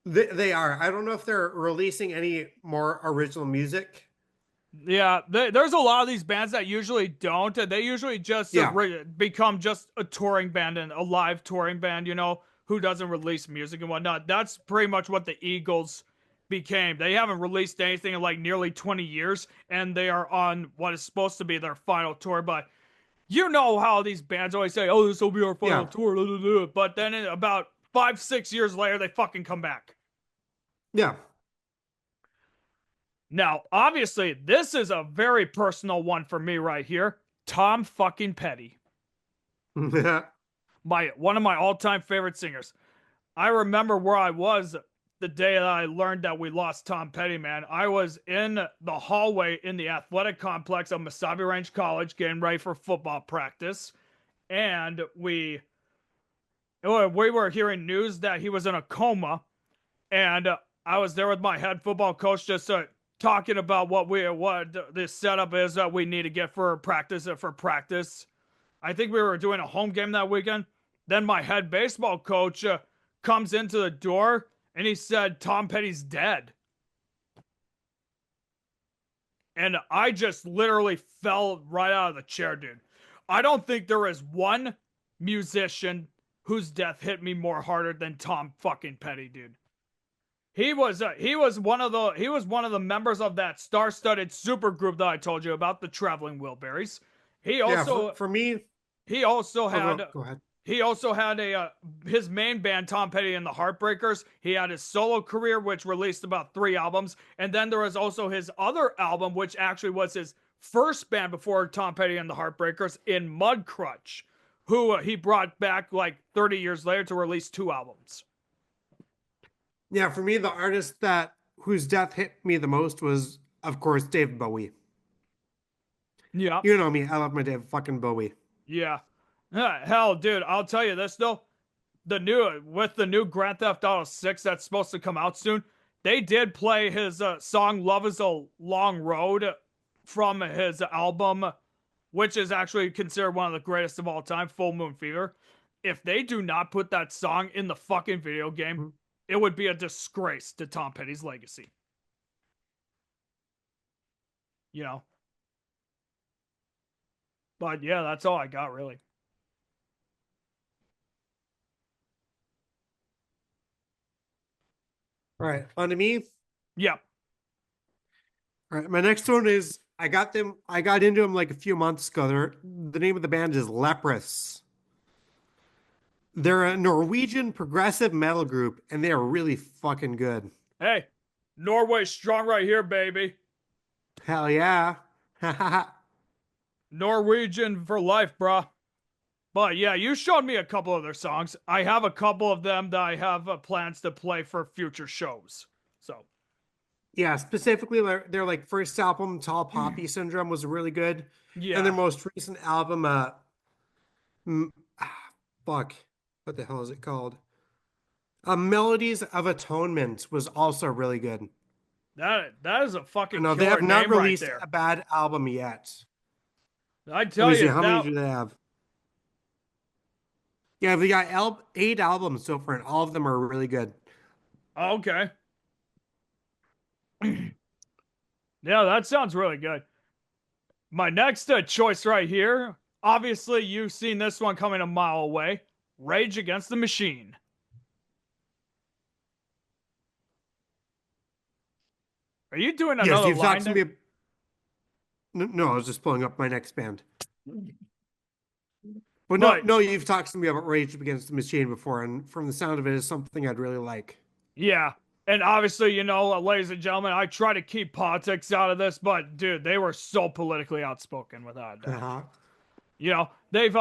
They are. I don't know if they're releasing any more original music. Yeah, there's a lot of these bands that usually don't. They usually just become just a touring band and a live touring band, you know, who doesn't release music and whatnot. That's pretty much what the Eagles became. They haven't released anything in like nearly 20 years, and they are on what is supposed to be their final tour. But you know how these bands always say, oh, this will be our final tour. But then about 5-6 years later, they fucking come back. Yeah. Now, obviously, this is a very personal one for me right here. Tom fucking Petty. One of my all-time favorite singers. I remember where I was the day that I learned that we lost Tom Petty, man. I was in the hallway in the athletic complex of Mesabi Range College getting ready for football practice. And it we were hearing news that he was in a coma, and I was there with my head football coach just talking about what this setup is that we need to get for practice. I think we were doing a home game that weekend. Then my head baseball coach comes into the door and he said, Tom Petty's dead. And I just literally fell right out of the chair, dude. I don't think there is one musician whose death hit me more harder than Tom fucking Petty, dude. He was one of the members of that star-studded super group that I told you about, the Traveling Wilburys. He also for me, he also had go ahead. he also had his main band, Tom Petty and the Heartbreakers. He had his solo career, which released about 3 albums, and then there was also his other album, which actually was his first band before Tom Petty and the Heartbreakers, in Mudcrutch, who he brought back like 30 years later to release 2 albums. Yeah, for me, the artist whose death hit me the most was, of course, David Bowie. Yeah. You know me, I love my David fucking Bowie. Yeah. Hell, dude, I'll tell you this though. With the new Grand Theft Auto 6 that's supposed to come out soon, they did play his song Love is a Long Road from his album, which is actually considered one of the greatest of all time, Full Moon Fever. If they do not put that song in the fucking video game, it would be a disgrace to Tom Petty's legacy. You know? But yeah, that's all I got, really. All right, on to me. Yep. All right, my next one is I got into them like a few months ago. The name of the band is Leprous. They're a Norwegian progressive metal group, and they are really fucking good. Hey, Norway's strong right here, baby. Hell yeah. Norwegian for life, brah. But yeah, you showed me a couple of their songs. I have a couple of them that I have plans to play for future shows. So. Yeah, specifically their like first album, Tall Poppy Syndrome, was really good. Yeah. And their most recent album, fuck, what the hell is it called? Melodies of Atonement was also really good. That is a fucking No, killer they have not name released right there. a bad album yet. I tell you, how many do they have? Yeah, they got 8 albums so far, and all of them are really good. Okay. Yeah, that sounds really good. My next choice right here, obviously you've seen this one coming a mile away. Rage Against the Machine. Are you doing another you've line talked to me. No, I was just pulling up my next band. But no, you've talked to me about Rage Against the Machine before, and from the sound of it, is something I'd really like. Yeah, and obviously, you know, ladies and gentlemen, I try to keep politics out of this, but dude, they were so politically outspoken without a doubt. You know, they've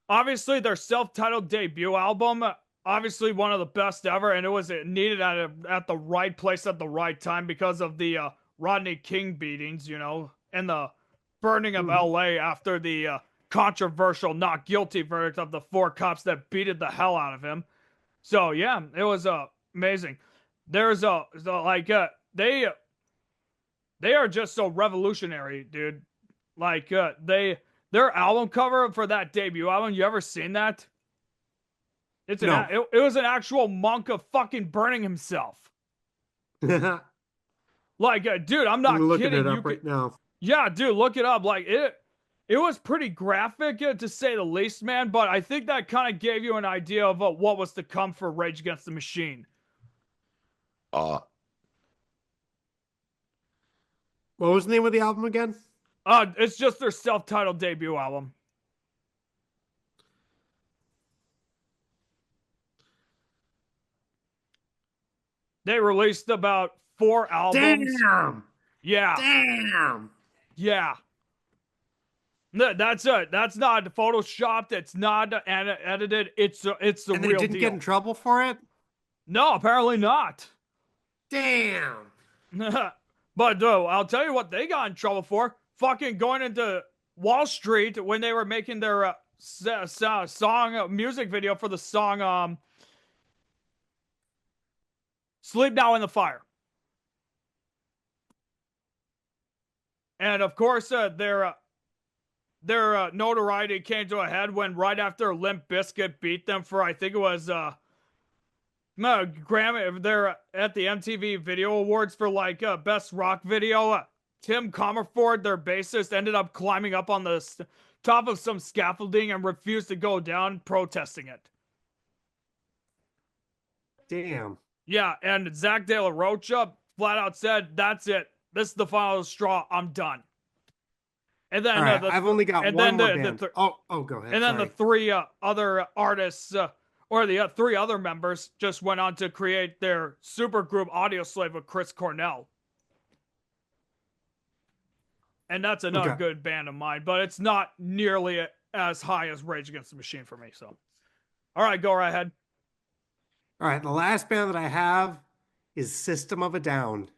obviously their self-titled debut album, obviously one of the best ever, and it was needed at the right place at the right time because of the Rodney King beatings, you know, and the burning of LA after the controversial not guilty verdict of the 4 cops that beated the hell out of him. So yeah, it was amazing. There's they are just so revolutionary, dude. Like their album cover for that debut album, you ever seen that? It was an actual monk of fucking burning himself. Like, dude, I'm not looking kidding. it up right now. Yeah, dude, look it up. Like it was pretty graphic to say the least, man. But I think that kind of gave you an idea of what was to come for Rage Against the Machine. What was the name of the album again? It's just their self-titled debut album. They released about 4 albums. Damn. Yeah. Damn. Yeah. That's it. That's not photoshopped. It's not edited. It's the and real they didn't deal. get in trouble for it? No, apparently not. Damn. But I'll tell you what they got in trouble for. Fucking going into Wall Street when they were making their music video for the song Sleep Now in the Fire. And of course, their notoriety came to a head when right after Limp Bizkit beat them for, I think it was Grammy, they're at the MTV Video Awards for like best rock video. Tim Comerford, their bassist, ended up climbing up on the top of some scaffolding and refused to go down, protesting it. Damn. Yeah, and Zach De La Rocha flat out said, "That's it. This is the final straw. I'm done." And then All right, I've only got one more band. Go ahead. And then Sorry. the three other artists, or the three other members, just went on to create their supergroup Audioslave with Chris Cornell. And that's another good band of mine, but it's not nearly as high as Rage Against the Machine for me. So, all right, go right ahead. All right, the last band that I have is System of a Down.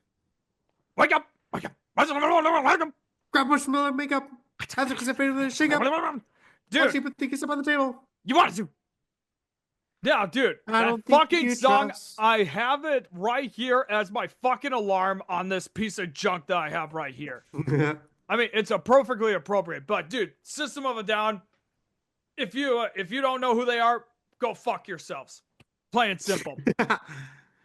Wake up! Wake up! Wake up! Grab marshmallow makeup. Have the shake up. Dude, you put the kiss up on the table. You want to? Yeah, dude. That fucking song, I have it right here as my fucking alarm on this piece of junk that I have right here. I mean, it's a perfectly appropriate, but dude, System of a Down. If you don't know who they are, go fuck yourselves. Plain and simple.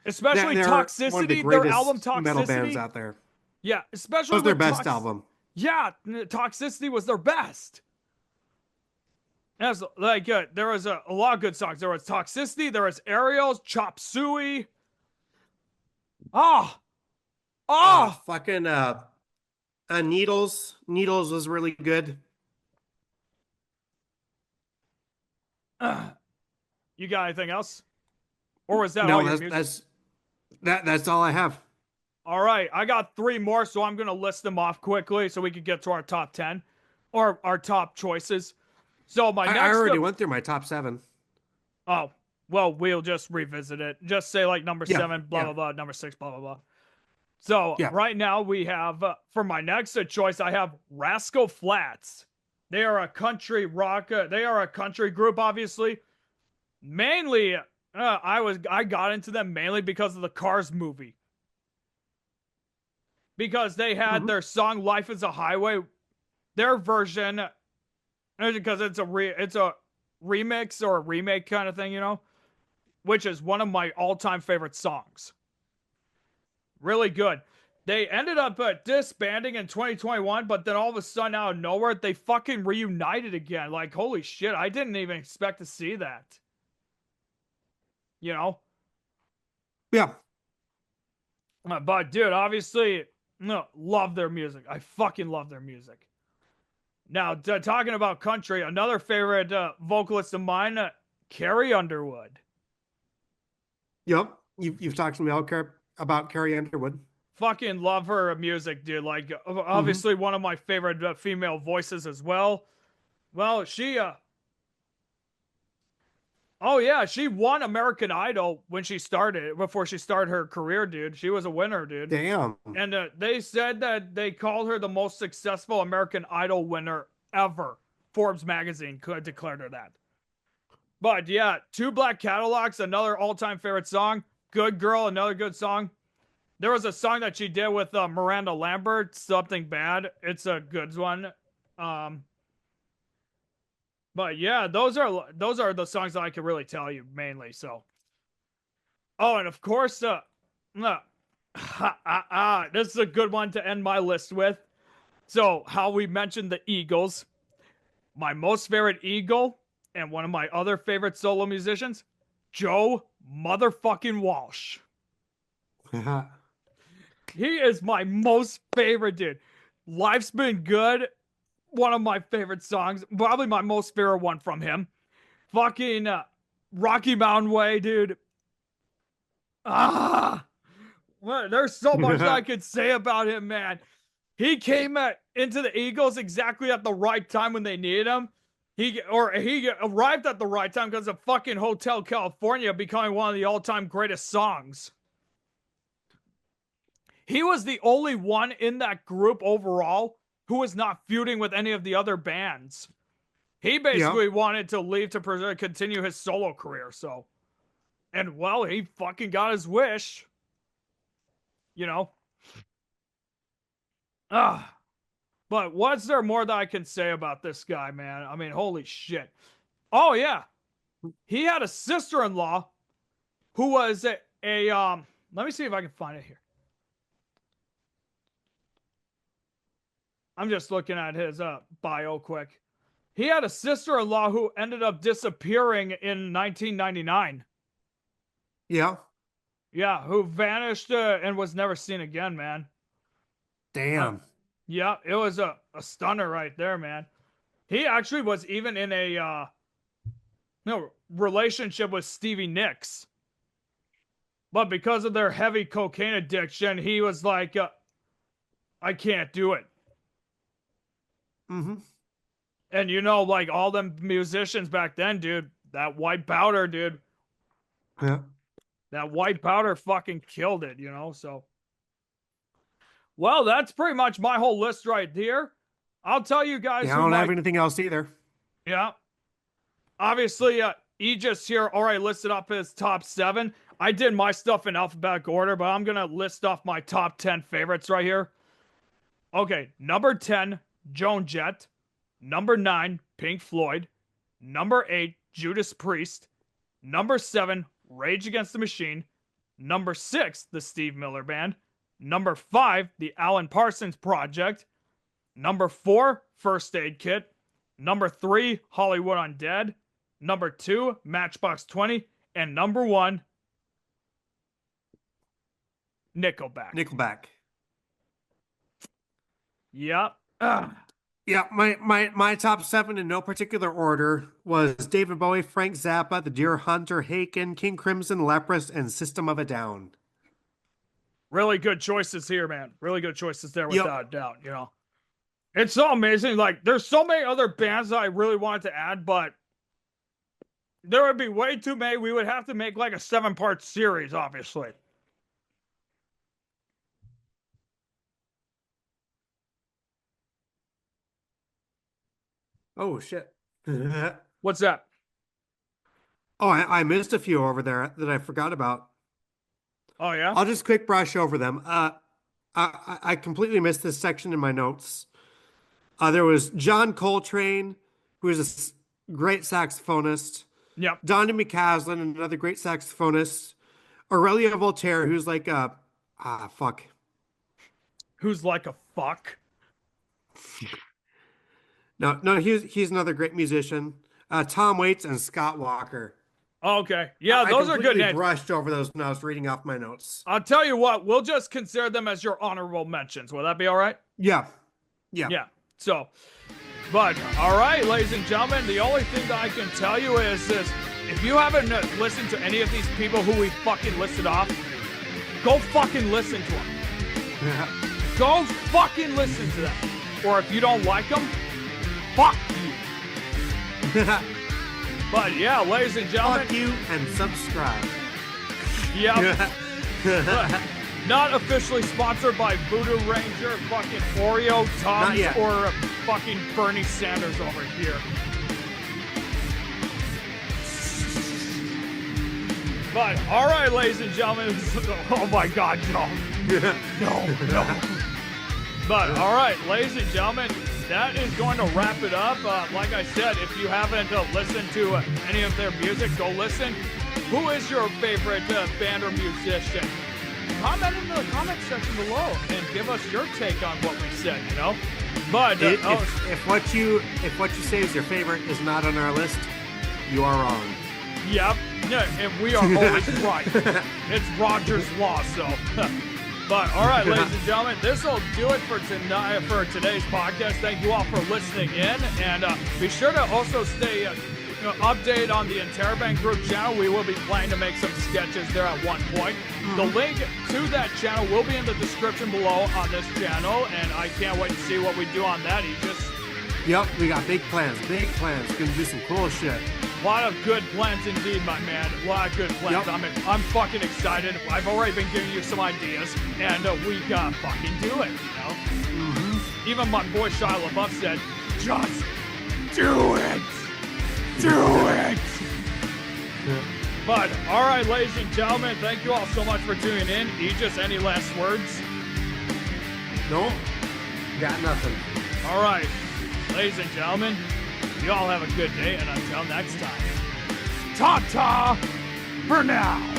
Especially Toxicity, their album Toxicity. Metal bands out there. Yeah, especially was their best album. Yeah, Toxicity was their best. As like there was a lot of good songs. There was Toxicity, there was Aerials, Chop Suey. Fucking Needles. Needles was really good. You got anything else? Or was that no, all your music? That's all I have. All right, I got three more, so I'm gonna list them off quickly so we can get to our top 10 or our top choices. So I already went through my top 7. Oh, well, we'll just revisit it. Just say like number 7, blah blah blah, number 6, blah blah blah. So right now we have for my next choice, I have Rascal Flatts. They are a country rock. They are a country group, obviously. Mainly, I got into them mainly because of the Cars movie. Because they had their song "Life Is a Highway," their version, because it's a remix or a remake kind of thing, you know, which is one of my all-time favorite songs. Really good. They ended up disbanding in 2021, but then all of a sudden, out of nowhere, they fucking reunited again. Like, holy shit, I didn't even expect to see that. You know? Yeah. But, dude, obviously, love their music. I fucking love their music. Now, talking about country, another favorite vocalist of mine, Carrie Underwood. Yep. You've talked to me about Carrie Underwood. Fucking love her music, dude. Like, obviously one of my favorite female voices as well. Well, she she won American Idol when she started, before she started her career, dude. She was a winner, dude. Damn. And they said that they called her the most successful American Idol winner ever. Forbes magazine declared her that. But yeah, Two Black Cadillacs, another all-time favorite song. Good Girl, another good song. There was a song that she did with Miranda Lambert, Something Bad. It's a good one. But yeah, those are the songs that I can really tell you mainly. So, oh, and of course, this is a good one to end my list with. So, how we mentioned the Eagles, my most favorite Eagle, and one of my other favorite solo musicians, Joe motherfucking Walsh. He is my most favorite dude. Life's Been Good. One of my favorite songs. Probably my most favorite one from him. Fucking Rocky Mountain Way, dude. Well, there's so much I could say about him, man. He came into the Eagles exactly at the right time when they needed him. He arrived at the right time because of fucking Hotel California becoming one of the all-time greatest songs. He was the only one in that group overall who was not feuding with any of the other bands. He basically wanted to leave to continue his solo career. So, and well, he fucking got his wish. You know. But what's there more that I can say about this guy, man? I mean, holy shit. Oh yeah, he had a sister-in-law who was a let me see if I can find it here. I'm just looking at his bio quick. He had a sister-in-law who ended up disappearing in 1999. Yeah. Yeah, who vanished and was never seen again, man. Damn. Yeah, it was a stunner right there, man. He actually was even in a relationship with Stevie Nicks. But because of their heavy cocaine addiction, he was like, I can't do it. Mm-hmm. And you know, like all them musicians back then, dude, that white powder, dude. Yeah. That white powder fucking killed it, you know, so. Well, that's pretty much my whole list right here. I'll tell you guys. Yeah, I don't have anything else either. Yeah. Obviously, Aegis here already listed up his top 7. I did my stuff in alphabetical order, but I'm going to list off my top 10 favorites right here. Okay, number 10, Joan Jett. Number 9, Pink Floyd. Number 8, Judas Priest. Number 7, Rage Against the Machine. Number 6, the Steve Miller Band. Number 5, the Alan Parsons Project. Number 4, First Aid Kit. Number 3, Hollywood Undead. Number 2, Matchbox 20. And number 1, Nickelback. Nickelback. Yep. Yeah, my top 7 in no particular order was David Bowie, Frank Zappa, The Deer Hunter, Haken, King Crimson, Leprous, and System of a Down. Really good choices here, man. Really good choices there without a doubt, you know. It's so amazing. Like, there's so many other bands that I really wanted to add, but there would be way too many. We would have to make like a 7-part series, obviously. Oh, shit. What's that? Oh, I missed a few over there that I forgot about. Oh, yeah? I'll just quick brush over them. I completely missed this section in my notes. There was John Coltrane, who is a great saxophonist. Yep. Donny McCaslin, another great saxophonist. Aurelia Voltaire, who's like a... fuck. Who's like a fuck? No, he's another great musician. Tom Waits and Scott Walker. Okay. Yeah, those are good names. I brushed over those when I was reading off my notes. I'll tell you what, we'll just consider them as your honorable mentions. Will that be all right? Yeah. So, but all right, ladies and gentlemen, the only thing that I can tell you is this. If you haven't listened to any of these people who we fucking listed off, go fucking listen to them. Go fucking listen to them. Or if you don't like them, fuck you. But yeah, ladies and gentlemen. Fuck you and subscribe. Yep. Not officially sponsored by Voodoo Ranger, fucking Oreo, Tom's, or fucking Bernie Sanders over here. But, alright, ladies and gentlemen. Oh my god, no. No. But, alright, ladies and gentlemen, that is going to wrap it up. Like I said, if you haven't listened to any of their music, go listen. Who is your favorite band or musician? Comment in the comment section below and give us your take on what we said, you know? But if what you say is your favorite is not on our list, you are wrong. Yep. Yeah, and we are always right. It's Roger's Law, so. But all right, ladies and gentlemen, this will do it for tonight for today's podcast. Thank you all for listening in, and be sure to also stay updated on the Interrobang group channel. We will be planning to make some sketches there at one point. The link to that channel will be in the description below on this channel, and I can't wait to see what we do on that. Yep, we got big plans. Gonna do some cool shit. A lot of good plans indeed, my man. A lot of good plans. Yep. I'm fucking excited. I've already been giving you some ideas, and we gotta fucking do it, you know? Even my boy Shia LaBeouf said, just Do it! Do it! But, all right, ladies and gentlemen, thank you all so much for tuning in. Aegis, any last words? No, got nothing. All right, ladies and gentlemen, you all have a good day, and until next time, ta-ta for now.